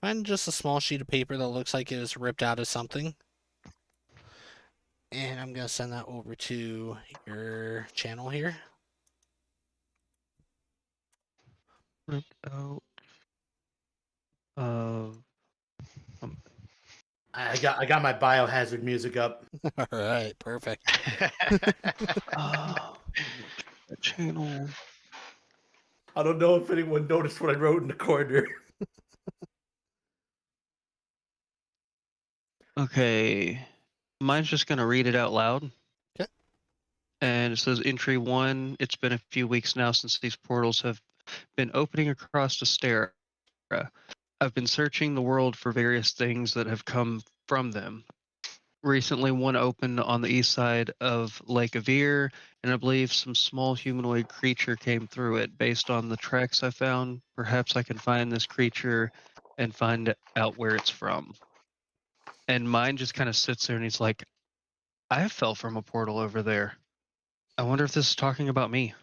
find just a small sheet of paper that looks like it was ripped out of something. And I'm gonna send that over to your channel here. Ripped out of I got my biohazard music up. All right, perfect. uh, channel. I don't know if anyone noticed what I wrote in the corner. Okay. Mine's just gonna read it out loud. Okay. And it says entry 1. It's been a few weeks now since these portals have been opening across Astera. I've been searching the world for various things that have come from them. Recently, one opened on the east side of Lake Avir, and I believe some small humanoid creature came through it. Based on the tracks I found, perhaps I can find this creature and find out where it's from. And mine just kind of sits there and he's like, I fell from a portal over there. I wonder if this is talking about me.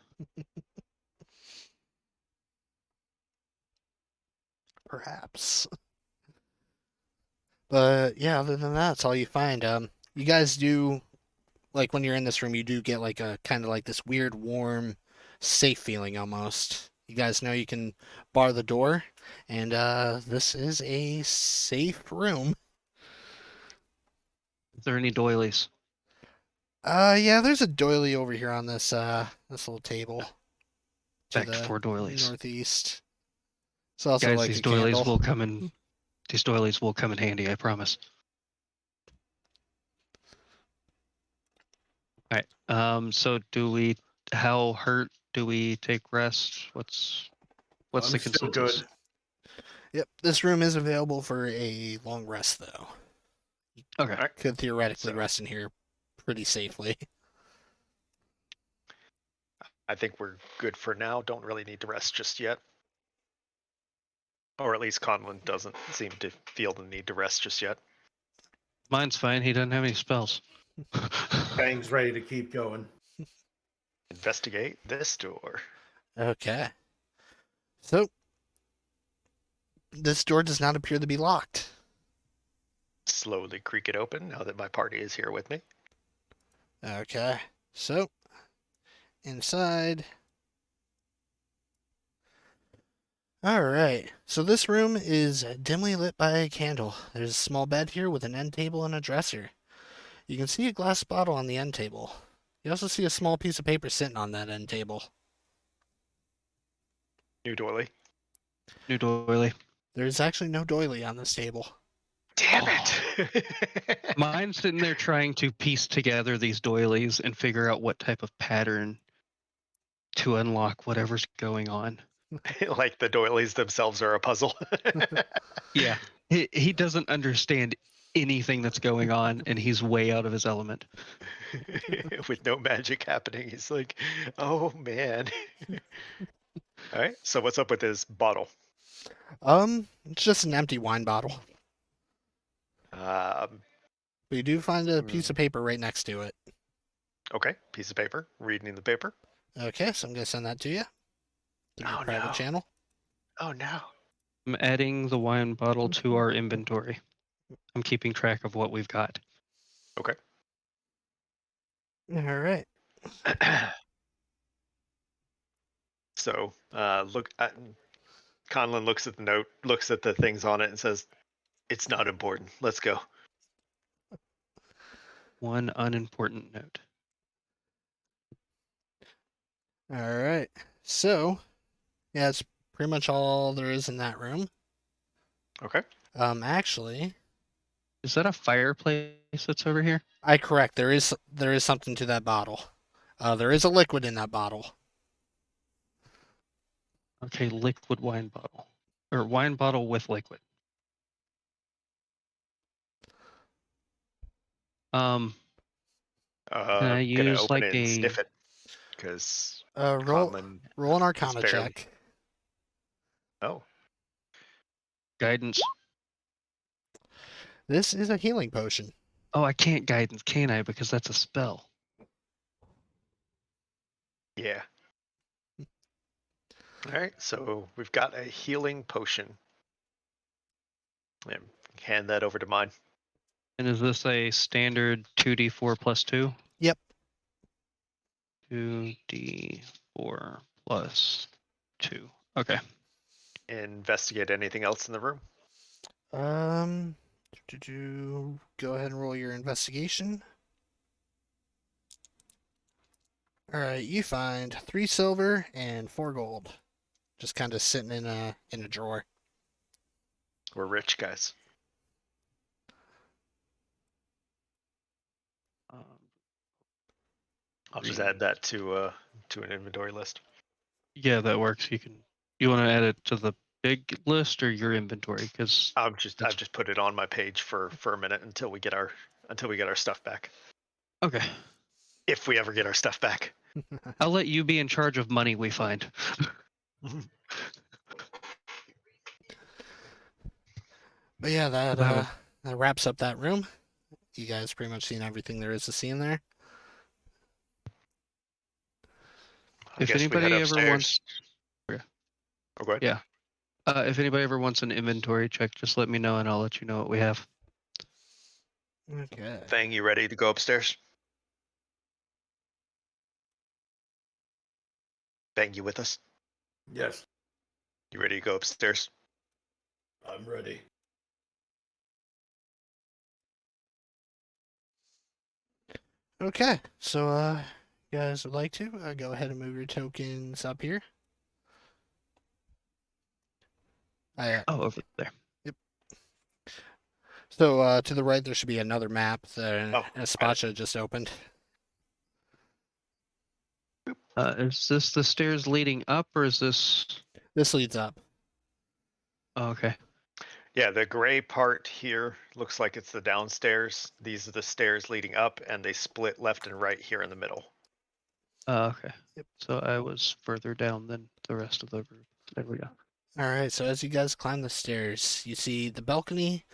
Perhaps. But yeah, other than that, that's all you find. You guys do, like, when you're in this room, you do get like a kind of like this weird, warm, safe feeling almost. You guys know you can bar the door, and this is a safe room. Is there any doilies? Yeah, there's a doily over here on this this little table to Back to the 4 doilies. northeast. It's also Guys, like these a doilies candle. will come in. These doilies will come in handy, I promise. All right. So how hurt do we take rest? What's I'm the still consensus? good. Yep, this room is available for a long rest though. Okay. All right. Could theoretically So- rest in here pretty safely. I think we're good for now. Don't really need to rest just yet. Or at least Conlon doesn't seem to feel the need to rest just yet. Mine's fine. He doesn't have any spells. Fang's ready to keep going. Investigate this door. Okay. So this door does not appear to be locked. Slowly creak it open now that my party is here with me. Okay. So inside. All right. So this room is dimly lit by a candle. There's a small bed here with an end table and a dresser. You can see a glass bottle on the end table. You also see a small piece of paper sitting on that end table. New doily. New doily. There's actually no doily on this table. Damn Oh. it! Mine's sitting there trying to piece together these doilies and figure out what type of pattern to unlock whatever's going on. Like the doilies themselves are a puzzle. Yeah. He doesn't understand anything that's going on and he's way out of his element. With no magic happening. He's like, oh man. All right. So what's up with this bottle? It's just an empty wine bottle. Um, But you do find a piece of paper right next to it. okay. Piece of paper. Reading the paper. Okay, so I'm gonna send that to you through your Oh, private no. channel. Oh no. I'm adding the wine bottle to our inventory. I'm keeping track of what we've got. Okay. All right. So look at Conlon looks at the note, looks at the things on it and says, it's not important. Let's go. One unimportant note. All right. So, yeah, it's pretty much all there is in that room. Okay. Actually, Is that a fireplace that's over here? I correct. There is something to that bottle. There is a liquid in that bottle. Okay, liquid wine bottle. Or wine bottle with liquid. Can I Gonna use open like it and a sniff it because Roll Conlon. an Arcana barely- check. Oh, guidance? This is a healing potion. Oh, I can't guidance, can I? Because that's a spell. yeah. All right. So we've got a healing potion. And hand that over to mine. And is this a standard 2d4 plus 2? Yep. 2d4 plus 2. Okay. Investigate anything else in the room. Go ahead and roll your investigation. All right, you find 3 silver and 4 gold, just kind of sitting in a drawer. We're rich guys. I'll just add that to an inventory list. Yeah, that works. You want to add it to the big list or your inventory? Because I've just put it on my page for a minute until we get our stuff back. okay, If we ever get our stuff back. I'll let you be in charge of money we find. But yeah, that About 'em. that wraps up that room. You guys pretty much seen everything there is to see in there. I If guess we head anybody ever wants, upstairs. Yeah. Oh, go ahead. Yeah. If anybody ever wants an inventory check, just let me know and I'll let you know what we have. Okay. Fang, you ready to go upstairs? Fang, you with us? Yes, You ready to go upstairs? I'm ready. Okay. So you guys would like to go ahead and move your tokens up here. Oh, over there. So to the right there should be another map that Oh, Espacha just opened. Is this the stairs leading up or is this? This leads up. Oh, okay. yeah, the gray part here looks like it's the downstairs. These are the stairs leading up, and they split left and right here in the middle. Okay. Yep. So I was further down than the rest of the group. There we go. All right. So as you guys climb the stairs, you see the balcony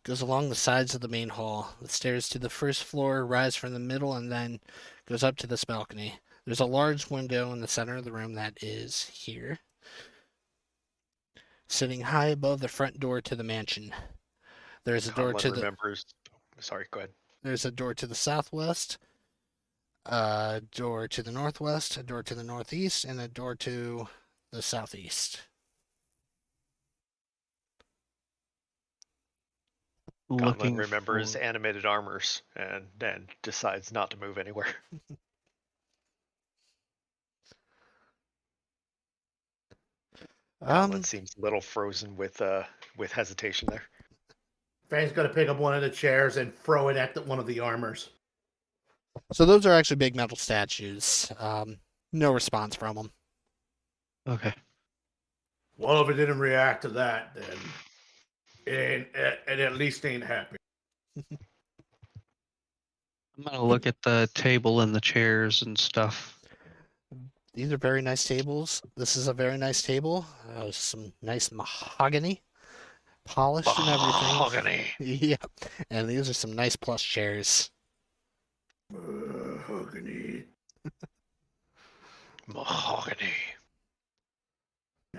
goes along the sides of the main hall. The stairs to the first floor rise from the middle and then goes up to this balcony. There's a large window in the center of the room that is here, sitting high above the front door to the mansion. There's a door Conlon to the remembers. Sorry, go ahead. there's a door to the southwest, a door to the northwest, a door to the northeast, and a door to the southeast. Conlon Looking remembers for. animated armors and decides not to move anywhere. Conlon seems a little frozen with hesitation there. Fang's gonna pick up one of the chairs and throw it at one of the armors. So those are actually big metal statues. No response from them. Okay. Well, if it didn't react to that, then it at least ain't happy. I'm gonna look at the table and the chairs and stuff. These are very nice tables. This is a very nice table. Some nice mahogany, polished and everything. Mahogany. Yeah, and these are some nice plush chairs. Mahogany. Mahogany.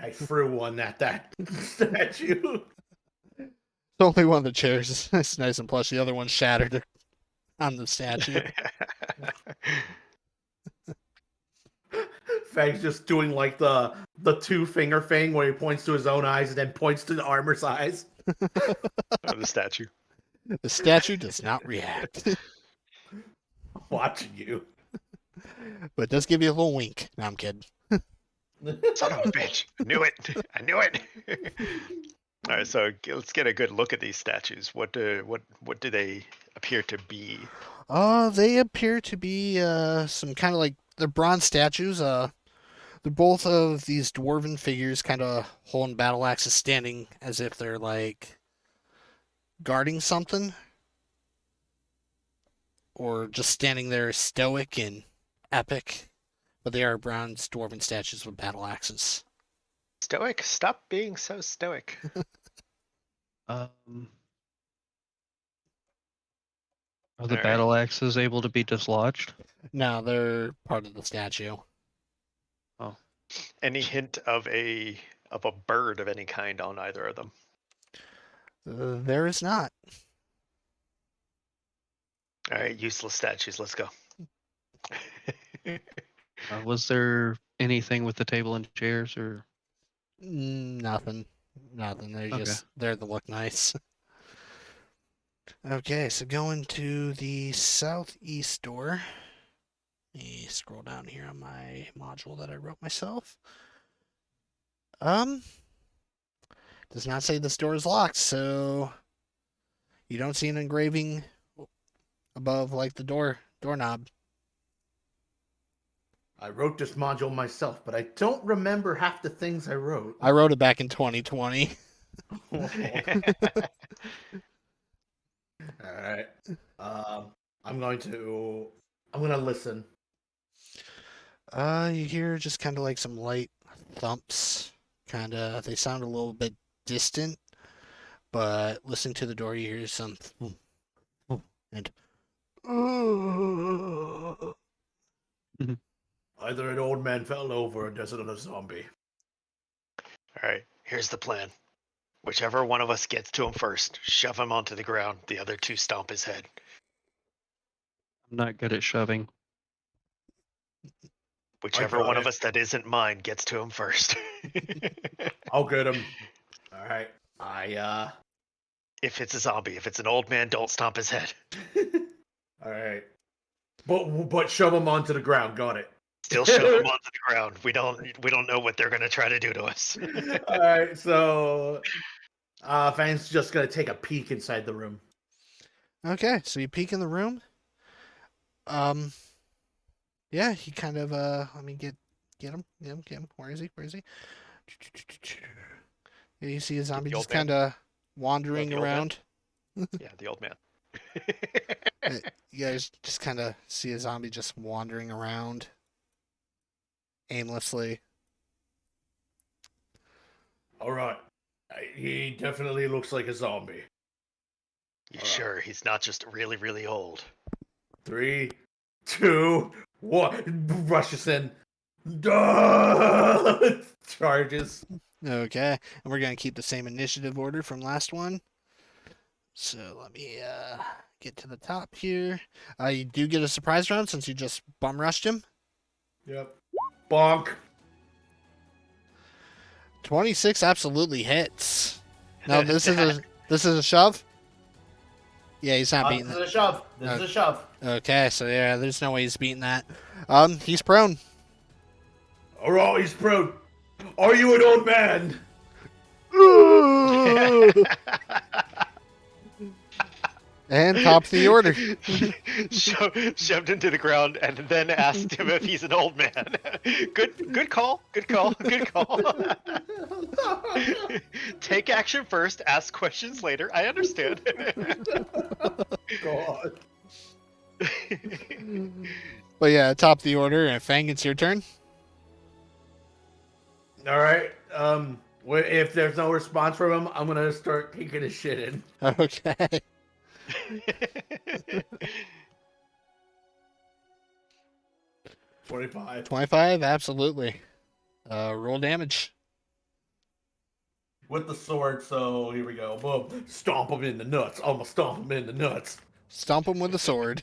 I threw one at that statue. Only one of the chairs is nice and plush. The other one's shattered on the statue. Fang's just doing like the two finger thing where he points to his own eyes and then points to the armor's eyes. The statue. The statue does not react, Watching you. but does give you a little wink. No, I'm kidding. Son of a bitch. I knew it. I knew it. All right, so let's get a good look at these statues. What do they appear to be? They appear to be some kind of like they're bronze statues. They're both of these dwarven figures, kind of holding battle axes, standing as if they're like guarding something, or just standing there stoic and epic. But they are bronze dwarven statues with battle axes. Stoic? Stop being so stoic. Are the Alright. battle axes able to be dislodged? No, they're part of the statue. Any hint of a bird of any kind on either of them? There is not. All right, useless statues. Let's go. Was there anything with the table and chairs or? Nothing. Nothing. They're Okay. just there to look nice. Okay, so going to the southeast door. Let me scroll down here on my module that I wrote myself. Does not say this door is locked, so you don't see an engraving above like the doorknob. I wrote this module myself, but I don't remember half the things I wrote. I wrote it back in 2020. All right. I'm gonna listen. You hear just kind of like some light thumps. They sound a little bit distant, But listening to the door, you hear some and Either an old man fell over or there's another zombie. All right, here's the plan. Whichever one of us gets to him first, shove him onto the ground. The other two stomp his head. I'm not good at shoving. Whichever got one of it. us that isn't mine gets to him first. I'll get him. All right. If it's a zombie, if it's an old man, don't stomp his head. All right. But shove him onto the ground. Got it. Still shove him onto the ground. We don't know what they're gonna try to do to us. All right. So, Fang's just gonna take a peek inside the room. Okay, so you peek in the room. Yeah, he kind of let me get him. Get him. Where is he? Yeah, you see a zombie the old just kind of wandering the old man? around. Yeah, the old man. You guys just kind of see a zombie just wandering around aimlessly. All right. He definitely looks like a zombie. You sure he's not just really, really old? 3, 2, 1. Rushes in. Charges. Okay, and we're gonna keep the same initiative order from last one. So let me get to the top here. You do get a surprise round since you just bum rushed him. Yep. Bonk. 26 absolutely hits. Now this is a shove. Yeah, he's not beating This that. is a shove. This is a shove. Okay, so yeah, there's no way he's beating that. He's prone. All right, he's prone. Are you an old man? And top of the order. Shoved into the ground and then asked him if he's an old man. Good call. Take action first, ask questions later. I understand. God. But yeah, top of the order, and Fang, it's your turn. All right. If there's no response from him, I'm gonna start kicking his shit in. Okay. 25. 25, absolutely. Roll damage. With the sword, so here we go. Boom. Stomp him in the nuts. Almost stomp him in the nuts. Stomp him with a sword.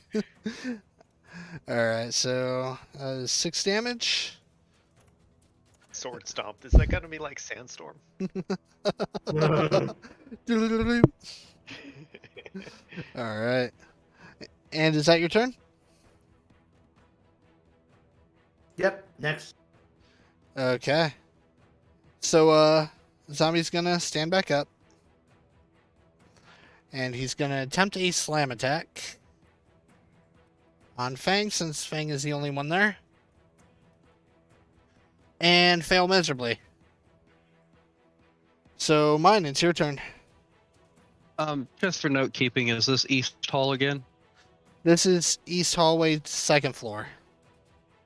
Alright, so 6 damage. Sword stomp. Is that gonna be like Sandstorm? Alright. And is that your turn? Yep. Next. Okay. So, Zombie's gonna stand back up. And he's gonna attempt a slam attack on Fang, since Fang is the only one there. And fail miserably. So, mine, it's your turn. Just for note keeping, is this East Hall again? This is East Hallway, 2nd floor.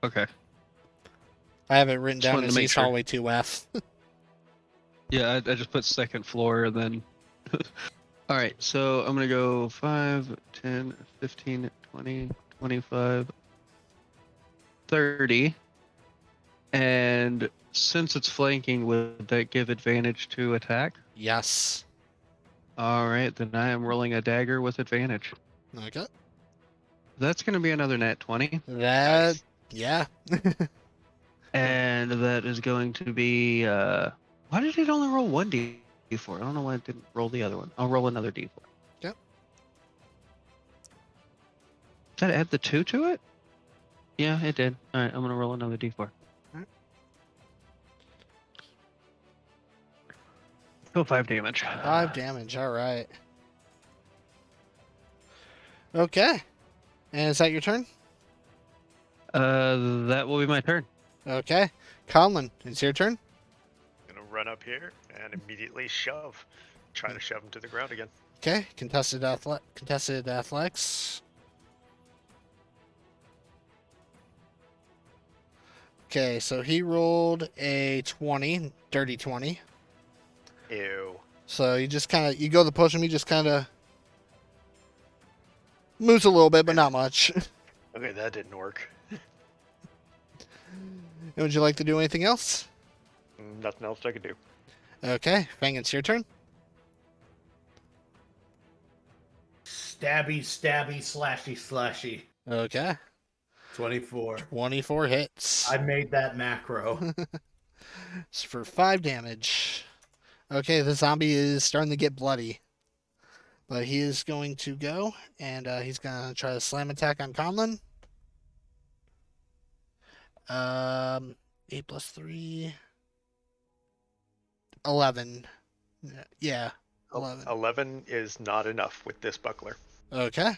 Okay. I have it written Just down wanted to as make East sure. Hallway 2F. Yeah, I just put 2nd floor and then. All right, so I'm going to go 5, 10, 15, 20, 25, 30. And since it's flanking, would that give advantage to attack? Yes. All right, then I am rolling a dagger with advantage. Okay. That's going to be another nat 20. That, Nice. yeah. And that is going to be. Why did it only roll 1d4? I don't know why it didn't roll the other one. I'll roll another d4. Yep. Did that add the 2 to it? Yeah, it did. All right, I'm going to roll another d4. Alright. Go 5 damage. 5 damage, alright. Okay. And is that your turn? That will be my turn. Okay. Conlon, it's your turn. Gonna run up here and immediately shove. Try to shove him to the ground again. Okay. Contested athletics. Okay, so he rolled a 20, dirty 20. Ew. So you just kind of, you go to push him, he just kind of moves a little bit, but not much. Okay, that didn't work. And would you like to do anything else? Nothing else I can do. Okay, Fang, it's your turn. Stabby, stabby, slashy, slashy. Okay, 24. 24 hits. I made that macro. It's for 5 damage. Okay, the zombie is starting to get bloody. But he is going to go, and he's going to try to slam attack on Conlon. 8 plus 3. 11. Yeah, 11. 11 is not enough with this buckler. Okay.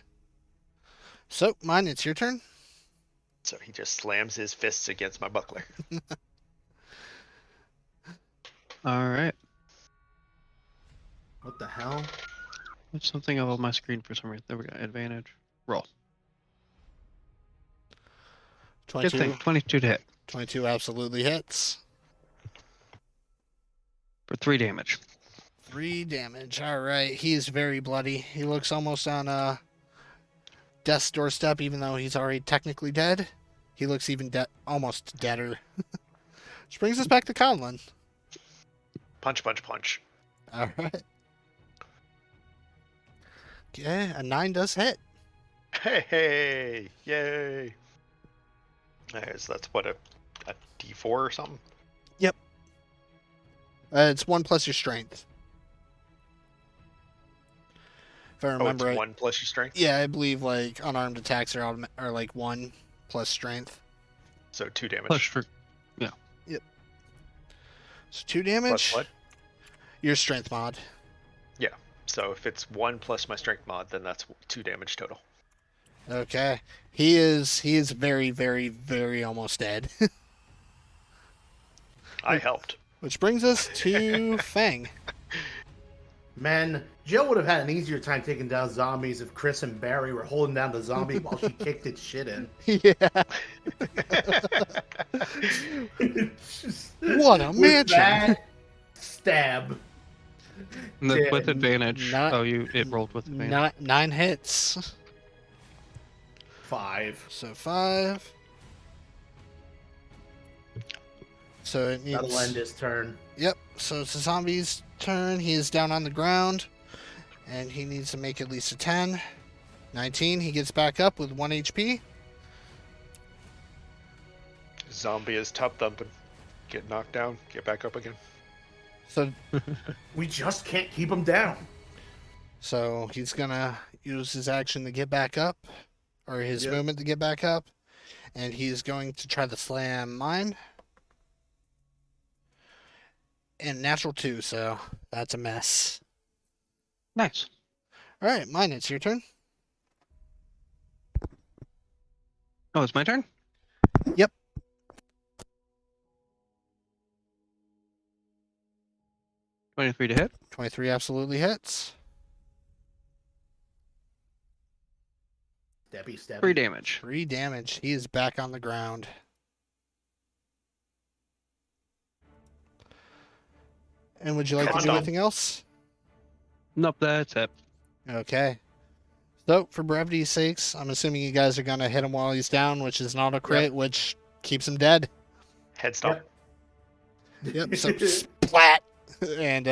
So, mine, it's your turn. So he just slams his fists against my buckler. All right. What the hell? There's something up on my screen for some reason. There we go. Advantage. Roll. Good 22. thing. 22 to hit 22 absolutely hits. for 3 damage. 3 damage. All right. He is very bloody. He looks almost on death's doorstep, even though he's already technically dead. He looks even almost deader. Which brings us back to Conlon. Punch, punch, punch. All right. Okay, a 9 does hit. Hey, yay. Alright, so that's what, a D4 or something? It's 1 plus your strength. If I Oh, it's remember right. 1 plus your strength? Yeah, I believe like unarmed attacks are like 1 plus strength. So 2 damage. Plus for So 2 damage. Plus what? Your strength mod. So if it's 1 plus my strength mod, then that's 2 damage total. Okay. He is very, very, very almost dead. I helped. Which brings us to Fang. Man, Jill would have had an easier time taking down zombies if Chris and Barry were holding down the zombie while she kicked its shit in. Yeah. What a With mansion. that stab. with Yeah, advantage. not- It rolled with advantage. 9 hits. 5. So 5. So it needs. That'll end his turn. Yep. So it's the zombie's turn. He is down on the ground, and he needs to make at least a 10. 19. He gets back up with 1 HP. Zombie is top thumping. Get knocked down, get back up again. So We just can't keep him down. he's gonna use his action to get back up, or his Yep. movement to get back up, and he's going to try to slam mine. And natural 2, so that's a mess. Nice. All right, mine. It's your turn. Oh, it's my turn? Yep. $23 to hit. 23 absolutely hits. Stabby. 3 damage. 3 damage. He is back on the ground. And would you like to do Condom. anything else? Nope, that's it. Okay. So, for brevity's sakes, I'm assuming you guys are going to hit him while he's down, which is an auto crit, which keeps him dead. Head stomp. Yep, so splat! And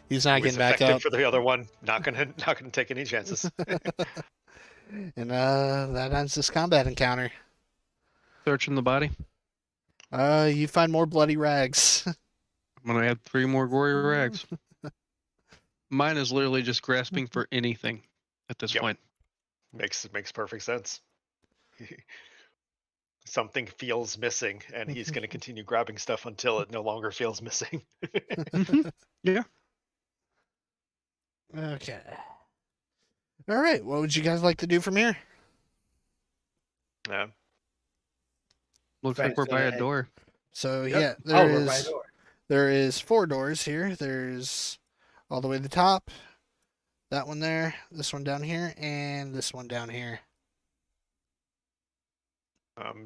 he's not He was getting back effective up. for the other one. Not gonna take any chances. And that ends this combat encounter. Searching the body. You find more bloody rags. I'm gonna add 3 more gory rags. Mine is literally just grasping for anything at this Yep. point. makes perfect sense. Something feels missing, and he's going to continue grabbing stuff until it no longer feels missing. Yeah. Okay. All right, what would you guys like to do from here? Yeah. Looks like we're by a door. So Yep. yeah, We're by door. there is 4 doors here. There's all the way to the top, that one there, this one down here, and this one down here.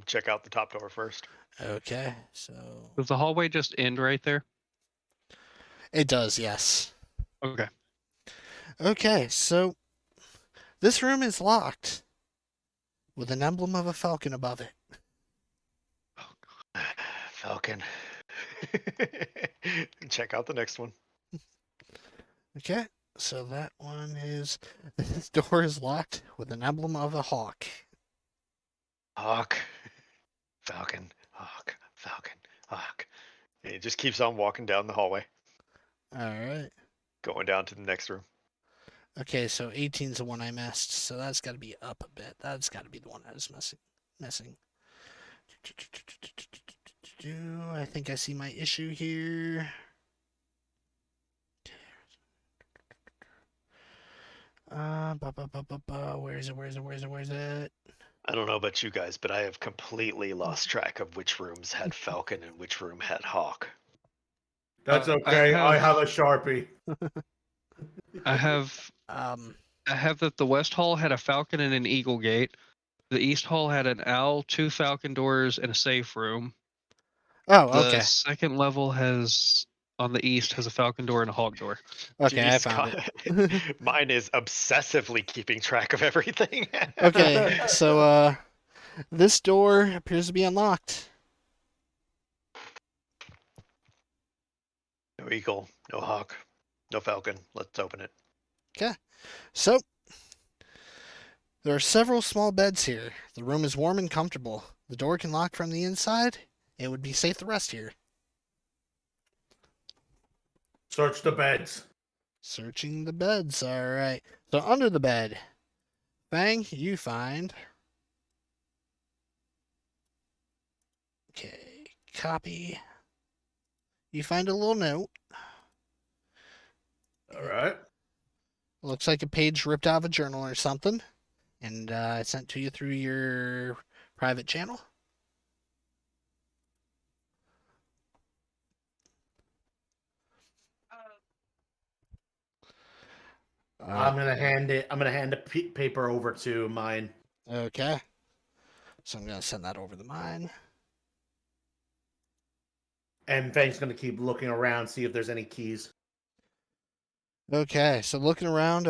Check out the top door first. Okay, so Does the hallway just end right there? it does, yes. Okay. Okay, so this room is locked with an emblem of a falcon above it. Falcon. Check out the next one. Okay, so that one is this door is locked with an emblem of a hawk. Hawk. Falcon. Hawk. Falcon. Hawk. And it just keeps on walking down the hallway, All right. going down to the next room. Okay, so 18's the one I missed, so that's got to be up a bit. That's got to be the one I was missing. I think I see my issue here. Where is it? Where is it? Where is it? Where is it? I don't know about you guys, but I have completely lost track of which rooms had Falcon and which room had Hawk. That's I okay. I have a Sharpie. I have Um, that the West Hall had a falcon and an eagle gate. The East Hall had an owl, 2 falcon doors, and a safe room. oh, The okay. second level has on the east has a falcon door and a hog door. Okay, I Jeez, found it. Mine is obsessively keeping track of everything. Okay, so this door appears to be unlocked. No eagle, no hawk, no falcon. Let's open it. So there are several small beds here. The room is warm and comfortable. The door can lock from the inside. It would be safe to rest here. Search the beds. Searching the beds. All right. So under the bed, Fang, you find. Okay, copy. You find a little note. All right. Looks like a page ripped out of a journal or something, and sent to you through your private channel. I'm gonna hand the paper over to mine. Okay. So I'm gonna send that over to mine. And Fang's gonna keep looking around, see if there's any keys. Okay, so looking around,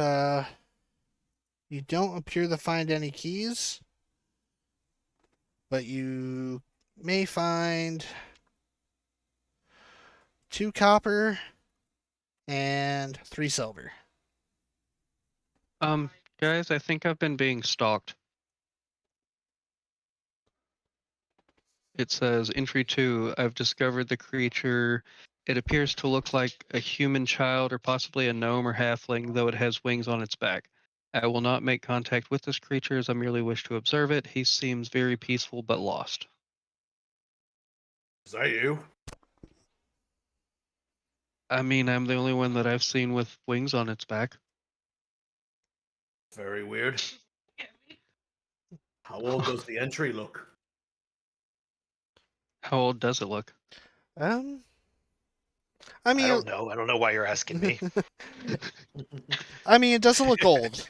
you don't appear to find any keys, but you may find 2 copper and 3 silver. Guys, I think I've been being stalked. It says entry 2. I've discovered the creature. It appears to look like a human child or possibly a gnome or halfling, though it has wings on its back. I will not make contact with this creature as I merely wish to observe it. He seems very peaceful but lost. Is that you? I mean, I'm the only one that I've seen with wings on its back. Very weird. How old does the entry look? How old does it look? I I mean, don't know. I don't know why you're asking me. I mean, it doesn't look old.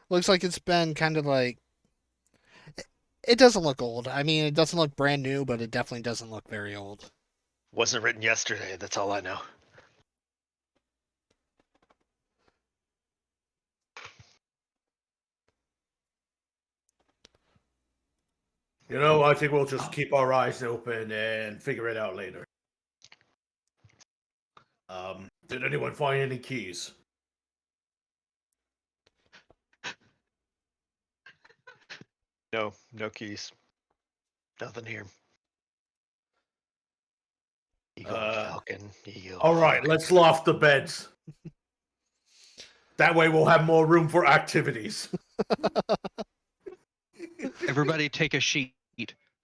Looks like it's been kind of like. It doesn't look old. I mean, it doesn't look brand new, but it definitely doesn't look very old. Wasn't written yesterday. That's all I know. You know, I think we'll just keep our eyes open and figure it out later. Did anyone find any keys? No, no keys. Nothing here. Eagle, falcon, eagle. All right, let's loft the beds. That way we'll have more room for activities. Everybody take a sheet.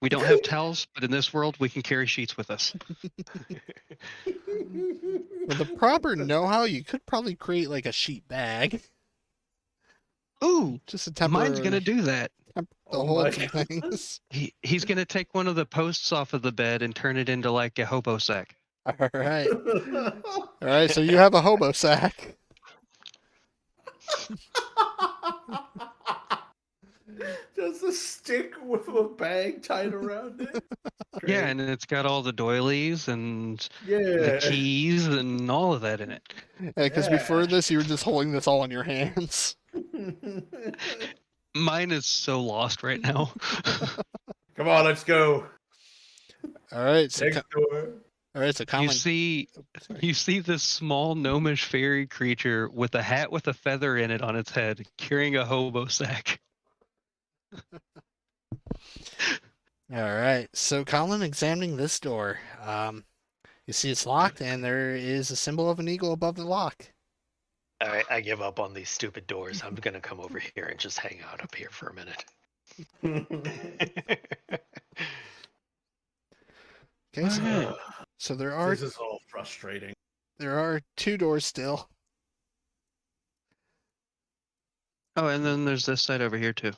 We don't have towels, but in this world, we can carry sheets with us. With the proper know-how, you could probably create like a sheet bag. Ooh, Just a temporary. mine's gonna do that. The Oh whole my two God. things. He's gonna take one of the posts off of the bed and turn it into like a hobo sack. All right. All right. So you have a hobo sack. Just a stick with a bag tied around it. Yeah, Great. and it's got all the doilies and the Yeah. keys and all of that in it. Because before this, you were just holding this all in your hands. Mine is so lost right now. Come on, let's go. All right, so Next door. You Colin. see, Sorry. you see this small gnomish fairy creature with a hat with a feather in it on its head, carrying a hobo sack. All right, so Colin, examining this door, you see it's locked, and there is a symbol of an eagle above the lock. All right, I give up on these stupid doors. I'm gonna come over here and just hang out up here for a minute. Okay, so, Alright. so This is all frustrating. there are 2 doors still. Oh, and then there's this side over here too.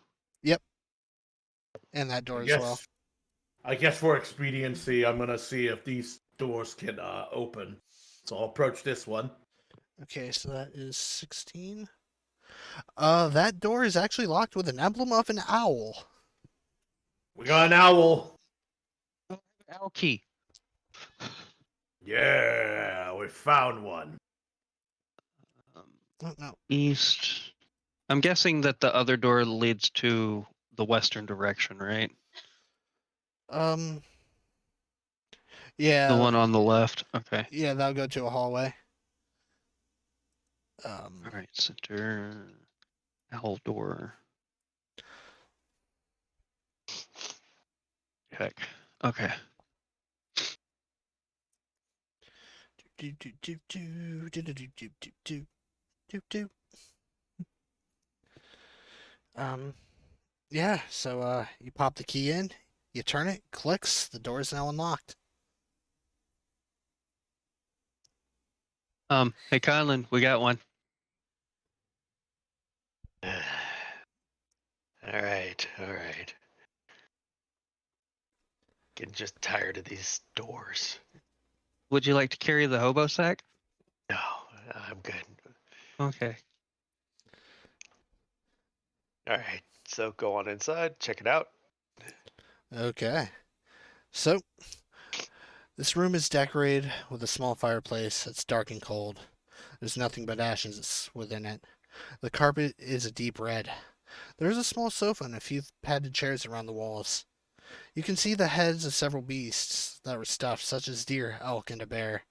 And that door I as well. guess, I guess for expediency, I'm gonna see if these doors can open. So I'll approach this one. Okay, so that is 16. That door is actually locked with an emblem of an owl. We got an owl. Owl key. Yeah, we found one. Oh, no. East. I'm guessing that the other door leads to the western direction, right? Yeah. The one on the left. Okay. Yeah, that'll go to a hallway. All right. Center. Owl door. Heck. Okay. Do, do, do, do, do, do, do, do, do, do, do, do. Yeah, so you pop the key in, you turn it, clicks, the door is now unlocked. Hey, Conlon, we got one. All right, all right. Getting just tired of these doors. Would you like to carry the hobo sack? No, I'm good. Okay. All right, so go on inside, check it out. Okay. So, this room is decorated with a small fireplace. It's dark and cold. There's nothing but ashes within it. The carpet is a deep red. There is a small sofa and a few padded chairs around the walls. You can see the heads of several beasts that were stuffed, such as deer, elk, and a bear.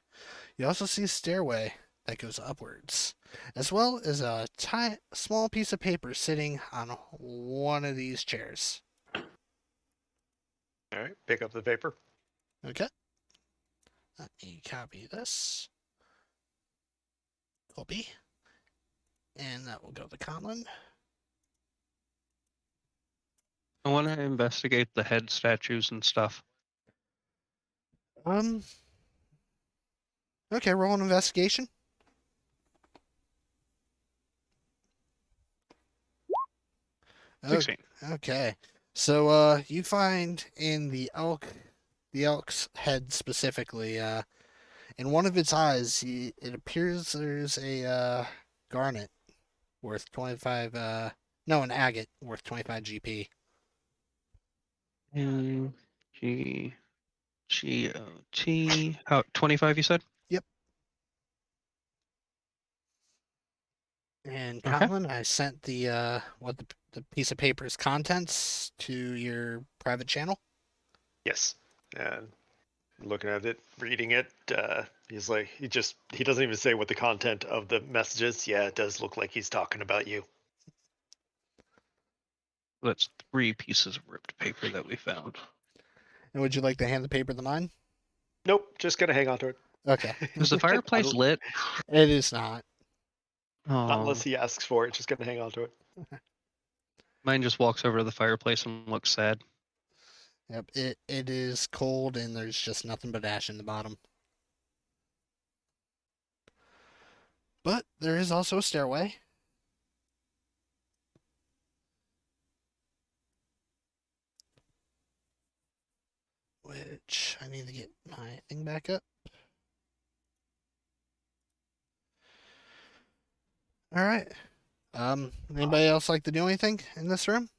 You also see a stairway that goes upwards, as well as a small piece of paper sitting on one of these chairs. All right, pick up the paper. Okay. Let me copy this. Copy. And that will go to Conlon. I want to investigate the head statues and stuff. Okay, roll an investigation. Oh, 16. okay. So you find in the elk's head specifically, in one of its eyes, it appears there's a garnet worth 25. No, an agate worth 25 GP. G-O-T. How, 25 you said? Yep. And Okay. Colin, I sent the piece of paper's contents to your private channel. Yes. And looking at it, reading it, he's like, he doesn't even say what the content of the message is. Yeah, it does look like he's talking about you. That's 3 pieces of ripped paper that we found. And would you like to hand the paper to mine? Nope, just gonna hang on to it. Okay. Is the fireplace lit? It is not. Not Oh, unless he asks for it, just gonna hang on to it. mine just walks over to the fireplace and looks sad. Yep. It is cold and there's just nothing but ash in the bottom. But there is also a stairway. Which I need to get my thing back up. All right. Anybody else like to do anything in this room?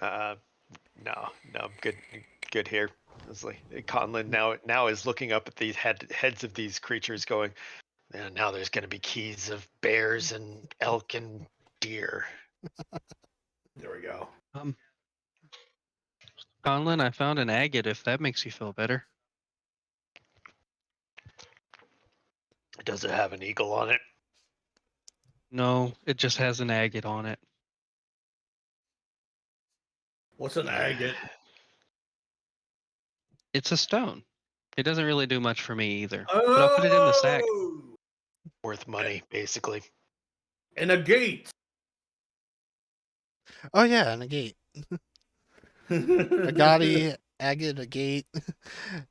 No, I'm good here. It's like Conlon now is looking up at these heads of these creatures, going, "Man, now there's going to be keys of bears and elk and deer." There we go. Conlon, I found an agate. If that makes you feel better. Does it have an eagle on it? No, it just has an agate on it. What's an agate? It's a stone. It doesn't really do much for me either. But I'll put it in the sack. Oh! Worth money, basically. And a gate. Oh yeah, and a gate. Agati, agate, agate.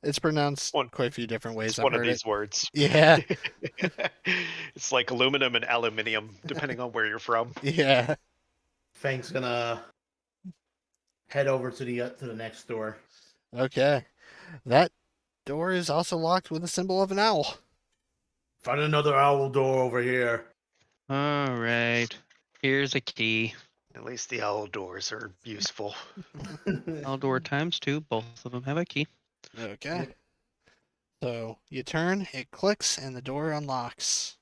It's pronounced One- quite a few different ways. It's I've one of heard these it. words. Yeah, It's like aluminum and aluminium, depending on where you're from. yeah. Fang's gonna head over to the next door. Okay. That door is also locked with a symbol of an owl. Find another owl door over here. All right. Here's a key. At least the owl doors are useful. All door times 2. Both of them have a key. Okay. Yep. So you turn, it clicks, and the door unlocks.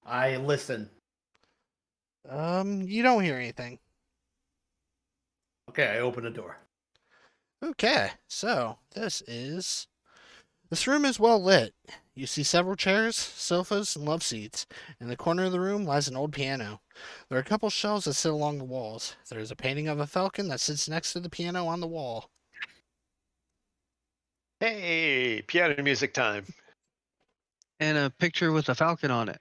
I listen. You don't hear anything. Okay, I open the door. Okay, so this room is well lit. You see several chairs, sofas, and love seats. In the corner of the room lies an old piano. There are a couple shelves that sit along the walls. There is a painting of a falcon that sits next to the piano on the wall. Hey, piano music time. And a picture with a falcon on it.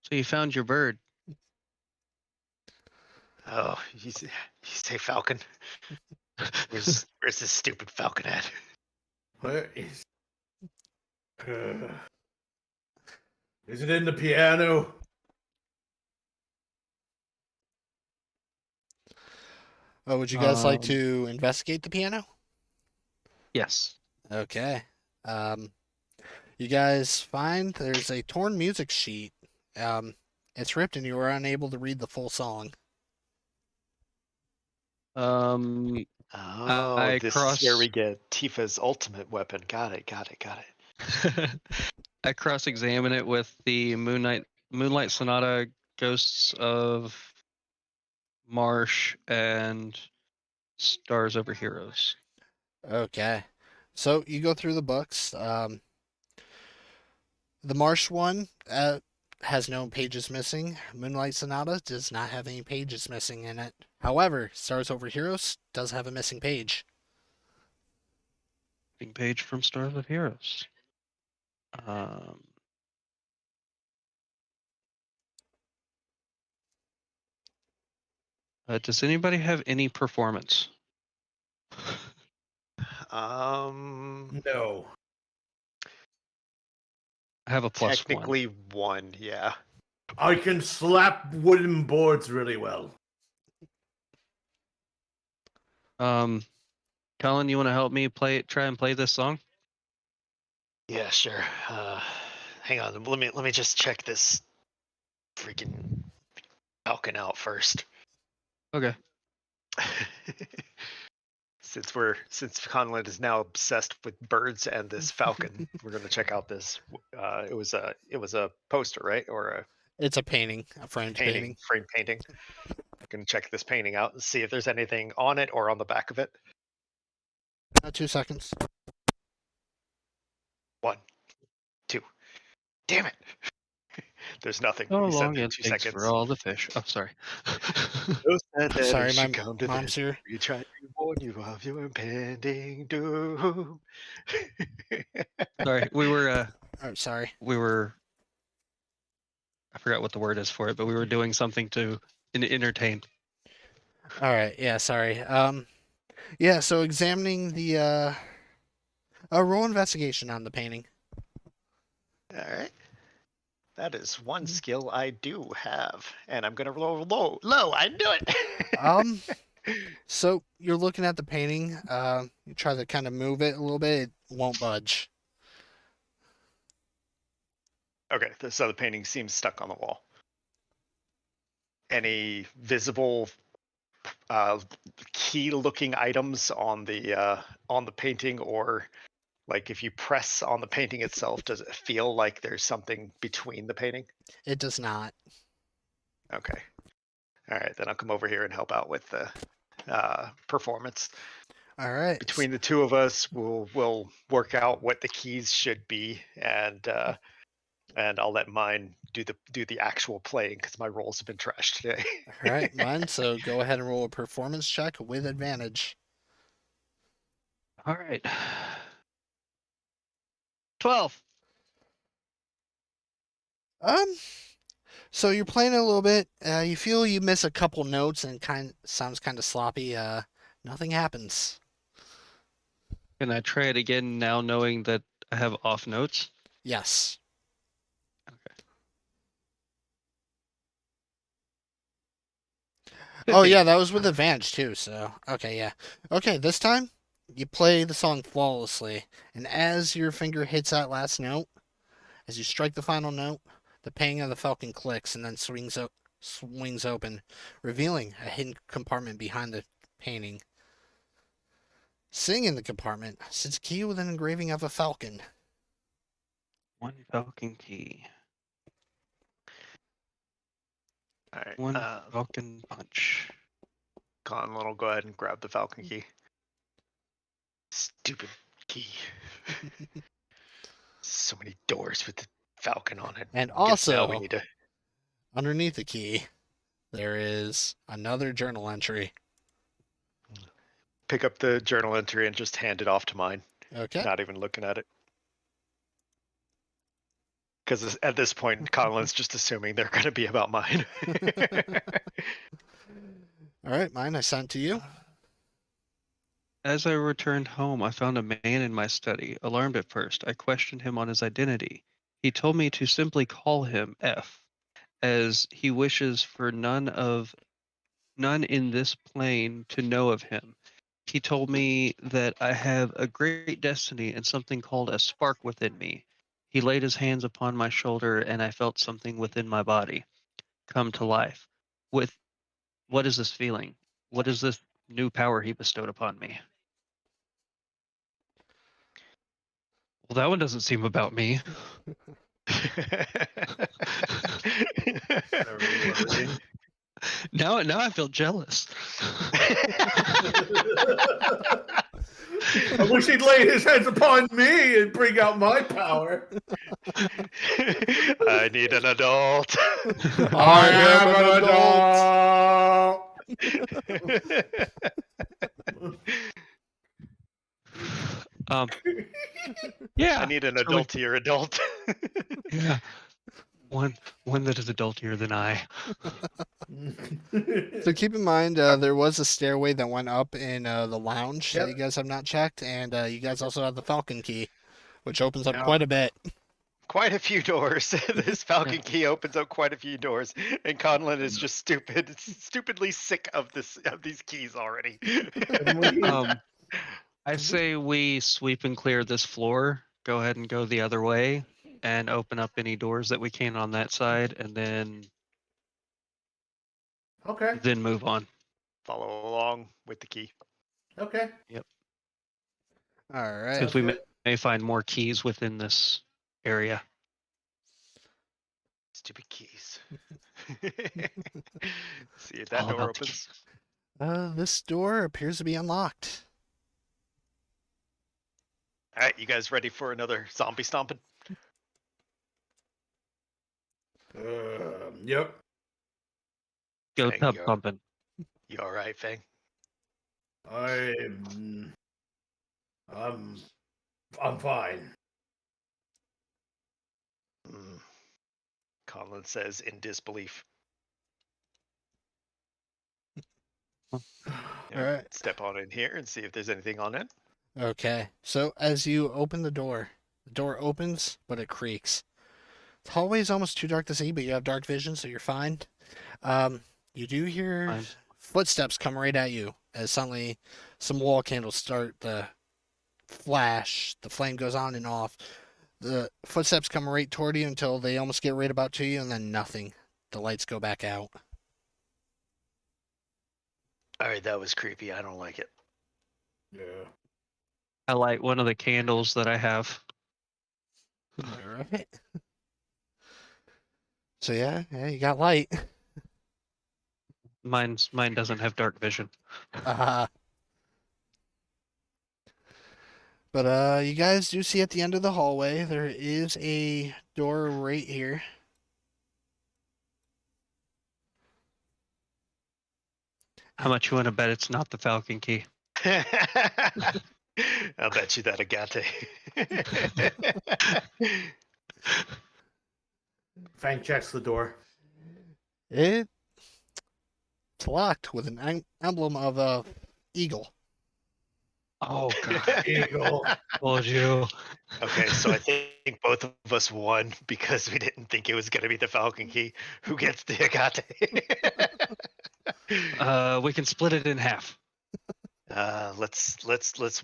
So you found your bird. Oh, you say falcon? Where's this stupid falcon at? Where is? Is it in the piano? Oh, would you guys like Um, to investigate the piano? Yes. Okay. You guys find there's a torn music sheet. It's ripped and you are unable to read the full song. Um, Oh, I this is where we get Tifa's ultimate weapon. Got it. I cross-examine it with the Moonlight Sonata, Ghosts of Marsh, and Stars Over Heroes. Okay. So you go through the books. The Marsh one has no pages missing. Moonlight Sonata does not have any pages missing in it. However, Stars Over Heroes does have a missing page. Page from Stars of Heroes. Does anybody have any performance? No. I have a +1. Technically one, yeah. I can slap wooden boards really well. Colin, you want to help me try and play this song? Yeah, sure. Hang on, let me just check this freaking falcon out first. Okay. Since Conlon is now obsessed with birds and this falcon, we're gonna check out this. It was a poster, right, or a It's a painting, a framed painting. frame painting. I'm gonna check this painting out and see if there's anything on it or on the back of it. 2 seconds. 1, 2. Damn it! There's nothing. How He said long that it 2 takes seconds. for all the fish. Oh, sorry. Those said that Sorry, it my should come to mom's this. here. We tried to warn you of your impending doom. Sorry, we were Oh, sorry. I forgot what the word is for it, but we were doing something to entertain. All right. Yeah. Sorry. Yeah. So examining the roll investigation on the painting. All right. That is one skill I do have, and I'm gonna roll low. Low, I knew it. So you're looking at the painting. You try to kind of move it a little bit. It won't budge. Okay, so the painting seems stuck on the wall. any visible key-looking items on the painting, or like if you press on the painting itself, does it feel like there's something between the painting? It does not. Okay. All right, then I'll come over here and help out with the performance. All right. Between the two of us, we'll work out what the keys should be, and I'll let mine do the actual playing because my rolls have been trashed today. All right, mine. So go ahead and roll a performance check with advantage. All right. 12. So you're playing a little bit. You feel you miss a couple notes and sounds kind of sloppy. Nothing happens. Can I try it again now, knowing that I have off notes? Yes. Oh 15. yeah, that was with advantage too. So okay, yeah. Okay, this time you play the song flawlessly, and as your finger hits that last note, as you strike the final note, the painting of the falcon clicks and then swings open, revealing a hidden compartment behind the painting. Sitting in the compartment sits a key with an engraving of a falcon. One falcon key. All right. One falcon punch. Conlon will go ahead and grab the Falcon key. Stupid key. So many doors with the Falcon on it. And Guess now we also, need to. underneath the key, there is another journal entry. Pick up the journal entry and just hand it off to mine. Okay. Not even looking at it. Because at this point, Conlon's just assuming they're going to be about mine. All right, mine. I sent to you. As I returned home, I found a man in my study. Alarmed at first, I questioned him on his identity. He told me to simply call him F, as he wishes for none in this plane to know of him. He told me that I have a great destiny and something called a spark within me. He laid his hands upon my shoulder, and I felt something within my body come to life. With what is this feeling? What is this new power he bestowed upon me? Well, that one doesn't seem about me. Now I feel jealous. I wish he'd lay his hands upon me and bring out my power. I need an adult. I am an adult. Yeah. I need an really- adultier adult. Yeah. One that is adultier than I. So keep in mind, there was a stairway that went up in the lounge that Yep. you guys have not checked, and you guys also have the Falcon key, which opens up Yeah. quite a bit. Quite a few doors. This Falcon key opens up quite a few doors, and Conlon is just stupidly sick of these keys already. I say we sweep and clear this floor. Go ahead and go the other way, and open up any doors that we can on that side, and Okay. then move on. Follow along with the key. Okay. All right. Since we may find more keys within this area. Stupid keys. See if that All door about the opens. keys. This door appears to be unlocked. All right, you guys ready for another zombie stomping? Yep. Go Dang, tub you're- pumping. You all right, Fang? I'm fine. Conlon says in disbelief. All Yeah, right. Step on in here and see if there's anything on it. Okay. So as you open the door opens, but it creaks. The hallway is almost too dark to see, but you have dark vision, so you're fine. You do hear Fine. footsteps come right at you as suddenly some wall candles start to flash. The flame goes on and off. The footsteps come right toward you until they almost get right about to you, and then nothing. The lights go back out. All right, that was creepy. I don't like it. Yeah. I light one of the candles that I have. All right. So yeah, you got light. Mine doesn't have dark vision. Uh, but you guys do see at the end of the hallway there is a door right here. How much you want to bet it's not the Falcon key? I'll bet you that Agate. Fang checks the door. It's locked with an emblem of a eagle. Oh god, Eagle. told you. Okay, so I think both of us won because we didn't think it was going to be the Falcon Key. Who gets the Agate? We can split it in half. Let's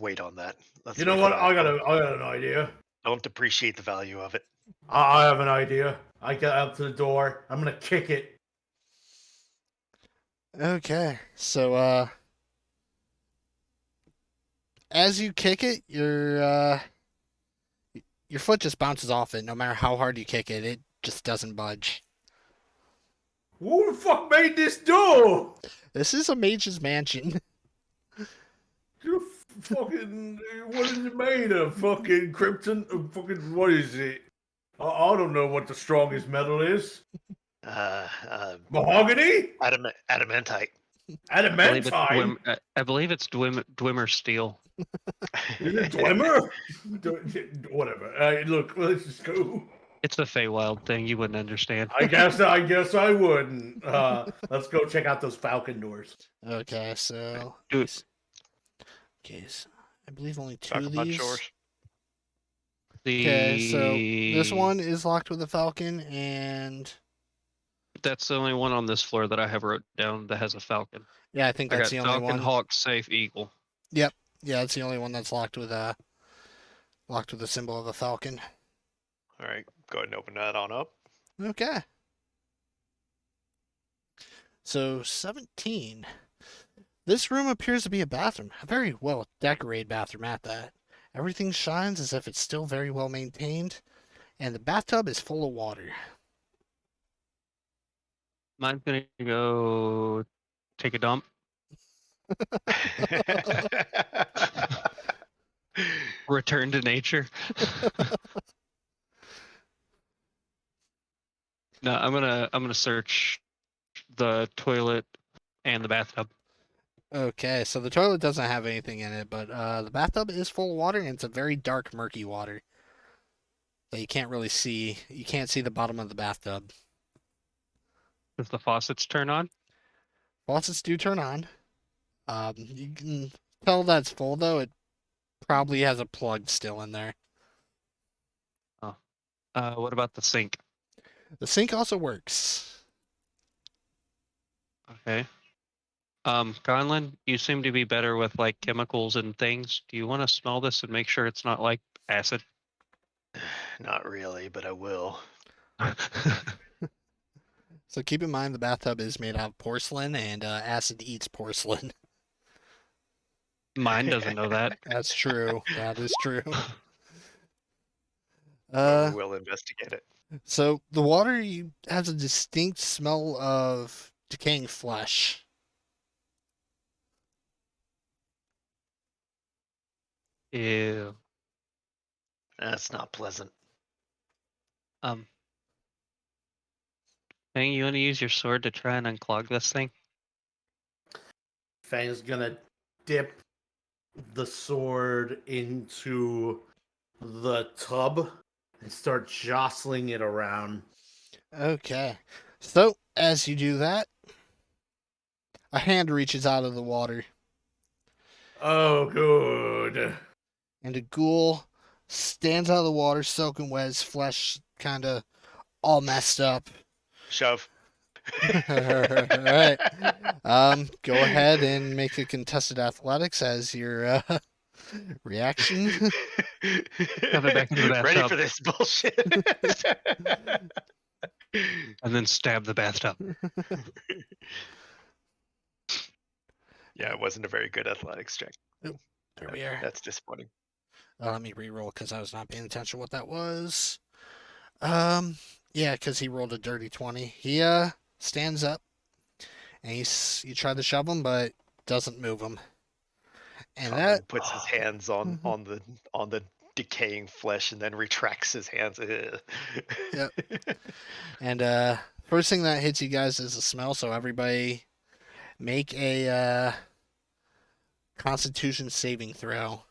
wait on that. Let's You know wait what? on that. I got an idea. Don't depreciate the value of it. I have an idea. I get up to the door. I'm gonna kick it. Okay, so as you kick it, your foot just bounces off it. No matter how hard you kick it, it just doesn't budge. Who the fuck made this door? This is a mage's mansion. You fucking. What is it made of? Fucking krypton? Fucking. What is it? I don't know what the strongest metal is. Mahogany? Adamantite. Adamantine? I believe it's Dwimmer steel. Is it Dwimmer? Whatever. Look, let's just go. It's a Feywild thing. You wouldn't understand. I guess I wouldn't. Let's go check out those Falcon doors. Okay, so Do it. okay, so I believe only two Talk of about these. yours. Okay, so this one is locked with a falcon, and That's the only one on this floor that I have wrote down that has a falcon. yeah, I think I that's got the only falcon, one. hawk, safe, eagle. Yeah, it's the only one that's locked with a symbol of a falcon. All right, go ahead and open that on up. Okay. So 17. This room appears to be a bathroom, a very well decorated bathroom at that. Everything shines as if it's still very well maintained, and the bathtub is full of water. Mine's gonna go take a dump. Return to nature. No, I'm gonna search the toilet and the bathtub. Okay, so the toilet doesn't have anything in it, but the bathtub is full of water, and it's a very dark, murky water that you can't really see. You can't see the bottom of the bathtub. Does the faucets turn on? Faucets do turn on. You can tell that's full, though. It probably has a plug still in there. What about the sink? The sink also works. Okay. Conlon, you seem to be better with like chemicals and things. Do you want to smell this and make sure it's not like acid? Not really, but I will. So keep in mind the bathtub is made out of porcelain, and acid eats porcelain. Mine doesn't know that. That's true. That is true. Well, we will investigate it. So the water has a distinct smell of decaying flesh. Ew. That's not pleasant. Fang, you want to use your sword to try and unclog this thing? Fang's gonna dip the sword into the tub and start jostling it around. Okay. So as you do that, a hand reaches out of the water, Oh, good. and a ghoul stands out of the water, soaking wet, his flesh kind of all messed up. Shove. All right. Go ahead and make a contested athletics as your reaction. Shove it back into the Ready bathtub. for this bullshit? And then stab the bathtub. Yeah, it wasn't a very good athletics check. There we are. That's disappointing. Let me re-roll because I was not paying attention what that was. Yeah, because he rolled a dirty 20. He stands up and you try to shove him, but doesn't move him. And Conlon that puts his hands on the decaying flesh and then retracts his hands. Yep. And first thing that hits you guys is the smell. So everybody, make a Constitution saving throw.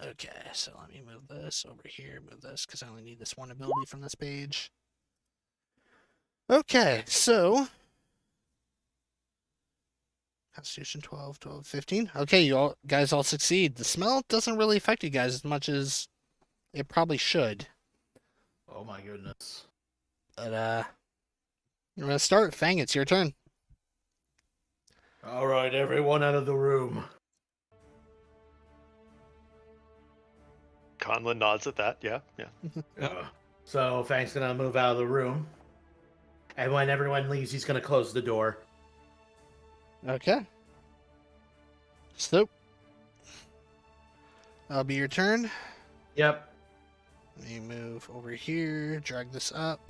Okay, so let me move this over here, move this, because I only need this one ability from this page. Okay, so Constitution 12, 12, 15. Okay, you all guys all succeed. The smell doesn't really affect you guys as much as it probably should. Oh my goodness. But I'm gonna start. Fang, it's your turn. All right, everyone out of the room. Conlon nods at that. Yeah. So Fang's gonna move out of the room. And when everyone leaves, he's gonna close the door. Okay. So that'll be your turn. Yep. Let me move over here, drag this up.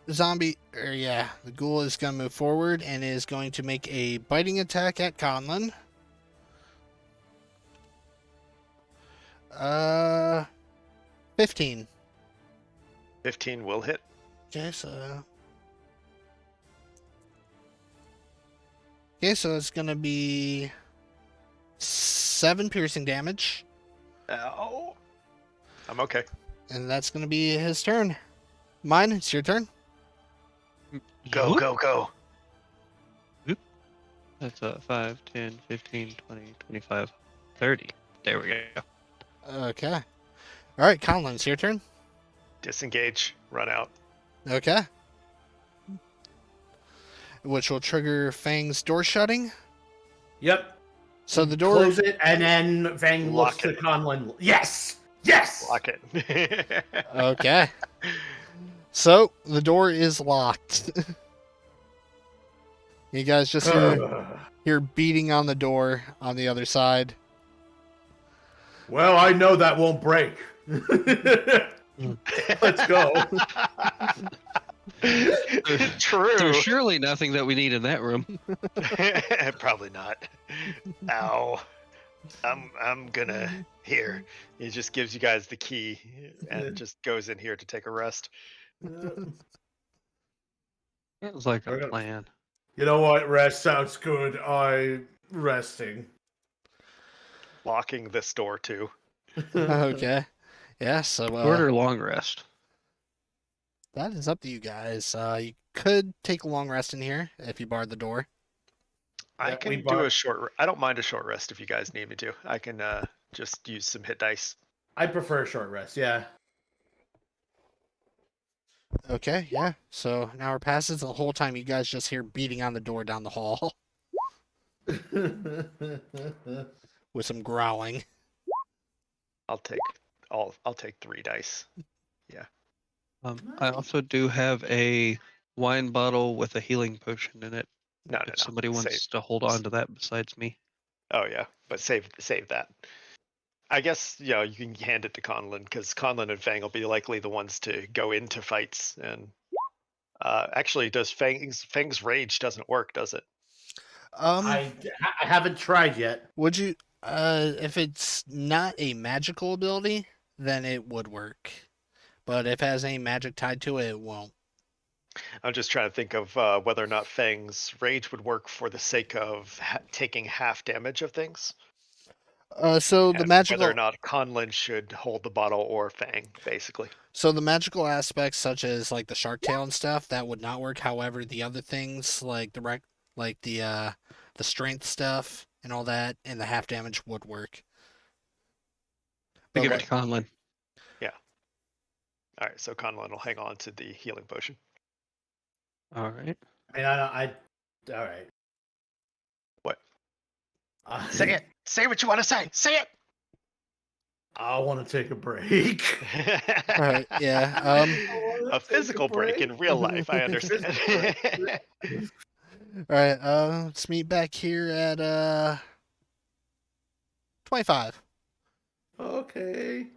The the ghoul is going to move forward and is going to make a biting attack at Conlon. 15. 15 will hit. Okay, so it's going to be 7 piercing damage. Ow. I'm okay. And that's going to be his turn. Mine, it's your turn. Go, Whoop. go, go. That's 5, 10, 15, 20, 25, 30. There we go. Okay. All right, Conlon, it's your turn. Disengage. Run out. Okay. Which will trigger Fang's door shutting. Yep. So the door. Close it, and then Fang Lock looks it. to Conlon. Yes! Yes! Lock it. Okay. So the door is locked. You guys just hear beating on the door on the other side. Well, I know that won't break. Let's go. True. There's surely nothing that we need in that room. Probably not. Ow. I'm gonna here. He just gives you guys the key and just goes in here to take a rest. It was like We're a gonna- plan. You know what? Rest sounds good. I'm resting. Locking this door too. Okay. Yeah, so Short or long rest? that is up to you guys. You could take a long rest in here if you barred the door. I Yeah, can we do bar- a short. I don't mind a short rest if you guys need me to. I can just use some hit dice. I prefer a short rest, yeah. Okay, yeah. So an hour passes. The whole time you guys just hear beating on the door down the hall with some growling. I'll take 3 dice. I also do have a wine bottle with a healing potion in it. No, If somebody wants Save. to hold on to that besides me. Oh yeah, but save that. I guess you can hand it to Conlon because Conlon and Fang will be likely the ones to go into fights. And actually, does Fang's rage doesn't work, does it? I haven't tried yet. Would you if it's not a magical ability, then it would work. But if it has any magic tied to it, it won't. I'm just trying to think of whether or not Fang's rage would work for the sake of taking half damage of things. So the And magical whether or not Conlon should hold the bottle or Fang, basically. So the magical aspects, such as like the shark tail and stuff, that would not work. However, the other things like the strength stuff and all that, and the half damage would work. I But give it like- to Conlon. All right, so Conlon will hang on to the healing potion. All right. I mean, all right. Say it. Say what you want to say. Say it. I want to take a break. All right, yeah. A physical break in real life, I understand. All right. Let's meet back here at 25. Okay.